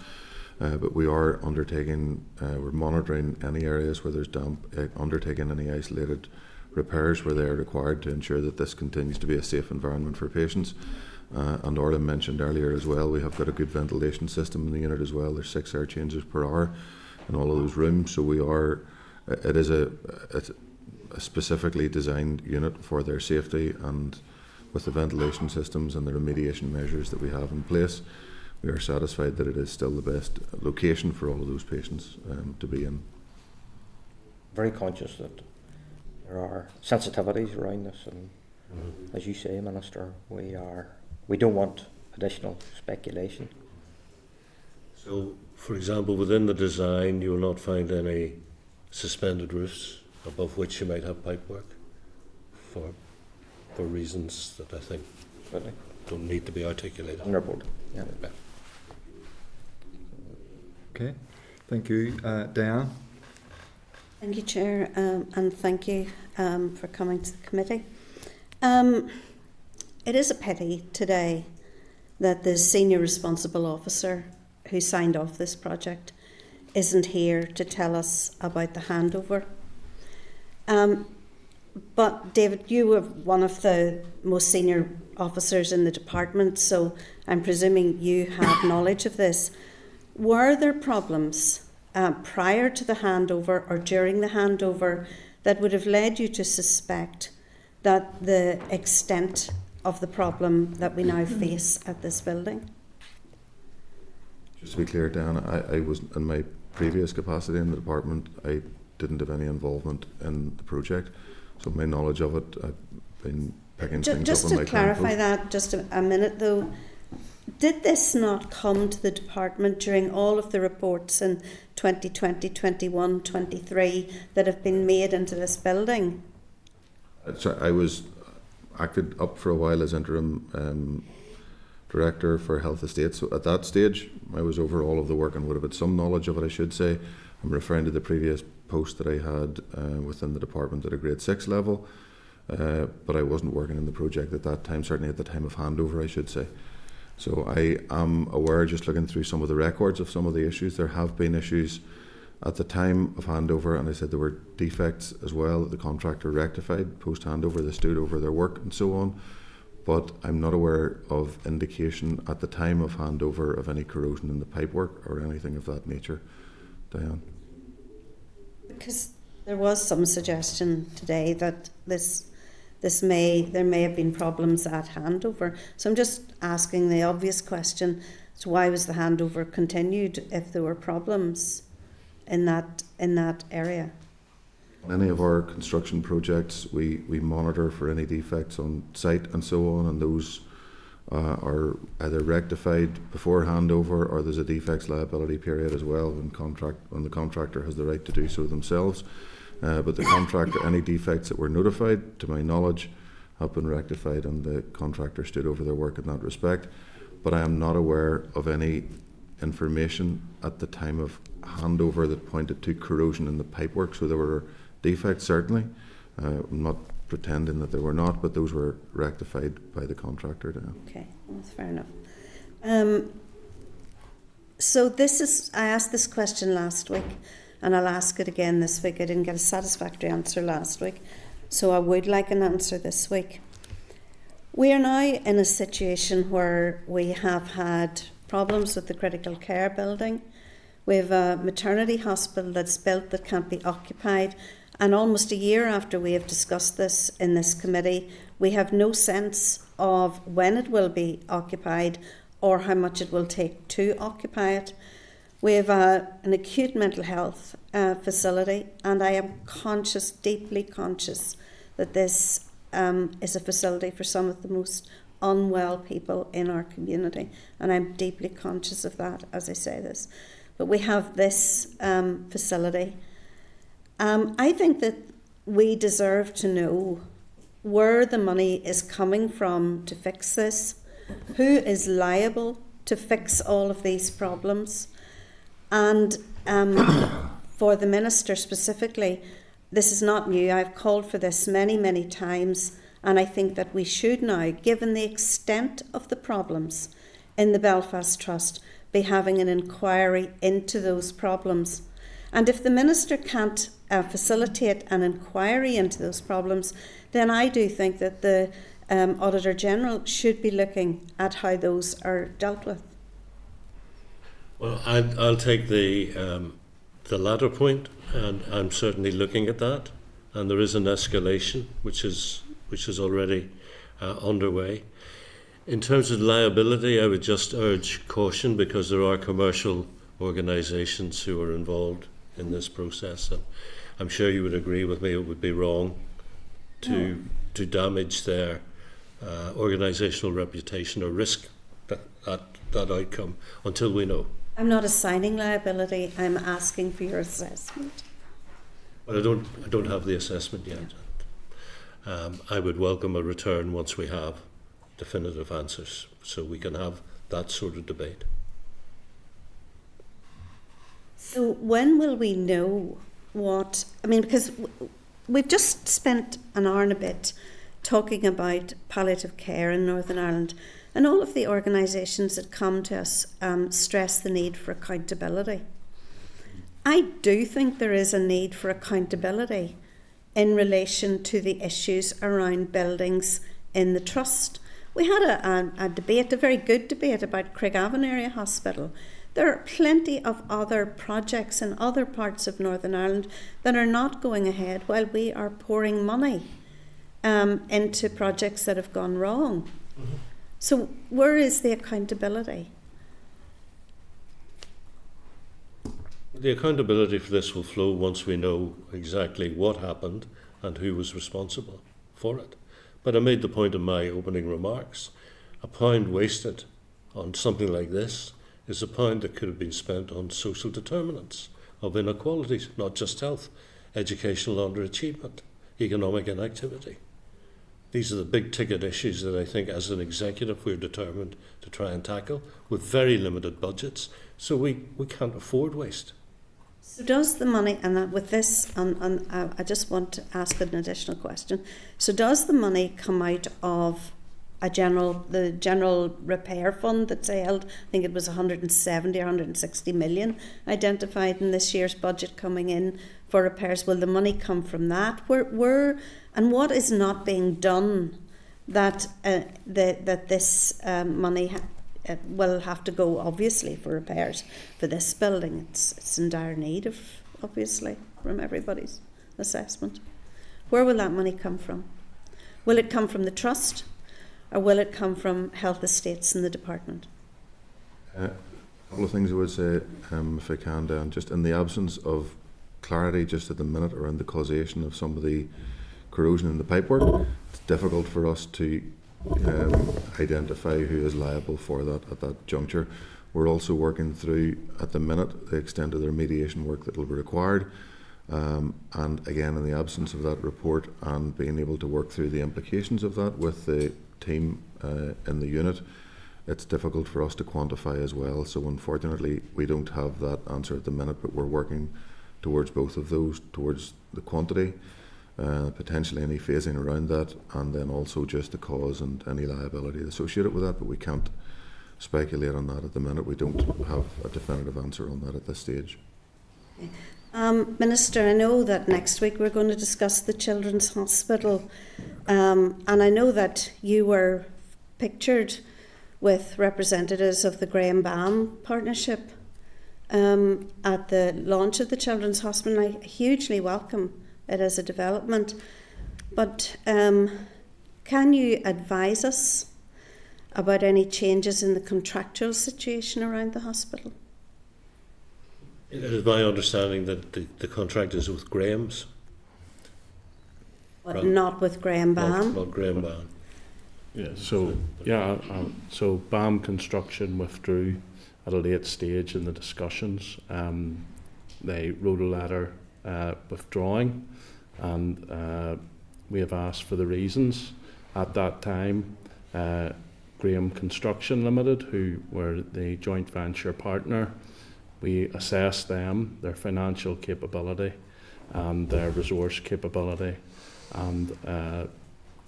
But we are we're monitoring any areas where there's damp, undertaking any isolated repairs where they are required to ensure that this continues to be a safe environment for patients. And Orla mentioned earlier as well, we have got a good ventilation system in the unit as well. There's 6 air changes per hour in all of those rooms, so it's a specifically designed unit for their safety, and with the ventilation systems and the remediation measures that we have in place, we are satisfied that it is still the best location for all of those patients to be in. Very conscious that there are sensitivities around this, and as you say, Minister, we don't want additional speculation. So, for example, within the design, you will not find any suspended roofs above which you might have pipework for reasons that I think don't need to be articulated. Underboard. Yeah. Okay, thank you. Diane? Thank you, Chair, and thank you for coming to the committee. It is a pity today that the senior responsible officer who signed off this project isn't here to tell us about the handover. But David, you were one of the most senior officers in the department, so I'm presuming you have knowledge of this. were there problems prior to the handover or during the handover that would have led you to suspect that the extent of the problem that we now face at this building? Just to be clear, Diana, I was in my previous capacity in the department, I didn't have any involvement in the project, so my knowledge of it, I've been picking things Just up in to my current clarify post. that, just a minute though, did this not come to the department during all of the reports in 2020, 21, 23 that have been made into this building? So I was acted up for a while as interim director for Health Estates. So at that stage, I was over all of the work and would have had some knowledge of it, I should say. I'm referring to the previous post that I had within the department at a grade 6 level, but I wasn't working in the project at that time, certainly at the time of handover, I should say. So I am aware, just looking through some of the records of some of the issues, there have been issues at the time of handover, and I said there were defects as well that the contractor rectified post-handover. They stood over their work and so on, but I'm not aware of indication at the time of handover of any corrosion in the pipework or anything of that nature. Diane? Because there was some suggestion today that there may have been problems at handover. So I'm just asking the obvious question: so why was the handover continued if there were problems in that area? On any of our construction projects, we monitor for any defects on site and so on, and those are either rectified before handover, or there's a defects liability period as well when the contractor has the right to do so themselves. But the contractor, any defects that were notified, to my knowledge, have been rectified, and the contractor stood over their work in that respect. But I am not aware of any information at the time of handover that pointed to corrosion in the pipework. So there were defects, certainly. I'm not pretending that there were not, but those were rectified by the contractor. Okay, that's fair enough. So I asked this question last week, and I'll ask it again this week. I didn't get a satisfactory answer last week, so I would like an answer this week. We are now in a situation where we have had problems with the critical care building. We have a maternity hospital that's built that can't be occupied, and almost a year after we have discussed this in this committee, we have no sense of when it will be occupied or how much it will take to occupy it. We have an acute mental health facility, and I am conscious, deeply conscious, that this is a facility for some of the most unwell people in our community, and I'm deeply conscious of that as I say this. But we have this facility. I think that we deserve to know where the money is coming from to fix this, who is liable to fix all of these problems, and for the Minister specifically, this is not new. I've called for this many, many times, and I think that we should now, given the extent of the problems in the Belfast Trust, be having an inquiry into those problems. And if the Minister can't facilitate an inquiry into those problems, then I do think that the Auditor General should be looking at how those are dealt with. Well, I'll take the latter point, and I'm certainly looking at that. And there is an escalation which is already underway. In terms of liability, I would just urge caution, because there are commercial organisations who are involved in this process. And I'm sure you would agree with me, it would be wrong to damage their organisational reputation or risk that outcome until we know. I'm not assigning liability, I'm asking for your assessment. But I don't have the assessment yet. I would welcome a return once we have definitive answers, so we can have that sort of debate. So when will we know what, because we've just spent an hour and a bit talking about palliative care in Northern Ireland, and all of the organisations that come to us stress the need for accountability. I do think there is a need for accountability in relation to the issues around buildings in the Trust. We had a debate, a very good debate, about Craigavon Area Hospital. There are plenty of other projects in other parts of Northern Ireland that are not going ahead while we are pouring money into projects that have gone wrong. Mm-hmm. So where is the accountability? The accountability for this will flow once we know exactly what happened and who was responsible for it. But I made the point in my opening remarks, a pound wasted on something like this is a pound that could have been spent on social determinants of inequalities, not just health, educational underachievement, economic inactivity. These are the big ticket issues that I think as an executive we're determined to try and tackle with very limited budgets, so we can't afford waste. So does the money, and with this, I just want to ask an additional question. So does the money come out of the general repair fund that's held? I think it was 170 or 160 million identified in this year's budget coming in for repairs. Will the money come from that? Where and what is not being done that this money will have to go, obviously, for repairs for this building? It's in dire need of, obviously, from everybody's assessment. Where will that money come from? Will it come from the trust, or will it come from health estates in the department? A couple of things I would say, if I can, Dan, just in the absence of clarity just at the minute around the causation of some of the corrosion in the pipework, it's difficult for us to identify who is liable for that at that juncture. We're also working through at the minute the extent of the remediation work that will be required, and again, in the absence of that report and being able to work through the implications of that with the team in the unit, it's difficult for us to quantify as well. So unfortunately we don't have that answer at the minute, but we're working towards both of those, towards the quantity, potentially any phasing around that, and then also just the cause and any liability associated with that, but we can't speculate on that at the minute. We don't have a definitive answer on that at this stage. Minister, I know that next week we're going to discuss the Children's Hospital, and I know that you were pictured with representatives of the Graham Baum partnership at the launch of the Children's Hospital. I hugely welcome it as a development, but can you advise us about any changes in the contractual situation around the hospital? It is my understanding that the contract is with Graham's. But not with Graham Baum? Not Graham Baum. So BAM Construction withdrew at a late stage in the discussions. They wrote a letter withdrawing, and we have asked for the reasons. At that time, Graham Construction Limited, who were the joint venture partner, we assessed them, their financial capability and their resource capability, and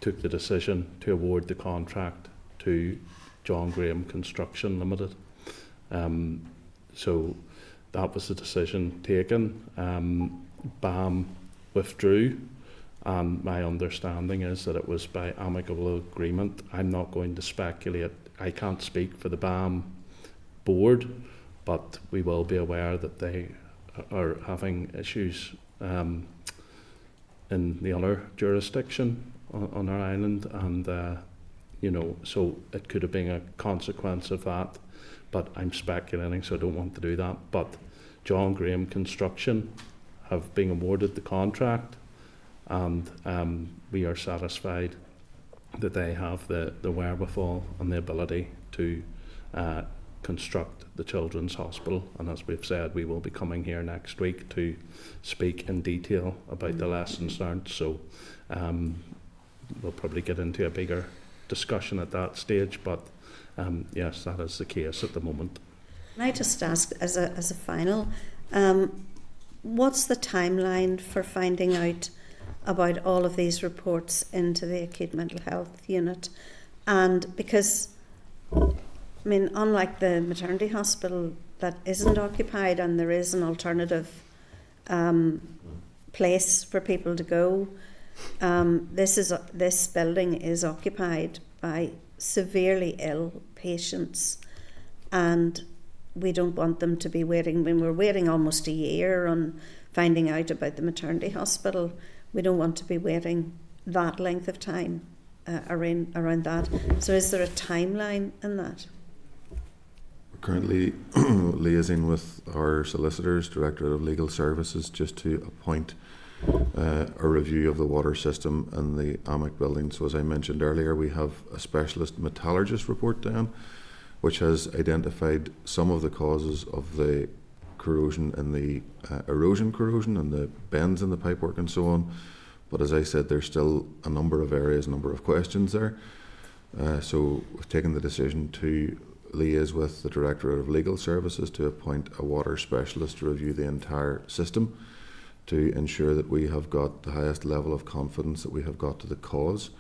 took the decision to award the contract to John Graham Construction Limited. So that was the decision taken. BAM withdrew, and my understanding is that it was by amicable agreement. I'm not going to speculate. I can't speak for the BAM board, but we will be aware that they are having issues in the other jurisdiction on our island, and so it could have been a consequence of that, but I'm speculating, so I don't want to do that. But John Graham Construction have been awarded the contract, and we are satisfied that they have the wherewithal and the ability to construct the Children's Hospital. And as we've said, we will be coming here next week to speak in detail about the lessons learned. So we'll probably get into a bigger discussion at that stage, but yes, that is the case at the moment. Can I just ask, as a final, what's the timeline for finding out about all of these reports into the acute mental health unit? And because, I mean, unlike the maternity hospital that isn't occupied and there is an alternative place for people to go, this building is occupied by severely ill patients, and we don't want them to be waiting. When we're waiting almost a year on finding out about the maternity hospital, we don't want to be waiting that length of time around that. So is there a timeline in that? We're currently liaising with our solicitors, Directorate of Legal Services, just to appoint a review of the water system and the AMIC building. So as I mentioned earlier, we have a specialist metallurgist report down, which has identified some of the causes of the corrosion and the erosion corrosion and the bends in the pipework and so on. But as I said, there's still a number of areas, a number of questions there. So we've taken the decision to liaise with the Directorate of Legal Services to appoint a water specialist to review the entire system, to ensure that we have got the highest level of confidence that we have got to the cause.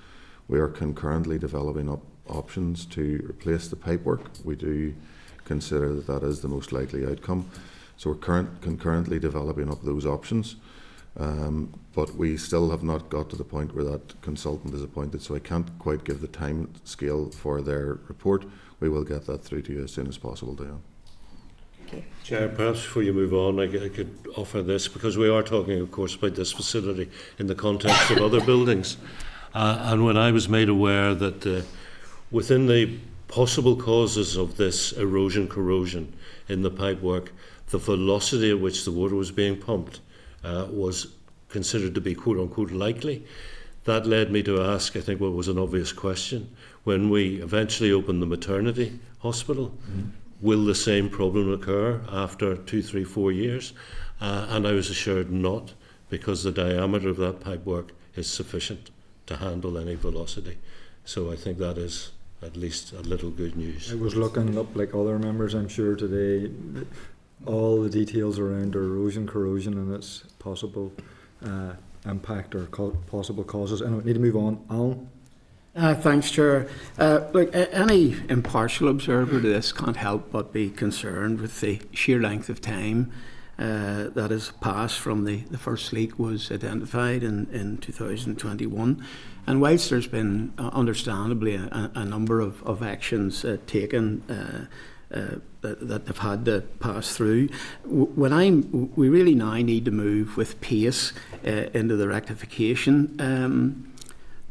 We are concurrently developing up options to replace the pipework. We do consider that that is the most likely outcome. So we're concurrently developing up those options. But we still have not got to the point where that consultant is appointed, so I can't quite give the time scale for their report. We will get that through to you as soon as possible, Diane. Chair, perhaps before you move on, I could offer this, because we are talking, of course, about this facility in the context of other buildings. And when I was made aware that within the possible causes of this erosion corrosion in the pipework, the velocity at which the water was being pumped was considered to be quote-unquote likely, that led me to ask, I think, what was an obvious question. When we eventually open the maternity hospital, will the same problem occur after 2, 3, 4 years? And I was assured not, because the diameter of that pipework is sufficient to handle any velocity. So I think that is at least a little good news. I was looking up, like other members, I'm sure, today, all the details around erosion, corrosion, and its possible impact or possible causes. Anyway, need to move on. Alan? Thanks, Chair. Look, any impartial observer to this can't help but be concerned with the sheer length of time that has passed from the first leak was identified in 2021. And whilst there's been, understandably, a number of actions taken that have had to pass through, we really now need to move with pace into the rectification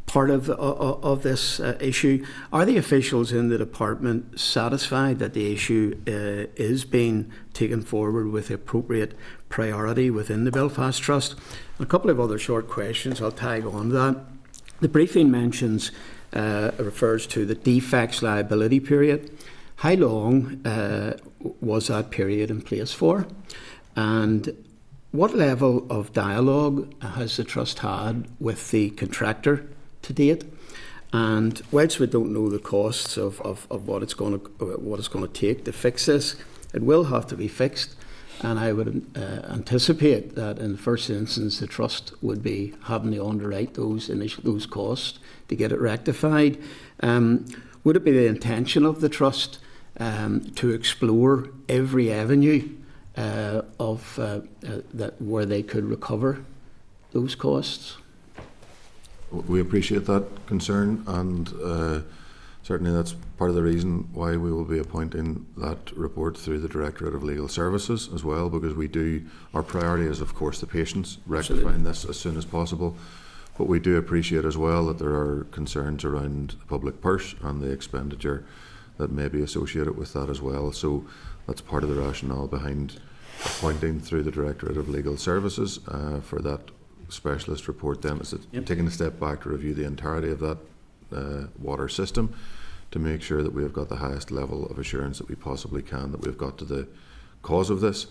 part of this issue. Are the officials in the department satisfied that the issue is being taken forward with appropriate priority within the Belfast Trust? A couple of other short questions I'll tag on that. The briefing refers to the defects liability period. How long was that period in place for? And what level of dialogue has the Trust had with the contractor to date? And whilst we don't know the costs of what it's going to take to fix this, it will have to be fixed. And I would anticipate that in the first instance, the Trust would be having to underwrite those costs to get it rectified. Would it be the intention of the Trust to explore every avenue where they could recover those costs? We appreciate that concern, and certainly that's part of the reason why we will be appointing that report through the Directorate of Legal Services as well, because our priority is, of course, the patients, rectifying this as soon as possible. But we do appreciate as well that there are concerns around the public purse and the expenditure that may be associated with that as well. So that's part of the rationale behind appointing through the Directorate of Legal Services for that specialist report. Then is taking a step back to review the entirety of that water system to make sure that we have got the highest level of assurance that we possibly can, that we've got to the cause of this,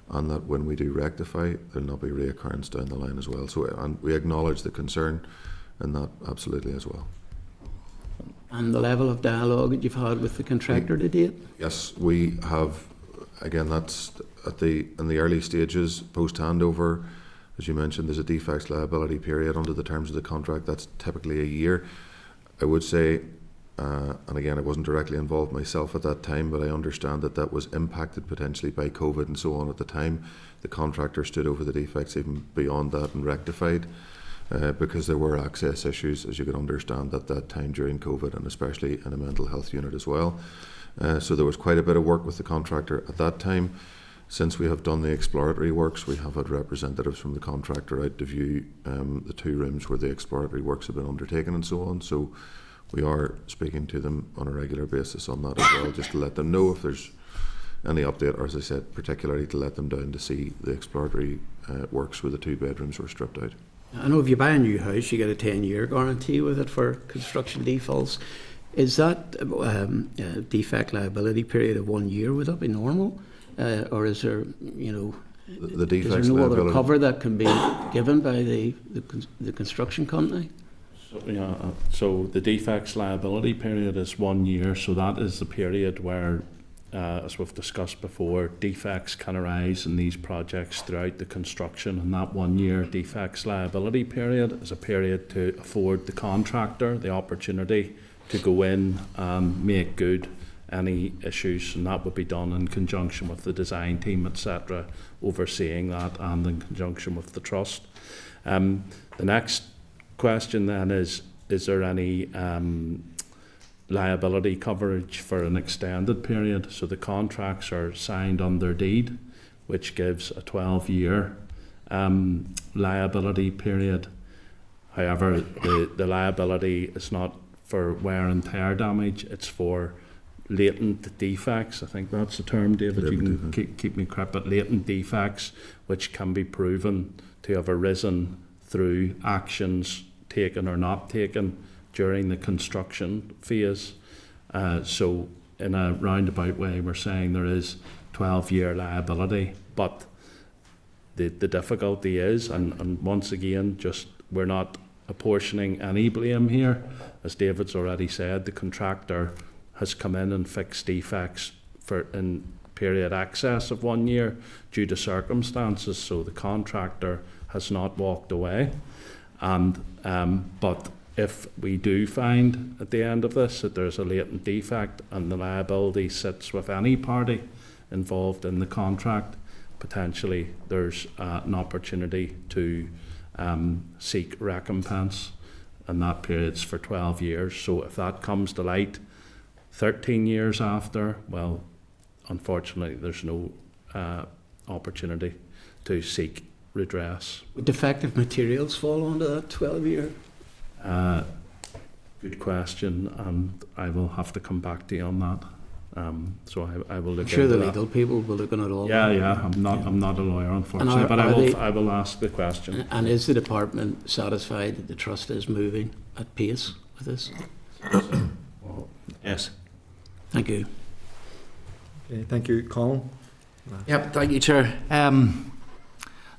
and that when we do rectify, there'll not be reoccurrence down the line as well. So, and we acknowledge the concern in that absolutely as well. And the level of dialogue that you've had with the contractor to date? Yes, we have. Again, that's in the early stages, post handover. As you mentioned, there's a defects liability period under the terms of the contract. That's typically a year. I would say, and again, I wasn't directly involved myself at that time, but I understand that was impacted potentially by COVID and so on at the time. The contractor stood over the defects even beyond that and rectified because there were access issues, as you can understand, at that time during COVID, and especially in a mental health unit as well. So there was quite a bit of work with the contractor at that time. Since we have done the exploratory works, we have had representatives from the contractor out to view the 2 rooms where the exploratory works have been undertaken and so on. So we are speaking to them on a regular basis on that as well, just to let them know if there's any update, or as I said, particularly to let them down to see the exploratory works where the 2 bedrooms were stripped out. I know if you buy a new house, you get a 10-year guarantee with it for construction defaults. Is that defect liability period of 1 year, would that be normal? Or is there, The is there no other cover that can be given by the construction company? So the defects liability period is 1 year, so that is the period where, as we've discussed before, defects can arise in these projects throughout the construction, and that 1 year defects liability period is a period to afford the contractor the opportunity to go in and make good any issues, and that would be done in conjunction with the design team, etc., overseeing that, and in conjunction with the trust. The next question then is there any liability coverage for an extended period? So the contracts are signed under deed, which gives a 12-year liability period. However, the liability is not for wear and tear damage, it's for latent defects. I think that's the term, David. You can keep me correct, but latent defects which can be proven to have arisen through actions taken or not taken during the construction phase. So in a roundabout way, we're saying there is 12-year liability, but the difficulty is, and once again, just we're not apportioning any blame here. As David's already said, the contractor has come in and fixed defects in period excess of 1 year due to circumstances, so the contractor has not walked away. And but if we do find at the end of this that there's a latent defect and the liability sits with any party involved in the contract, potentially there's an opportunity to seek recompense, and that period's for 12 years. So if that comes to light 13 years after, well, unfortunately there's no opportunity to seek redress. Would defective materials fall under that 12-year? Good question, and I will have to come back to you on that. So I will look. I'm sure into the legal people will look at it all. Yeah. I'm not a lawyer, unfortunately, but I will ask the question. And is the department satisfied that the trust is moving at pace with this? Yes. Thank you. Okay, thank you, Colin. Yep, thank you, Chair.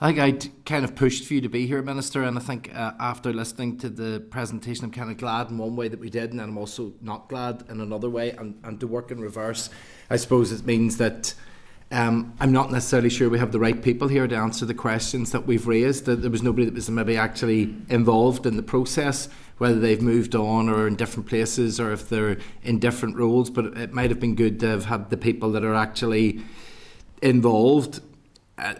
I think I'd kind of pushed for you to be here, Minister, and I think after listening to the presentation, I'm kind of glad in one way that we did, and then I'm also not glad in another way, and to work in reverse. I suppose it means that I'm not necessarily sure we have the right people here to answer the questions that we've raised, that there was nobody that was maybe actually involved in the process, whether they've moved on or in different places or if they're in different roles, but it might have been good to have had the people that are actually involved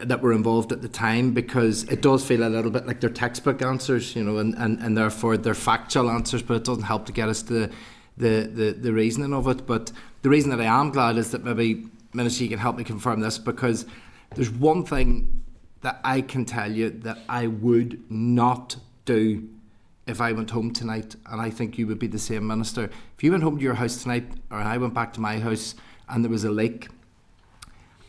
that were involved at the time, because it does feel a little bit like they're textbook answers, and therefore they're factual answers, but it doesn't help to get us to the reasoning of it. But the reason that I am glad is that maybe, Minister, you can help me confirm this, because there's one thing that I can tell you that I would not do if I went home tonight, and I think you would be the same, Minister. If you went home to your house tonight, or I went back to my house and there was a leak,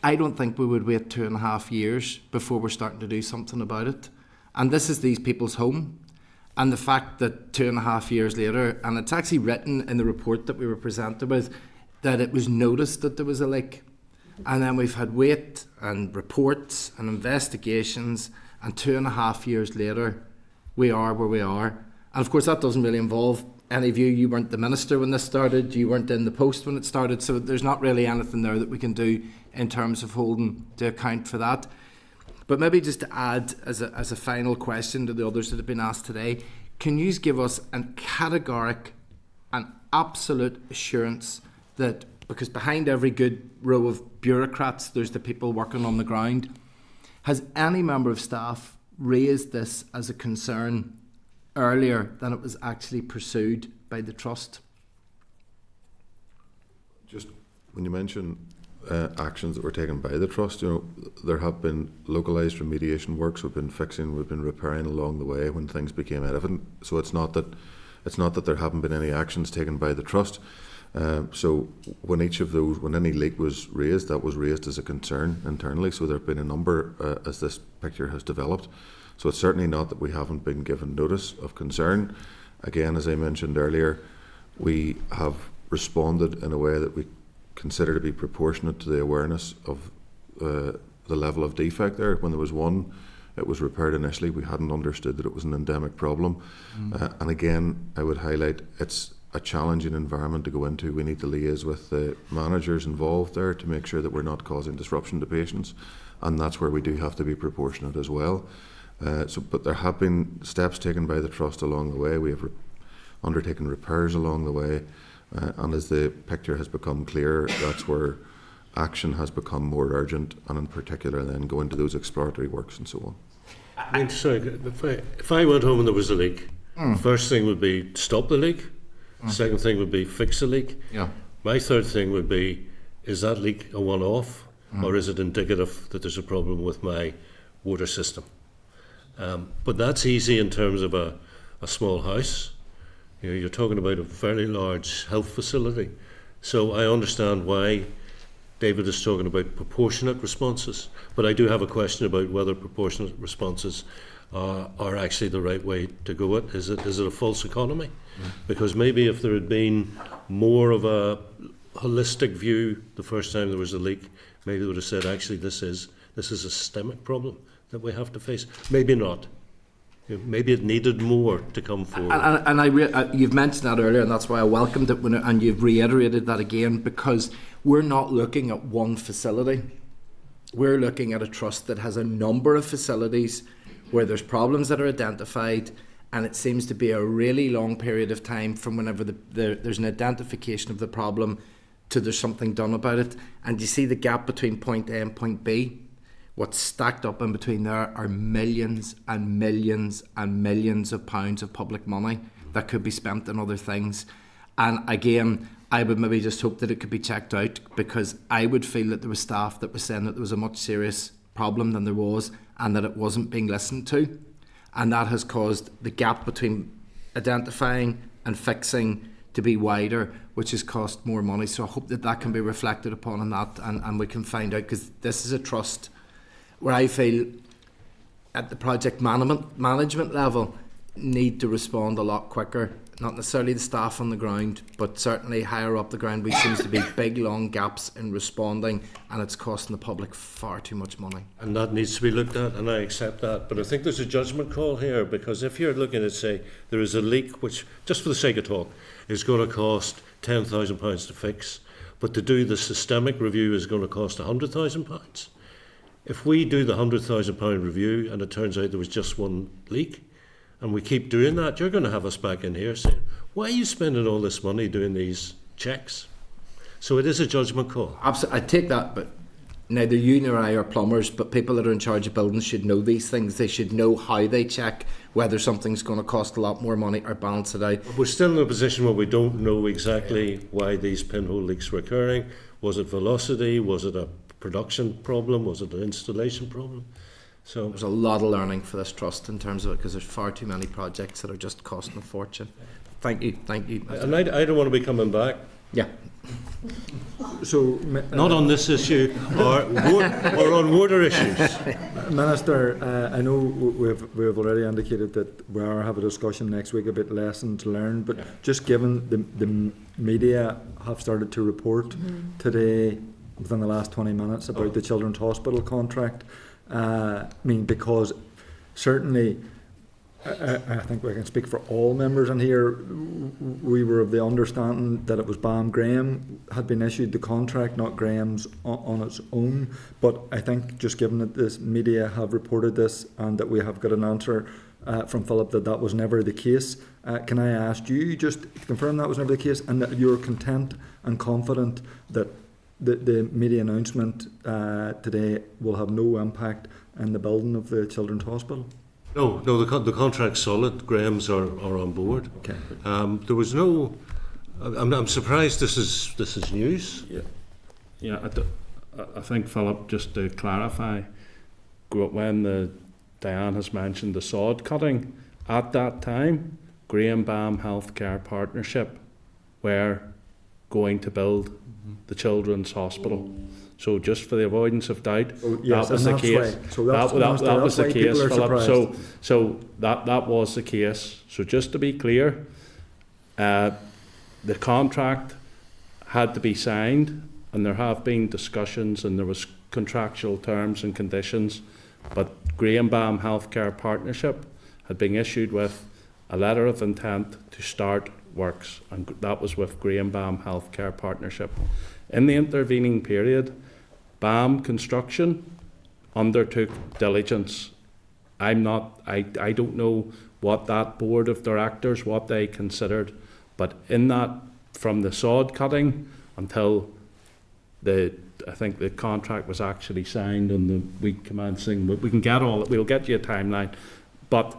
I don't think we would wait 2.5 years before we're starting to do something about it. And this is these people's home. And the fact that 2.5 years later, and it's actually written in the report that we were presented with, that it was noticed that there was a leak. And then we've had wait and reports and investigations, and 2.5 years later, we are where we are. And of course, that doesn't really involve any of you. You weren't the Minister when this started, you weren't in the post when it started, so there's not really anything there that we can do in terms of holding to account for that. But maybe just to add as a final question to the others that have been asked today, can you give us a categoric and absolute assurance that, because behind every good row of bureaucrats there's the people working on the ground, has any member of staff raised this as a concern earlier than it was actually pursued by the Trust? Just when you mention actions that were taken by the trust, there have been localised remediation works. We've been fixing, we've been repairing along the way when things became evident. So it's not that there haven't been any actions taken by the trust. So when any leak was raised, that was raised as a concern internally. So there have been a number as this picture has developed. So it's certainly not that we haven't been given notice of concern. Again, as I mentioned earlier, we have responded in a way that we consider to be proportionate to the awareness of the level of defect there. When there was one, it was repaired initially. We hadn't understood that it was an endemic problem. And again, I would highlight it's a challenging environment to go into. We need to liaise with the managers involved there to make sure that we're not causing disruption to patients. And that's where we do have to be proportionate as well. But there have been steps taken by the trust along the way. We have undertaken repairs along the way. And as the picture has become clearer, that's where action has become more urgent, and in particular then go into those exploratory works and so on. I mean, sorry, if I went home and there was a leak, first thing would be stop the leak. Second thing would be fix the leak. My third thing would be, is that leak a one-off, or is it indicative that there's a problem with my water system? But that's easy in terms of a small house. You're talking about a very large health facility. So I understand why David is talking about proportionate responses, but I do have a question about whether proportionate responses are actually the right way to go at. Is it a false economy? Because maybe if there had been more of a holistic view the first time there was a leak, maybe they would have said, actually, this is a systemic problem that we have to face. Maybe not. Maybe it needed more to come forward. And you've mentioned that earlier, and that's why I welcomed it, and you've reiterated that again, because we're not looking at one facility. We're looking at a trust that has a number of facilities where there's problems that are identified, and it seems to be a really long period of time from whenever there's an identification of the problem to there's something done about it. And you see the gap between point A and point B. What's stacked up in between there are millions and millions and millions of pounds of public money that could be spent on other things. And again, I would maybe just hope that it could be checked out, because I would feel that there was staff that was saying that there was a much serious problem than there was, and that it wasn't being listened to. And that has caused the gap between identifying and fixing to be wider, which has cost more money. So I hope that that can be reflected upon in that, and we can find out, because this is a trust where I feel at the project management level need to respond a lot quicker. Not necessarily the staff on the ground, but certainly higher up the ground. We seems to be big long gaps in responding, and it's costing the public far too much money. And that needs to be looked at, and I accept that. But I think there's a judgment call here, because if you're looking at, say, there is a leak which, just for the sake of talk, is going to cost £10,000 to fix, but to do the systemic review is going to cost £100,000. If we do the £100,000 review and it turns out there was just one leak, and we keep doing that, you're going to have us back in here saying, why are you spending all this money doing these checks? So it is a judgment call. Absolutely, I take that, but neither you nor I are plumbers, but people that are in charge of buildings should know these things. They should know how they check whether something's going to cost a lot more money or balance it out. We're still in a position where we don't know exactly why these pinhole leaks were occurring. Was it velocity? Was it a production problem? Was it an installation problem? So there's a lot of learning for this trust in terms of it, because there's far too many projects that are just costing a fortune. Thank you. And I don't want to be coming back. Yeah. So not on this issue or on water issues. Minister, I know we've already indicated that we are having a discussion next week about lessons learned, but just given the media have started to report today within the last 20 minutes about the Children's Hospital contract. I mean, because certainly I think we can speak for all members in here, we were of the understanding that it was BAM Graham had been issued the contract, not Graham's on its own. But I think just given that this media have reported this and that we have got an answer from Philip that was never the case, can I ask you just to confirm that was never the case, and that you're content and confident that the media announcement today will have no impact in the building of the Children's Hospital? No, the contract's solid. Graham's are on board. Okay. There was no. I'm surprised this is news. Yeah. Yeah, I think, Philip, just to clarify, when Diane has mentioned the sod cutting, at that time, Graham Bam Healthcare Partnership were going to build the Children's Hospital. So just for the avoidance of doubt, yes, that was the case. So that was the case, Philip. Surprised. So that was the case. So just to be clear, the contract had to be signed, and there have been discussions, and there was contractual terms and conditions, but Graham Bam Healthcare Partnership had been issued with a letter of intent to start works, and that was with Graham Bam Healthcare Partnership. In the intervening period, BAM Construction undertook diligence. I don't know what that board of directors, what they considered, but in that, from the sod cutting until I think the contract was actually signed on the week commencing. We can get we'll get you a timeline, but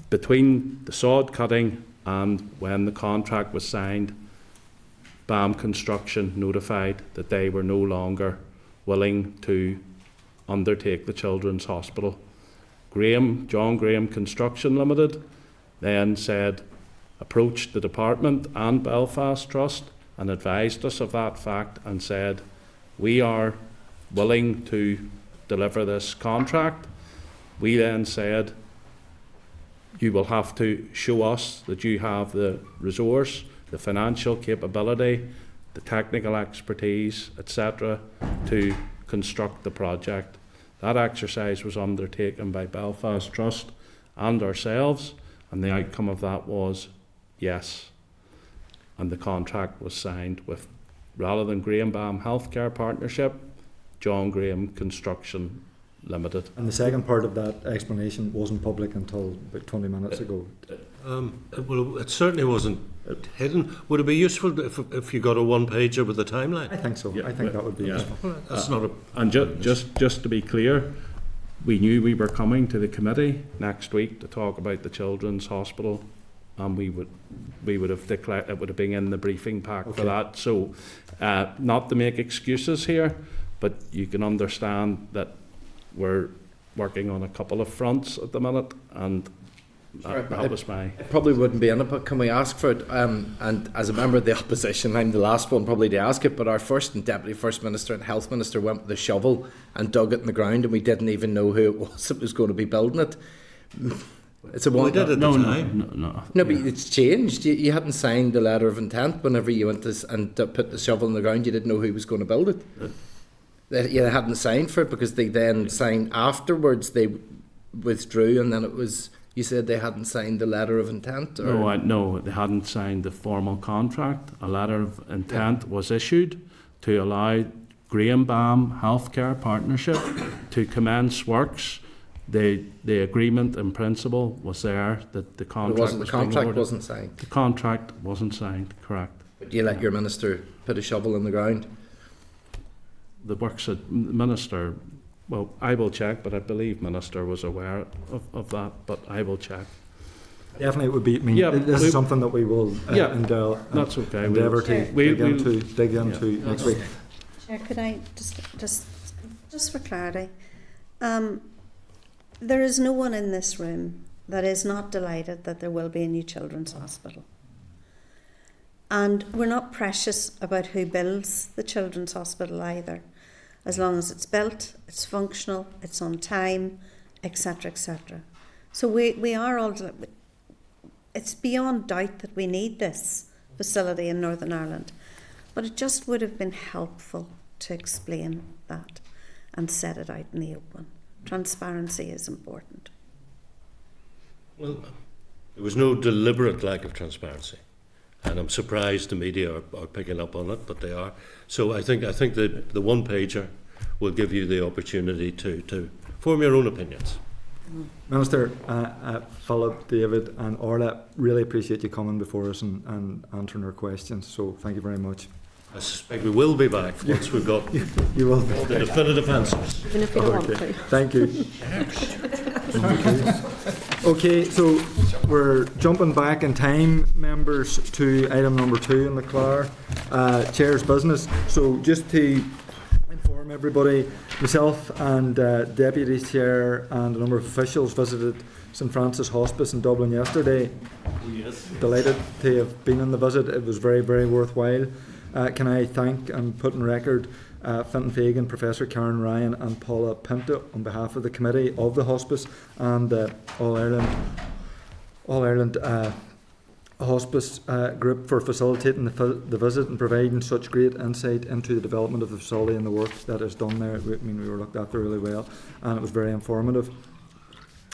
between the sod cutting and when the contract was signed, BAM Construction notified that they were no longer willing to undertake the Children's Hospital. John Graham Construction Limited then approached the department and Belfast Trust and advised us of that fact and said, we are willing to deliver this contract. We then said, you will have to show us that you have the resource, the financial capability, the technical expertise, etc., to construct the project. That exercise was undertaken by Belfast Trust and ourselves, and the outcome of that was yes. And the contract was signed with, rather than Graham Bam Healthcare Partnership, John Graham Construction Limited. And the second part of that explanation wasn't public until about 20 minutes ago. Well, it certainly wasn't hidden. Would it be useful if you got a one-pager with a timeline? I think so. Yeah, I think that would be useful. That's not a... And just to be clear, we knew we were coming to the committee next week to talk about the Children's Hospital, and we would have declared, it would have been in the briefing pack for that. So, not to make excuses here, but you can understand that we're working on a couple of fronts at the minute, and that was my... It probably wouldn't be in it, but can we ask for it? And as a member of the opposition, I'm the last one probably to ask it, but our first and Deputy First Minister and Health Minister went with a shovel and dug it in the ground, and we didn't even know who it was that was going to be building it. It's a we did at the time. No, but it's changed. You hadn't signed the letter of intent whenever you went and put the shovel in the ground. You didn't know who was going to build it. They hadn't signed for it because they then signed afterwards. They withdrew, and then it was... You said they hadn't signed the letter of intent? Or? No, they hadn't signed the formal contract. A letter of intent was issued to allow Graham Bam Healthcare Partnership to commence works. The agreement in principle was there that the contract wasn't signed. The contract wasn't signed, correct. But you let your minister put a shovel in the ground? The works at Minister... Well, I will check, but I believe Minister was aware of that, but I will check. Definitely it would be, this is something that we will endeavour to dig into next week. Chair, could I just for clarity, there is no one in this room that is not delighted that there will be a new children's hospital. And we're not precious about who builds the children's hospital either. As long as it's built, it's functional, it's on time, etc., etc. So we are all... It's beyond doubt that we need this facility in Northern Ireland. But it just would have been helpful to explain that and set it out in the open. Transparency is important. Well, there was no deliberate lack of transparency. And I'm surprised the media are picking up on it, but they are. So I think that the one-pager will give you the opportunity to form your own opinions. Minister, Philip, David and Orla, really appreciate you coming before us and answering our questions. So thank you very much. I suspect we will be back once we've got you will be the definitive answers. Even if you don't want to. Thank you. Okay, so we're jumping back in time, members, to item number 2 in the CLAR. Chair's business. So just to inform everybody, myself and Deputy Chair and a number of officials visited St Francis Hospice in Dublin yesterday. Yes. Delighted to have been on the visit. It was very, very worthwhile. Can I thank and put on record Fintan Fagan, Professor Karen Ryan and Paula Pinto on behalf of the committee of the hospice and All Ireland Hospice group for facilitating the visit and providing such great insight into the development of the facility and the work that is done there. We were looked after really well, and it was very informative.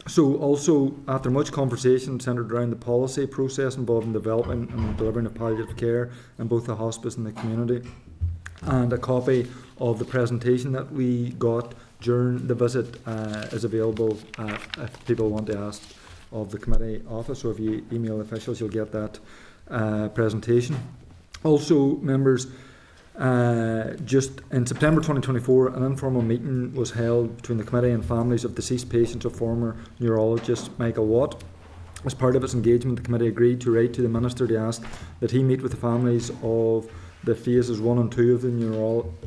So also, after much conversation centred around the policy process involving developing and delivering of palliative care in both the hospice and the community, and a copy of the presentation that we got during the visit is available if people want to ask of the committee office, or if you email officials you'll get that presentation. Also, members, just in September 2024 an informal meeting was held between the committee and families of deceased patients of former neurologist Michael Watt. As part of its engagement, the committee agreed to write to the Minister to ask that he meet with the families of the phases 1 and 2 of the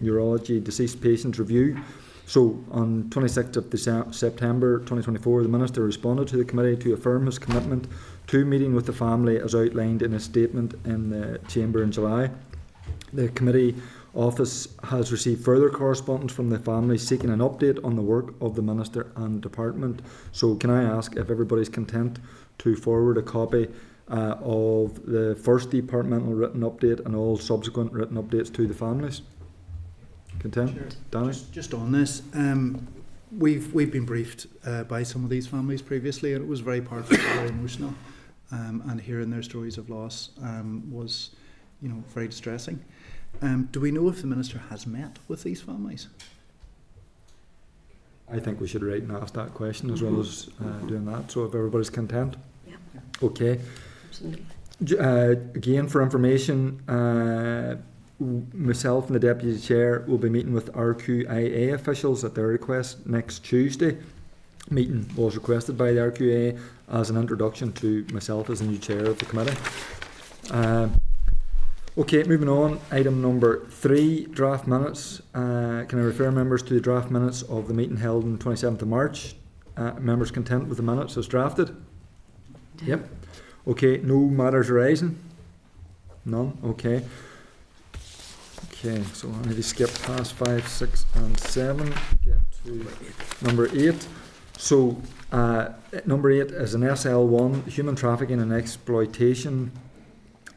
neurology deceased patients review. So on 26th of September 2024, the Minister responded to the committee to affirm his commitment to meeting with the family as outlined in a statement in the Chamber in July. The committee office has received further correspondence from the family seeking an update on the work of the Minister and Department. So can I ask if everybody's content to forward a copy of the first departmental written update and all subsequent written updates to the families? Content? Sure. Danny? Just on this, we've been briefed by some of these families previously, and it was very powerful, very emotional, and hearing their stories of loss was, very distressing. Do we know if the Minister has met with these families? I think we should write and ask that question as well as doing that. So if everybody's content, Yeah. Okay. Absolutely. Again, for information, myself and the Deputy Chair will be meeting with RQIA officials at their request next Tuesday. Meeting was requested by the RQIA as an introduction to myself as the new Chair of the committee. Okay, moving on. Item number 3, draft minutes. Can I refer members to the draft minutes of the meeting held on 27th of March? Members content with the minutes as drafted? Yep. Okay, no matters arising? None? Okay. Okay, so I need to skip past 5, 6 and 7, get to number 8. So number 8 is an SL1, Human Trafficking and Exploitation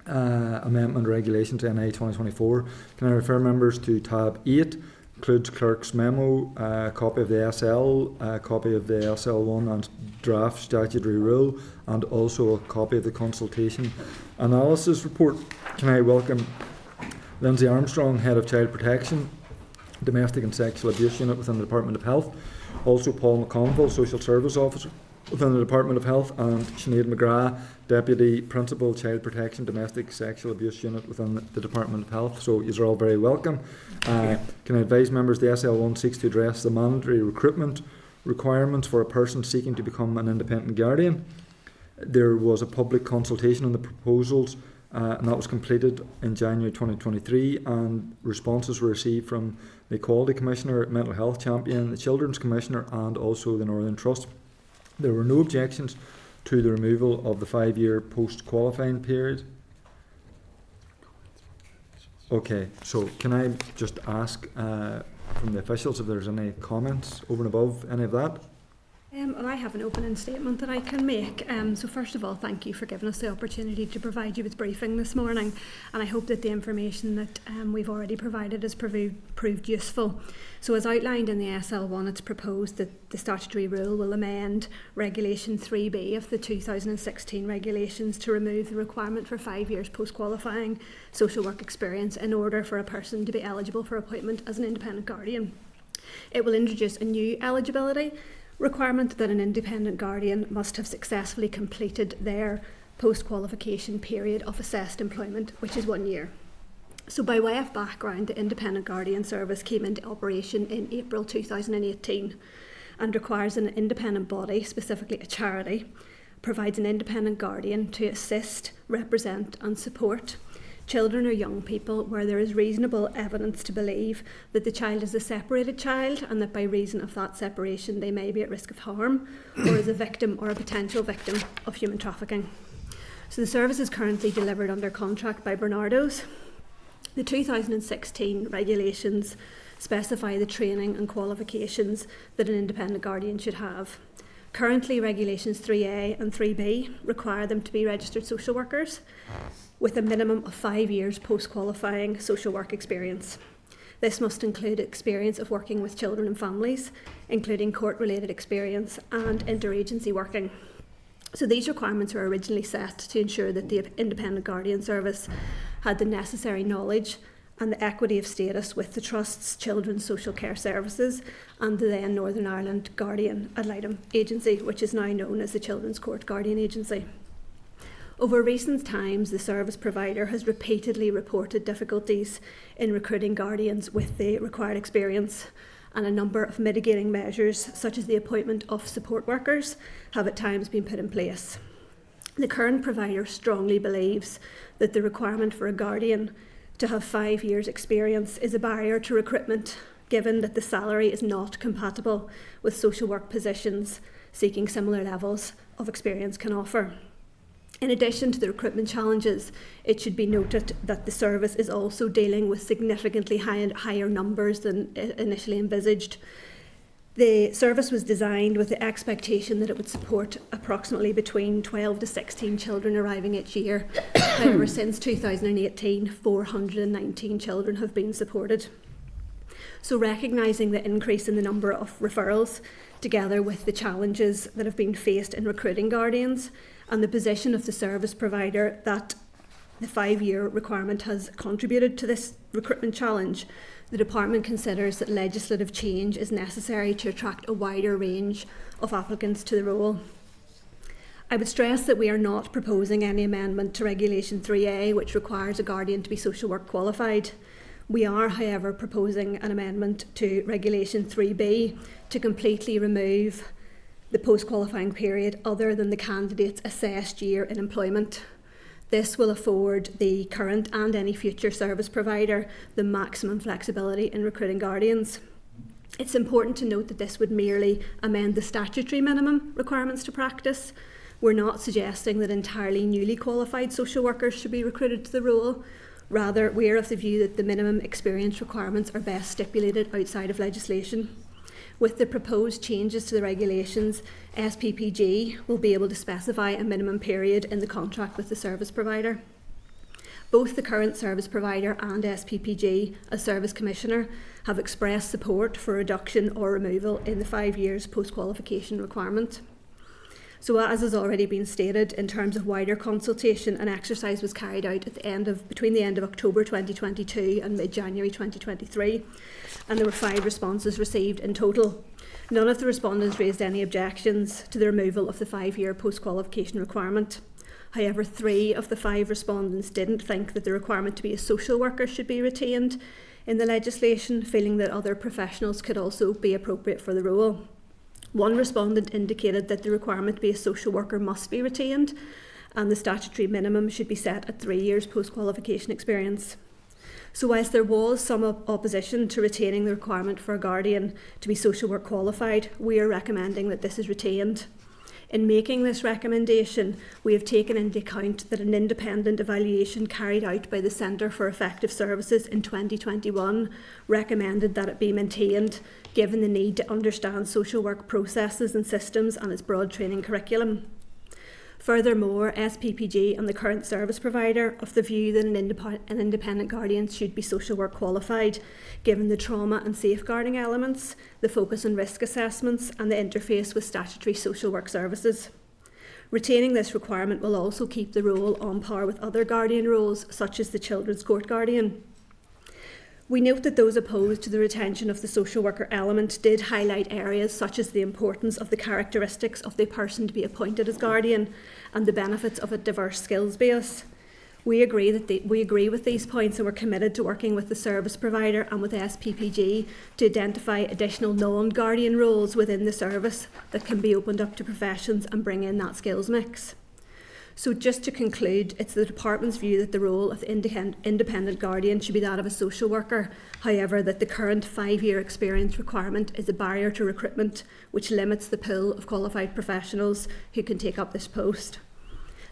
Amendment Regulations NI 2024. Can I refer members to tab 8, includes clerk's memo, a copy of the SL, a copy of the SL1 and draft statutory rule, and also a copy of the consultation analysis report. Can I welcome Lindsay Armstrong, Head of Child Protection, Domestic and Sexual Abuse Unit within the Department of Health, also Paul McConville, Social Service Officer within the Department of Health, and Sinead McGrath, Deputy Principal, Child Protection, Domestic Sexual Abuse Unit within the Department of Health. So you're all very welcome. Can I advise members the SL1 seeks to address the mandatory recruitment requirements for a person seeking to become an independent guardian. There was a public consultation on the proposals and that was completed in January 2023, and responses were received from the Equality Commissioner, Mental Health Champion, the Children's Commissioner and also the Northern Trust. There were no objections to the removal of the 5-year post-qualifying period. Okay, so can I just ask from the officials if there's any comments over and above any of that? Well, I have an opening statement that I can make. So first of all, thank you for giving us the opportunity to provide you with briefing this morning, and I hope that the information that we've already provided has proved useful. So as outlined in the SL1, it's proposed that the statutory rule will amend Regulation 3B of the 2016 regulations to remove the requirement for 5 years post-qualifying social work experience in order for a person to be eligible for appointment as an independent guardian. It will introduce a new eligibility requirement that an independent guardian must have successfully completed their post-qualification period of assessed employment, which is 1 year. So by way of background, the Independent Guardian Service came into operation in April 2018 and requires an independent body, specifically a charity, provides an independent guardian to assist, represent and support children or young people where there is reasonable evidence to believe that the child is a separated child and that by reason of that separation they may be at risk of harm or is a victim or a potential victim of human trafficking. So the service is currently delivered under contract by Bernardo's. The 2016 regulations specify the training and qualifications that an independent guardian should have. Currently, regulations 3A and 3B require them to be registered social workers with a minimum of 5 years post-qualifying social work experience. This must include experience of working with children and families, including court-related experience and interagency working. So these requirements were originally set to ensure that the Independent Guardian Service had the necessary knowledge and the equity of status with the Trust's Children's Social Care Services and the then Northern Ireland Guardian Ad Litem Agency, which is now known as the Children's Court Guardian Agency. Over recent times, the service provider has repeatedly reported difficulties in recruiting guardians with the required experience, and a number of mitigating measures, such as the appointment of support workers, have at times been put in place. The current provider strongly believes that the requirement for a guardian to have 5 years' experience is a barrier to recruitment, given that the salary is not compatible with social work positions seeking similar levels of experience can offer. In addition to the recruitment challenges, it should be noted that the service is also dealing with significantly higher numbers than initially envisaged. The service was designed with the expectation that it would support approximately between 12 to 16 children arriving each year. However, since 2018, 419 children have been supported. So recognising the increase in the number of referrals, together with the challenges that have been faced in recruiting guardians, and the position of the service provider that the 5-year requirement has contributed to this recruitment challenge, the Department considers that legislative change is necessary to attract a wider range of applicants to the role. I would stress that we are not proposing any amendment to Regulation 3A, which requires a guardian to be social work qualified. We are, however, proposing an amendment to Regulation 3B to completely remove the post-qualifying period other than the candidate's assessed year in employment. This will afford the current and any future service provider the maximum flexibility in recruiting guardians. It's important to note that this would merely amend the statutory minimum requirements to practice. We're not suggesting that entirely newly qualified social workers should be recruited to the role. Rather, we are of the view that the minimum experience requirements are best stipulated outside of legislation. With the proposed changes to the regulations, SPPG will be able to specify a minimum period in the contract with the service provider. Both the current service provider and SPPG, as Service Commissioner, have expressed support for reduction or removal in the 5 years post-qualification requirement. So as has already been stated, in terms of wider consultation, an exercise was carried out at between the end of October 2022 and mid-January 2023, and there were 5 responses received in total. None of the respondents raised any objections to the removal of the 5-year post-qualification requirement. However, 3 of the 5 respondents didn't think that the requirement to be a social worker should be retained in the legislation, feeling that other professionals could also be appropriate for the role. One respondent indicated that the requirement to be a social worker must be retained, and the statutory minimum should be set at 3 years post-qualification experience. So whilst there was some opposition to retaining the requirement for a guardian to be social work qualified, we are recommending that this is retained. In making this recommendation, we have taken into account that an independent evaluation carried out by the Centre for Effective Services in 2021 recommended that it be maintained, given the need to understand social work processes and systems and its broad training curriculum. Furthermore, SPPG and the current service provider of the view that an independent guardian should be social work qualified, given the trauma and safeguarding elements, the focus on risk assessments and the interface with statutory social work services. Retaining this requirement will also keep the role on par with other guardian roles, such as the Children's Court Guardian. We note that those opposed to the retention of the social worker element did highlight areas such as the importance of the characteristics of the person to be appointed as guardian and the benefits of a diverse skills base. We agree with these points, and we're committed to working with the service provider and with SPPG to identify additional non-guardian roles within the service that can be opened up to professions and bring in that skills mix. So just to conclude, it's the department's view that the role of the independent guardian should be that of a social worker. However, that the current 5-year experience requirement is a barrier to recruitment, which limits the pool of qualified professionals who can take up this post.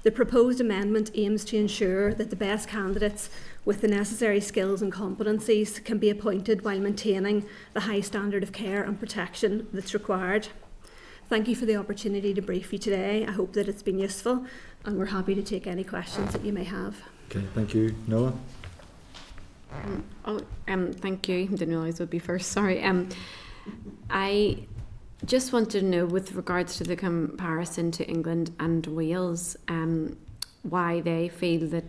The proposed amendment aims to ensure that the best candidates with the necessary skills and competencies can be appointed while maintaining the high standard of care and protection that's required. Thank you for the opportunity to brief you today. I hope that it's been useful, and we're happy to take any questions that you may have. Okay, thank you. Noah? Thank you. I didn't realise it would be first. Sorry. I just want to know, with regards to the comparison to England and Wales, why they feel that,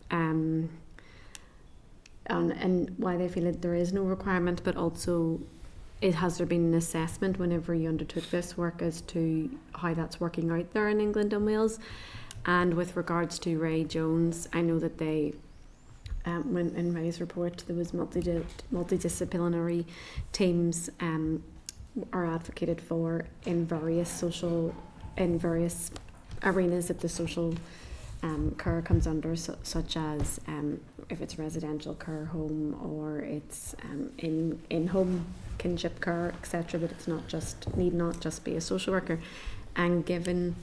and why they feel that there is no requirement, but also, has there been an assessment whenever you undertook this work as to how that's working out there in England and Wales? And with regards to Ray Jones, I know that they, when in Ray's report, there was multidisciplinary teams are advocated for in various arenas that the social care comes under, such as if it's residential care home or it's in-home kinship care, etc., that it's need not just be a social worker. And given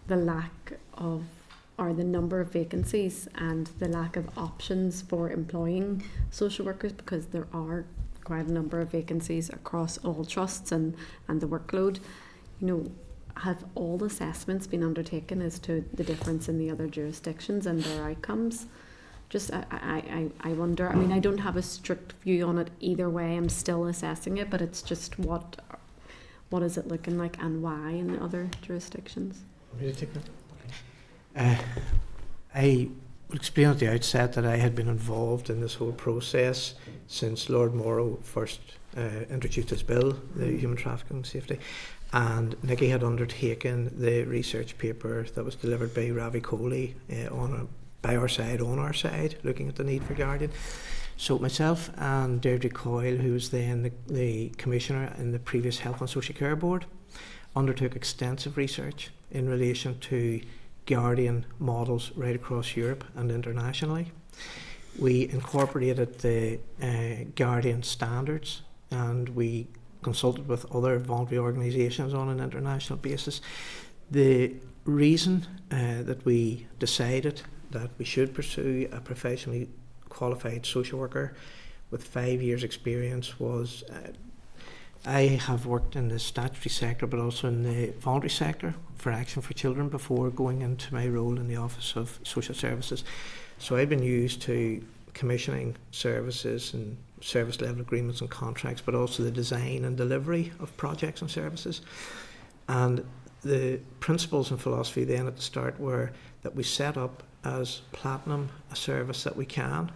the lack of, or the number of vacancies and the lack of options for employing social workers, because there are quite a number of vacancies across all trusts and the workload, have all assessments been undertaken as to the difference in the other jurisdictions and their outcomes? Just I wonder. I mean, I don't have a strict view on it either way. I'm still assessing it, but it's just what is it looking like and why in the other jurisdictions? Will you take that? I would explain at the outset that I had been involved in this whole process since Lord Morrow first introduced his bill, the Human Trafficking Safety, and Nikki had undertaken the research paper that was delivered by Ravi Kohli on our side, looking at the need for guardian. So myself and Deirdre Coyle, who was then the commissioner in the previous Health and Social Care Board, undertook extensive research in relation to guardian models right across Europe and internationally. We incorporated the guardian standards, and we consulted with other voluntary organisations on an international basis. The reason that we decided that we should pursue a professionally qualified social worker with 5 years experience was I have worked in the statutory sector but also in the voluntary sector for Action for Children before going into my role in the Office of Social Services. So I've been used to commissioning services and service level agreements and contracts, but also the design and delivery of projects and services. And the principles and philosophy then at the start were that we set up as Platinum a service that we can,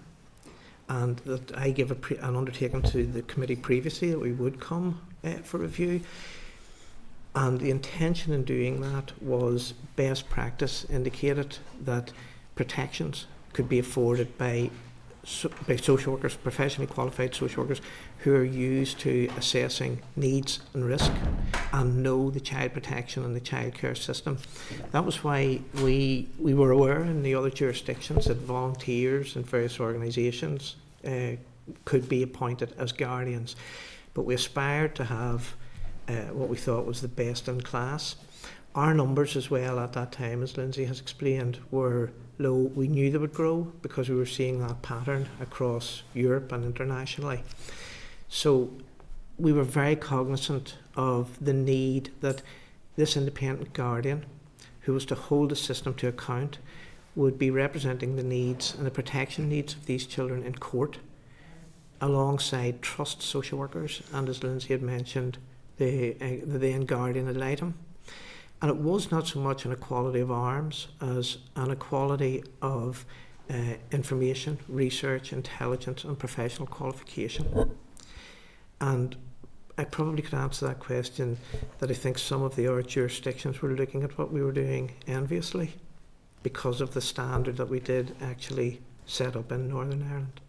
and that I give an undertaking to the committee previously that we would come for review. And the intention in doing that was best practice indicated that protections could be afforded by social workers, professionally qualified social workers, who are used to assessing needs and risk and know the child protection and the child care system. That was why we were aware in the other jurisdictions that volunteers in various organisations could be appointed as guardians. But we aspired to have what we thought was the best in class. Our numbers as well at that time, as Lindsay has explained, were low. We knew they would grow because we were seeing that pattern across Europe and internationally. So we were very cognizant of the need that this independent guardian, who was to hold the system to account, would be representing the needs and the protection needs of these children in court, alongside trust social workers and, as Lindsay had mentioned, the then guardian ad litem. And it was not so much an equality of arms as an equality of information, research, intelligence and professional qualification. And I probably could answer that question that I think some of the other jurisdictions were looking at what we were doing enviously because of the standard that we did actually set up in Northern Ireland.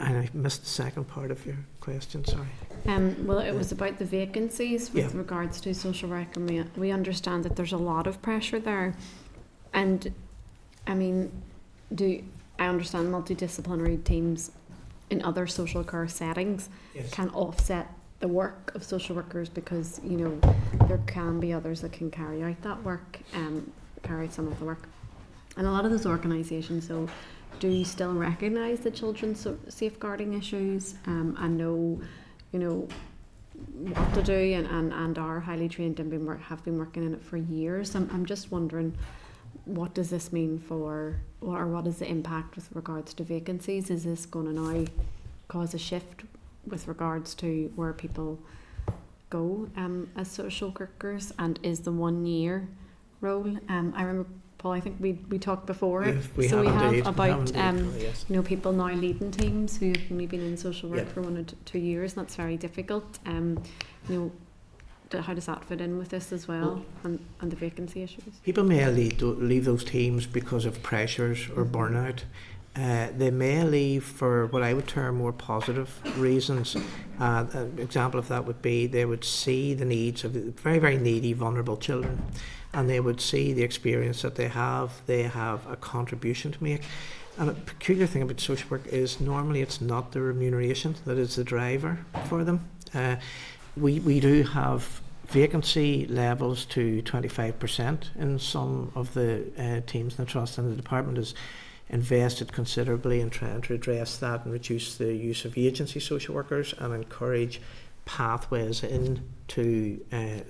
And I missed the second part of your question, sorry. Well, it was about the vacancies with regards to social work. We understand that there's a lot of pressure there And I mean, I understand multidisciplinary teams in other social care settings can offset the work of social workers, because there can be others that can carry out that work, carry out some of the work. And a lot of those organisations, so do still recognise the children's safeguarding issues, and know, what to do, and are highly trained and have been working in it for years. I'm just wondering, what does this mean for, or what is the impact with regards to vacancies? Is this going to now cause a shift with regards to where people go as social workers, and is the 1 year role? I remember, Paul, I think we talked before. We have about yes. People now leading teams who have only been in social work for 1 or 2 years, and that's very difficult. How does that fit in with this as well, and the vacancy issues? People may leave those teams because of pressures or burnout. They may leave for what I would term more positive reasons. An example of that would be they would see the needs of very, very needy, vulnerable children, and they would see the experience that they have a contribution to make. And a peculiar thing about social work is normally it's not the remuneration that is the driver for them. We do have vacancy levels to 25% in some of the teams in the trust, and the department has invested considerably in trying to address that and reduce the use of agency social workers and encourage pathways into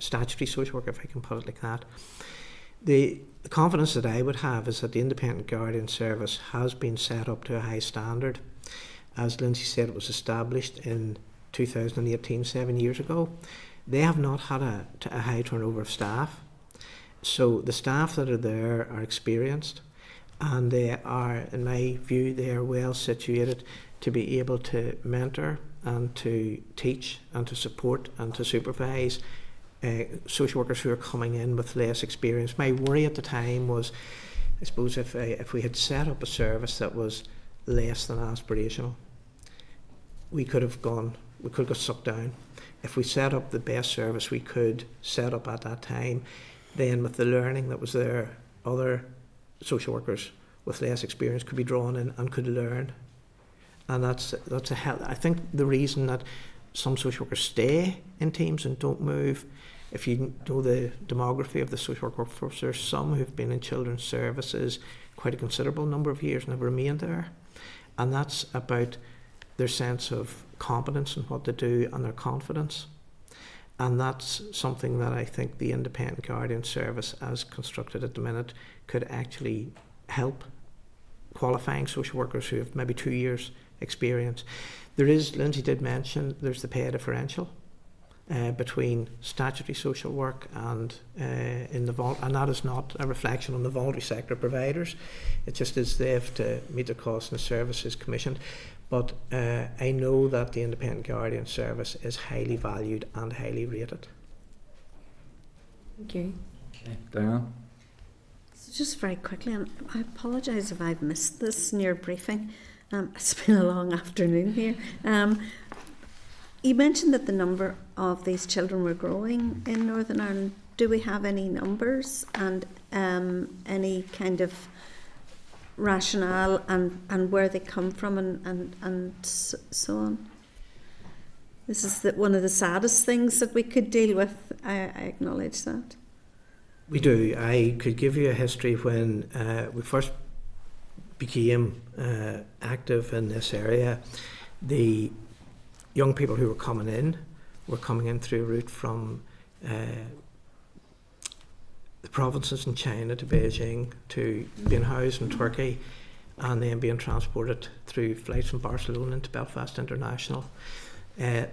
statutory social work, if I can put it like that. The confidence that I would have is that the Independent Guardian Service has been set up to a high standard. As Lindsay said, it was established in 2018, 7 years ago. They have not had a high turnover of staff. So the staff that are there are experienced, and they are, in my view, they are well situated to be able to mentor and to teach and to support and to supervise social workers who are coming in with less experience. My worry at the time was, I suppose, if we had set up a service that was less than aspirational, we could have got sucked down. If we set up the best service we could set up at that time, then with the learning that was there, other social workers with less experience could be drawn in and could learn. And that's a help. I think the reason that some social workers stay in teams and don't move, if you know the demography of the social work workforce, there's some who've been in children's services quite a considerable number of years and have remained there. And that's about their sense of competence in what they do and their confidence. And that's something that I think the Independent Guardian Service, as constructed at the minute, could actually help qualifying social workers who have maybe 2 years experience. There is, Lindsay did mention, there's the pay differential between statutory social work and and that is not a reflection on the voluntary sector providers. It just is they have to meet the cost and the services commissioned. But I know that the Independent Guardian Service is highly valued and highly rated. Thank you. Diane? So just very quickly, and I apologise if I've missed this in your briefing. It's been a long afternoon here. You mentioned that the number of these children were growing in Northern Ireland. Do we have any numbers and any kind of rationale and where they come from and so on? This is one of the saddest things that we could deal with. I acknowledge that. We do. I could give you a history when we first became active in this area. The young people who were coming in through a route from the provinces in China to Beijing to being housed in Turkey and then being transported through flights from Barcelona into Belfast International.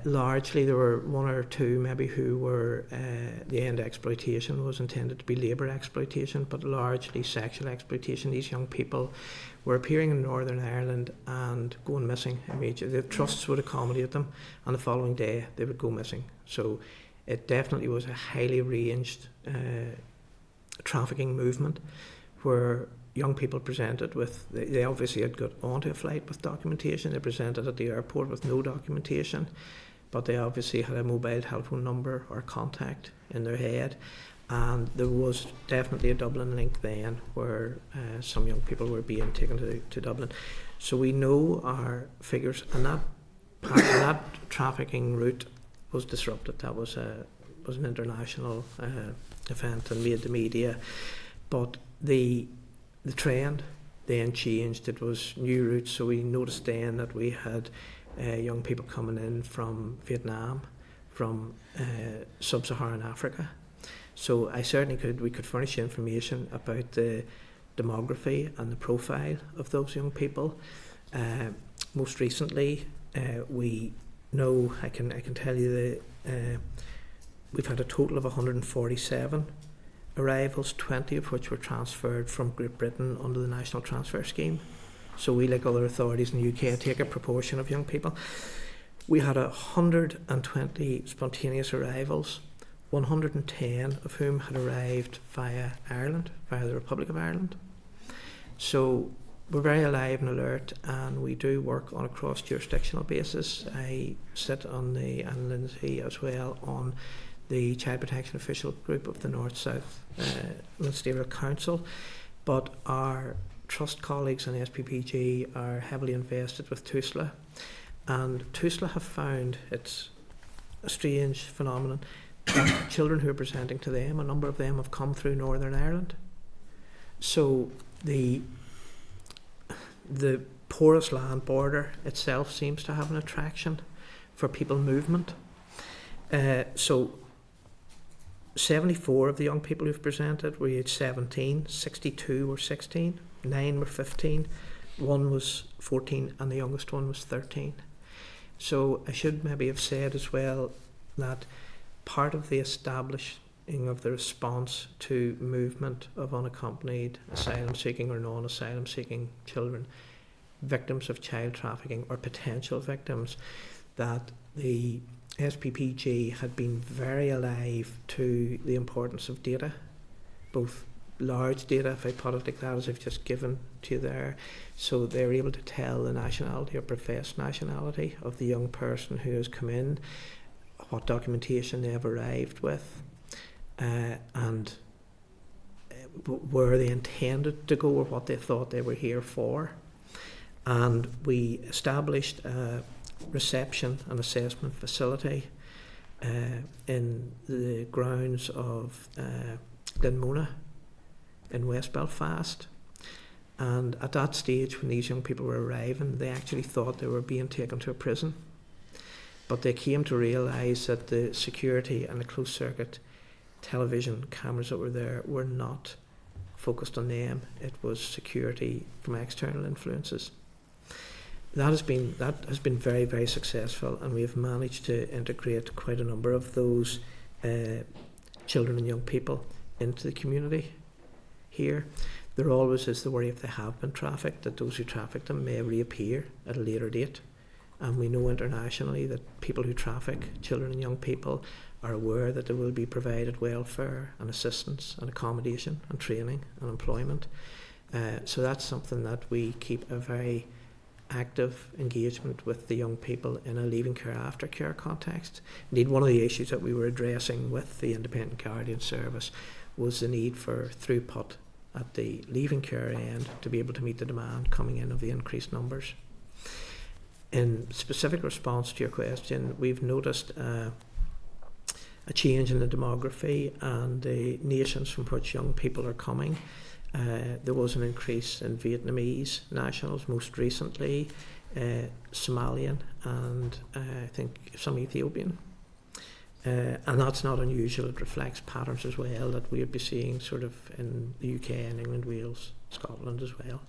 Largely there were one or two maybe who were the end exploitation was intended to be labour exploitation, but largely sexual exploitation. These young people were appearing in Northern Ireland and going missing immediately. The trusts would accommodate them, and the following day they would go missing. So it definitely was a highly ranged trafficking movement where young people presented with, they obviously had got onto a flight with documentation. They presented at the airport with no documentation, but they obviously had a mobile telephone number or contact in their head. And there was definitely a Dublin link then where some young people were being taken to Dublin. So we know our figures, and that trafficking route was disrupted. That was an international event and made the media. But the trend then changed. It was new routes. So we noticed then that we had young people coming in from Vietnam, from sub-Saharan Africa. So we could furnish information about the demography and the profile of those young people. Most recently, we know, I can tell you that we've had a total of 147 arrivals, 20 of which were transferred from Great Britain under the National Transfer Scheme. So we, like other authorities in the UK, take a proportion of young people. We had 120 spontaneous arrivals, 110 of whom had arrived via Ireland, via the Republic of Ireland. So we're very alive and alert, and we do work on a cross-jurisdictional basis. I sit on and Lindsay as well, on the Child Protection Official Group of the North-South Ministerial Council, but our trust colleagues in SPPG are heavily invested with TUSLA, and TUSLA have found, it's a strange phenomenon, that children who are presenting to them, a number of them have come through Northern Ireland. So the porous land border itself seems to have an attraction for people movement. So 74 of the young people who've presented were aged 17, 62 were 16, 9 were 15, 1 was 14, and the youngest one was 13. So I should maybe have said as well that part of the establishing of the response to movement of unaccompanied asylum-seeking or non-asylum-seeking children, victims of child trafficking or potential victims, that the SPPG had been very alive to the importance of data, both large data, if I put it like that, as I've just given to you there. So they're able to tell the nationality or professed nationality of the young person who has come in, what documentation they have arrived with, and where they intended to go or what they thought they were here for. And we established a reception and assessment facility in the grounds of Glenmona in West Belfast. And at that stage, when these young people were arriving, they actually thought they were being taken to a prison. But they came to realise that the security and the closed circuit television cameras that were there were not focused on them. It was security from external influences. That has been very, very successful, and we have managed to integrate quite a number of those children and young people into the community here. There always is the worry, if they have been trafficked, that those who traffic them may reappear at a later date. And we know internationally that people who traffic children and young people are aware that there will be provided welfare and assistance and accommodation and training and employment. So that's something that we keep a very active engagement with the young people in a leaving care, aftercare context. Indeed, one of the issues that we were addressing with the Independent Guardian Service was the need for throughput at the leaving care end to be able to meet the demand coming in of the increased numbers. In specific response to your question, we've noticed a change in the demography and the nations from which young people are coming. There was an increase in Vietnamese nationals, most recently Somalian and I think some Ethiopian. And that's not unusual. It reflects patterns as well that we would be seeing sort of in the UK and England, Wales, Scotland as well.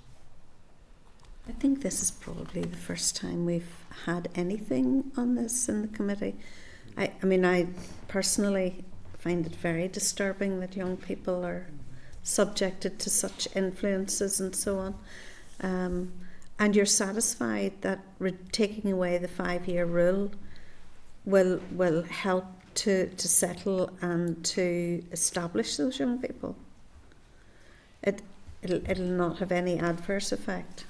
I think this is probably the first time we've had anything on this in the committee. I mean, I personally find it very disturbing that young people are subjected to such influences and so on. And you're satisfied that taking away the 5-year rule will help to settle and to establish those young people? It'll not have any adverse effect?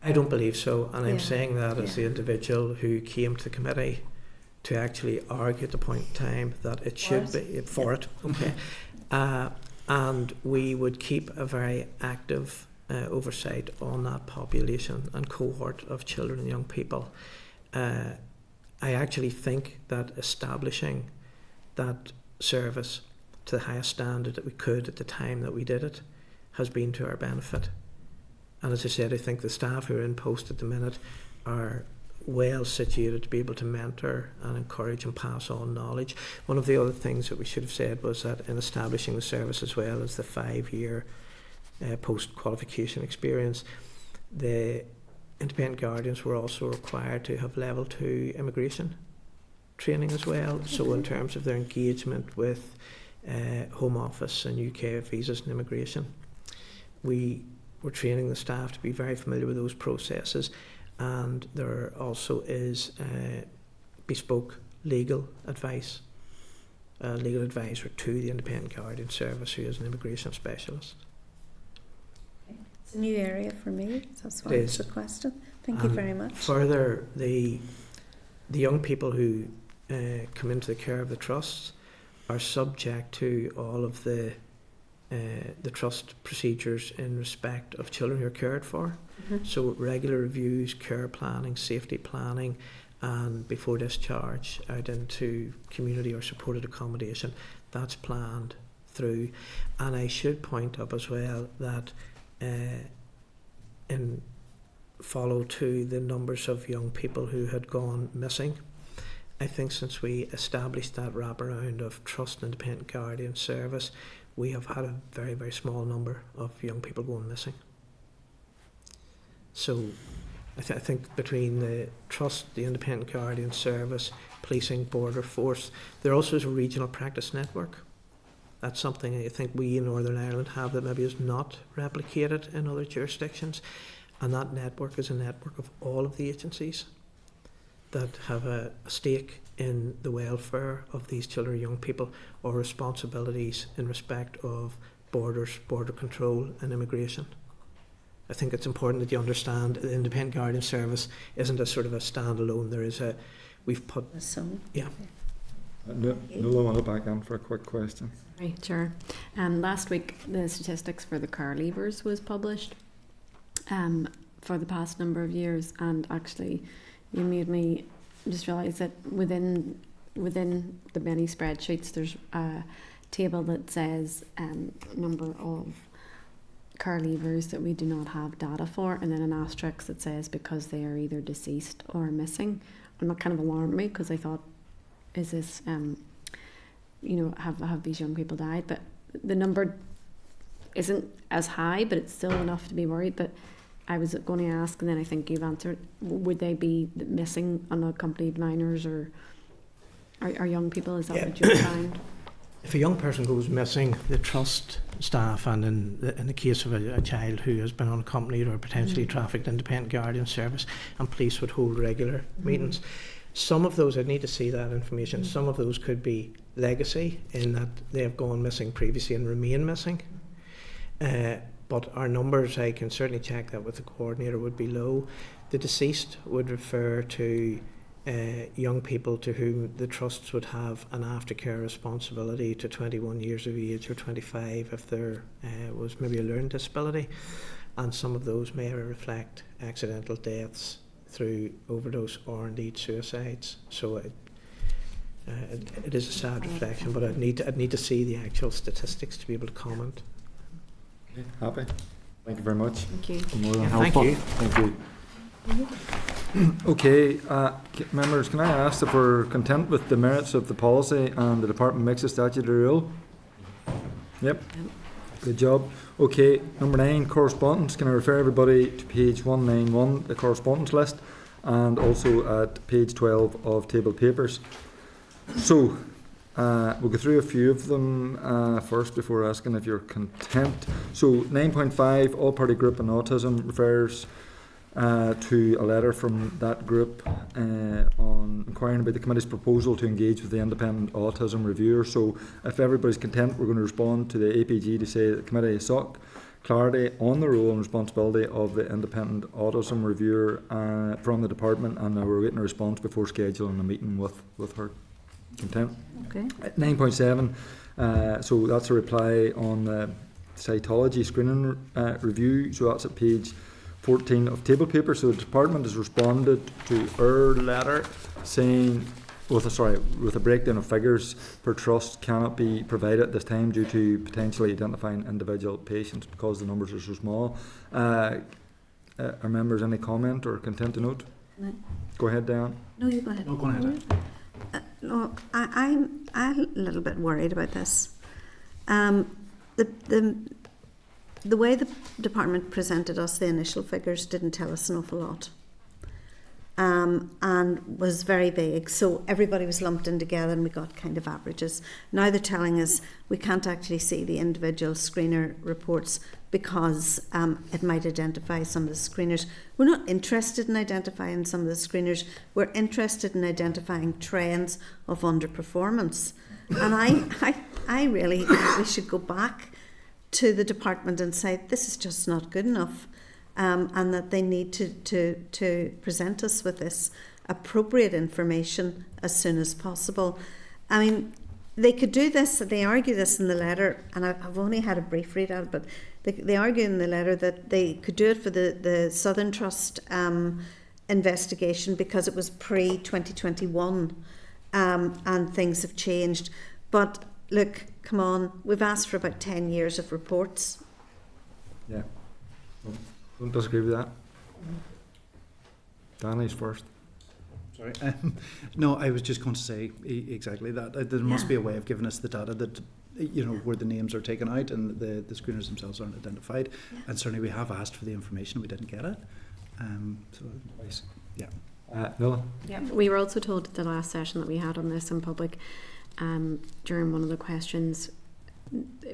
I don't believe so, and I'm saying that as the individual who came to the committee to actually argue at the point in time that it should be for it. Okay. And we would keep a very active oversight on that population and cohort of children and young people. I actually think that establishing that service to the highest standard that we could at the time that we did it has been to our benefit. And as I said, I think the staff who are in post at the minute are well situated to be able to mentor and encourage and pass on knowledge. One of the other things that we should have said was that in establishing the service, as well as the 5-year post-qualification experience, the independent guardians were also required to have level 2 immigration training as well. So in terms of their engagement with Home Office and UK visas and immigration, we were training the staff to be very familiar with those processes. And there also is bespoke legal advice, legal advisor to the independent guardian service, who is an immigration specialist. It's a new area for me. That's why it's a question. Thank you very much. Further, the young people who come into the care of the trusts are subject to all of the trust procedures in respect of children who are cared for. So regular reviews, care planning, safety planning, and before discharge out into community or supported accommodation, that's planned through. And I should point up as well that in follow to the numbers of young people who had gone missing, I think since we established that wraparound of trust and independent guardian service, we have had a very, very small number of young people going missing. So I think between the trust, the independent guardian service, policing, border force, there also is a regional practice network. That's something I think we in Northern Ireland have that maybe is not replicated in other jurisdictions. And that network is a network of all of the agencies that have a stake in the welfare of these children or young people, or responsibilities in respect of borders, border control and immigration. I think it's important that you understand the independent guardian service isn't a sort of a standalone. There is we've put yeah. No, I want to back in for a quick question. Right, sure. Last week the statistics for the car leavers was published for the past number of years, and actually you made me just realise that within the many spreadsheets there's a table that says number of car leavers that we do not have data for, and then an asterisk that says because they are either deceased or missing. And that kind of alarmed me, because I thought, is this have these young people died? But the number isn't as high, but it's still enough to be worried. But I was going to ask, and then I think you've answered, would they be missing unaccompanied minors or are young people? Is that what you find? If a young person goes missing, the trust staff, and in the case of a child who has been unaccompanied or potentially trafficked, independent guardian service and police would hold regular meetings. Some of those, I'd need to see that information, some of those could be legacy in that they have gone missing previously and remain missing. But our numbers, I can certainly check that with the coordinator, would be low. The deceased would refer to young people to whom the trusts would have an aftercare responsibility to 21 years of age or 25 if there was maybe a learning disability, and some of those may reflect accidental deaths through overdose or indeed suicides. So it is a sad reflection, but I'd need to see the actual statistics to be able to comment. Okay, happy. Thank you very much. Thank you. More than Yeah, helpful. thank you. Thank you. Okay, members, can I ask if we're content with the merits of the policy and the department makes a statutory rule? Yep. Good job. Okay, number 9, correspondence. Can I refer everybody to page 191, the correspondence list, and also at page 12 of table papers. So, we'll go through a few of them first before asking if you're content. So 9.5, All Party Group on Autism, refers to a letter from that group on inquiring about the committee's proposal to engage with the independent autism reviewer. So if everybody's content, we're going to respond to the APG to say that the committee is clarity on the role and responsibility of the independent autism reviewer from the department, and we're waiting a response before scheduling a meeting with her. Content? Okay. 9.7, so that's a reply on the cytology screening review, so that's at page 14 of table paper. So the department has responded to our letter saying with a breakdown of figures per trust cannot be provided at this time due to potentially identifying individual patients because the numbers are so small. Are members any comment or content to note? No. Go ahead, Dan. No, you go ahead. No, go ahead. No, I'm a little bit worried about this. The way the department presented us the initial figures didn't tell us an awful lot, and was very vague. So everybody was lumped in together and we got kind of averages. Now they're telling us we can't actually see the individual screener reports because it might identify some of the screeners. We're not interested in identifying some of the screeners. We're interested in identifying trends of underperformance. And I really think we should go back to the department and say this is just not good enough, and that they need to present us with this appropriate information as soon as possible. I mean, they could do this, they argue this in the letter, and I've only had a brief read out, but they argue in the letter that they could do it for the Southern Trust investigation because it was pre-2021, and things have changed. But look, come on, we've asked for about 10 years of reports. Yeah. Don't disagree with that. Danny's first. Sorry. No, I was just going to say exactly that. There must be a way of giving us the data that, where the names are taken out and the screeners themselves aren't identified. Yeah. And certainly we have asked for the information, we didn't get it. Nola? Yeah, we were also told at the last session that we had on this in public, during one of the questions,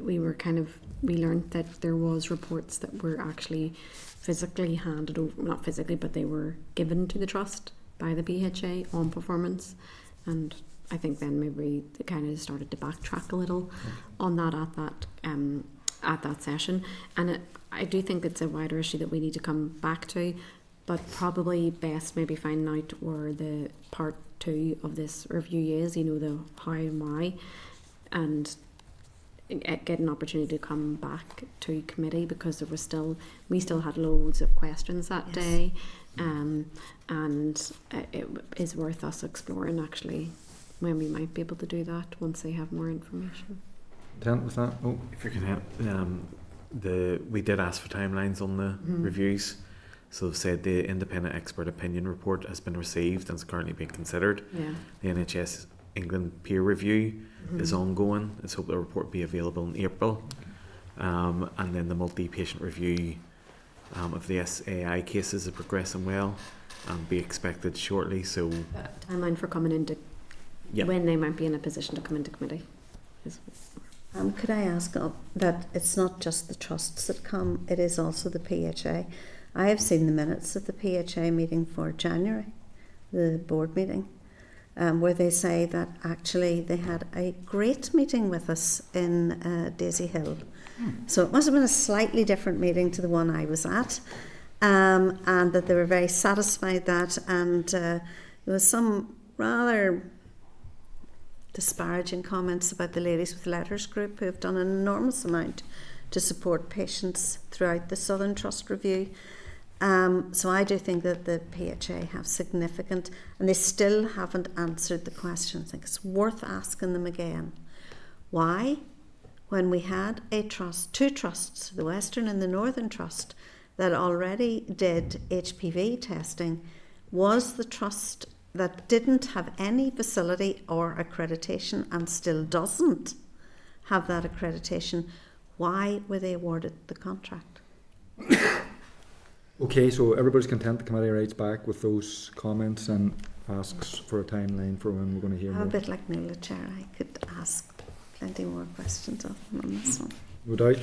we learned that there was reports that were actually physically handed over, not physically, but they were given to the trust by the PHA on performance, and I think then maybe they kind of started to backtrack a little on that at that session, and I do think it's a wider issue that we need to come back to, but probably best maybe finding out where the part 2 of this review is, the how and why, and get an opportunity to come back to committee, because we still had loads of questions that day, and it is worth us exploring actually when we might be able to do that once they have more information. Content with that? Oh. If you can help, we did ask for timelines on the reviews. So they've said the independent expert opinion report has been received and is currently being considered. Yeah. The NHS England peer review is ongoing. Let's hope the report will be available in April. And then the multi-patient review of the SAI cases is progressing well and be expected shortly. So timeline for coming into when they might be in a position to come into committee. Could I ask that it's not just the trusts that come, it is also the PHA. I have seen the minutes of the PHA meeting for January, the board meeting, where they say that actually they had a great meeting with us in Daisy Hill. So it must have been a slightly different meeting to the one I was at, and that they were very satisfied that, and there was some rather disparaging comments about the Ladies with Letters group, who have done an enormous amount to support patients throughout the Southern Trust review. So I do think that the PHA have significant, and they still haven't answered the question. I think it's worth asking them again. Why, when we had two trusts, the Western and the Northern Trust, that already did HPV testing, was the trust that didn't have any facility or accreditation and still doesn't have that accreditation, why were they awarded the contract? Okay, so everybody's content. The committee writes back with those comments and asks for a timeline for when we're going to hear more. I'm a bit like Nuala, Chair. I could ask plenty more questions of them on this one. No doubt.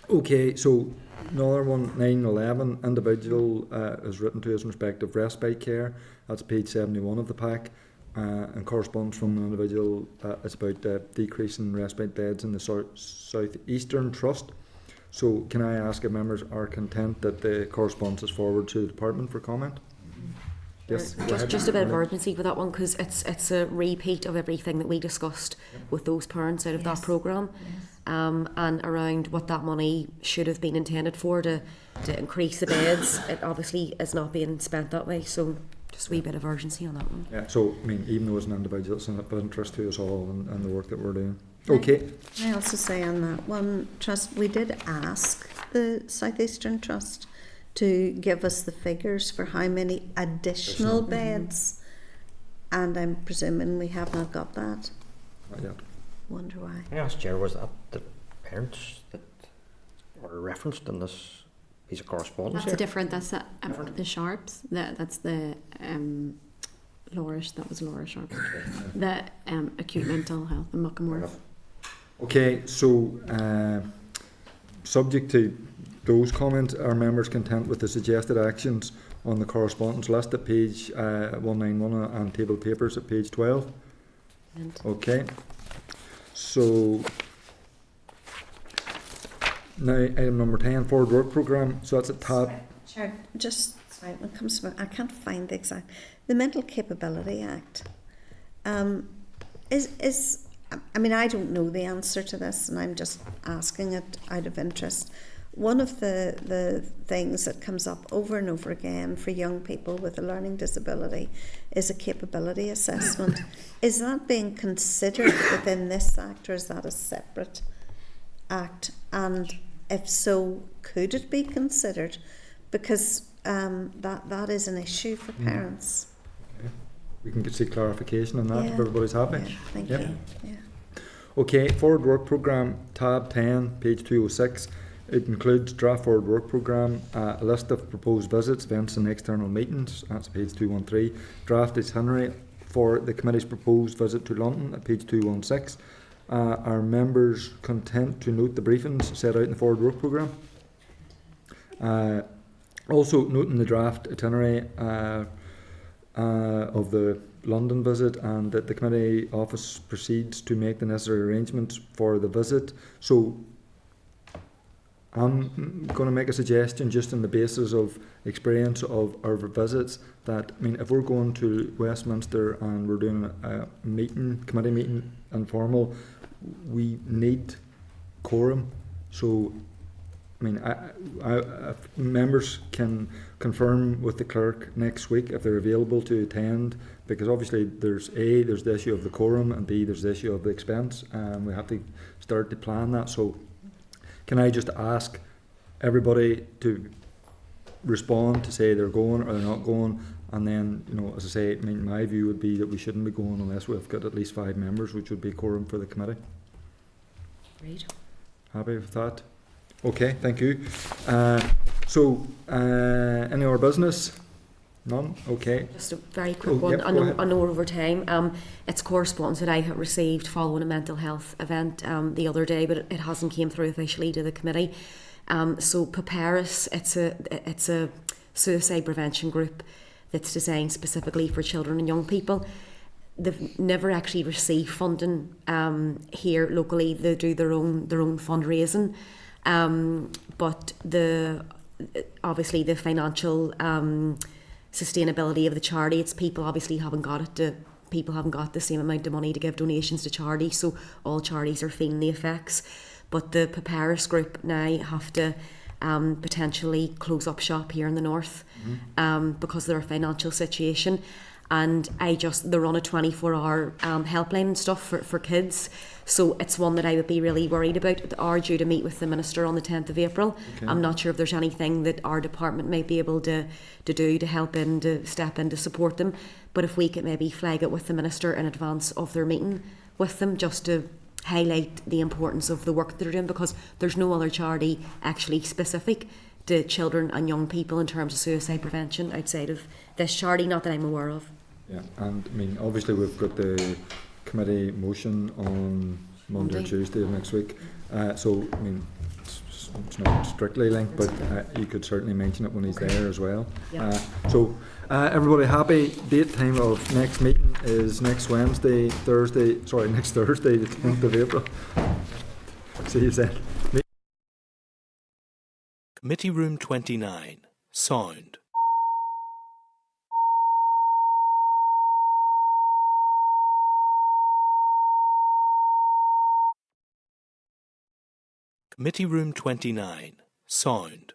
Okay, so another one, 9.11, individual is written to us in respect of respite care. That's page 71 of the pack, and corresponds from an individual. It's about decreasing respite beds in the South Eastern Trust. So can I ask if members are content that the correspondence is forwarded to the department for comment? Yes. Just a bit of urgency with that one, because it's a repeat of everything that we discussed with those parents out of that programme, and around what that money should have been intended for to increase the beds. It obviously is not being spent that way, so just a wee bit of urgency on that one. Yeah, so I mean, even though it's an individual, it's of interest to us all and the work that we're doing. Okay. I also say on that one trust, we did ask the South Eastern Trust to give us the figures for how many additional beds, and I'm presuming we have not got that. Not yet. Wonder why. I asked Chair, was that the parents that were referenced in this piece of correspondence? That's different. That's the Sharps. That's the Laura. That was Laura Sharp. The acute mental health in Muckamore. Okay, so subject to those comments, are members content with the suggested actions on the correspondence list at page 191 and table papers at page 12? Okay. So now item number 10, forward work programme. So that's a tab. Chair, just sorry, when it comes to I can't find the exact. The Mental Capability Act is. I mean, I don't know the answer to this, and I'm just asking it out of interest. One of the things that comes up over and over again for young people with a learning disability is a capability assessment. Is that being considered within this act, or is that a separate act? And if so, could it be considered? Because that is an issue for parents. Okay. We can seek clarification on that if everybody's happy. Yeah, thank you. Yeah. Okay, forward work programme, tab 10, page 206. It includes draft forward work programme, a list of proposed visits, events and external meetings, that's page 213. Draft itinerary for the committee's proposed visit to London at page 216. Are members content to note the briefings set out in the forward work programme? Also noting the draft itinerary of the London visit, and that the committee office proceeds to make the necessary arrangements for the visit. So I'm going to make a suggestion just on the basis of experience of our visits that, I mean, if we're going to Westminster and we're doing a meeting, committee meeting, informal, we need quorum. So, I mean, if members can confirm with the clerk next week if they're available to attend, because obviously there's the issue of the quorum, and B, there's the issue of the expense, and we have to start to plan that. So can I just ask everybody to respond to say they're going or they're not going, and then, you know, as I say, I mean, my view would be that we shouldn't be going unless we've got at least 5 members, which would be quorum for the committee. Great. Happy with that? Okay, thank you. Any other business? None? Okay. Just a very quick one. I know over time. It's correspondence that I had received following a mental health event the other day, but it hasn't came through officially to the committee. So Paparis, it's a suicide prevention group that's designed specifically for children and young people. They've never actually received funding here locally. They do their own fundraising. But obviously the financial sustainability of the charity, it's people obviously haven't got the same amount of money to give donations to charity, so all charities are feeling the effects. But the Paparis group now have to potentially close up shop here in the north because of their financial situation. And they run a 24-hour helpline and stuff for kids. So it's one that I would be really worried about. They are due to meet with the Minister on the 10th of April. Okay. I'm not sure if there's anything that our department might be able to do to help to step in to support them. But if we could maybe flag it with the Minister in advance of their meeting with them, just to highlight the importance of the work that they're doing, because there's no other charity actually specific to children and young people in terms of suicide prevention outside of this charity, not that I'm aware of. Yeah, and I mean, obviously we've got the committee motion on Monday or Tuesday of next week. So, I mean, it's not strictly linked, but you could certainly mention it when he's there as well. Yeah. Everybody happy? Date time of next meeting is next Thursday, the 10th of April. See you then. Committee Room 29, Sound. Committee Room 29, Sound.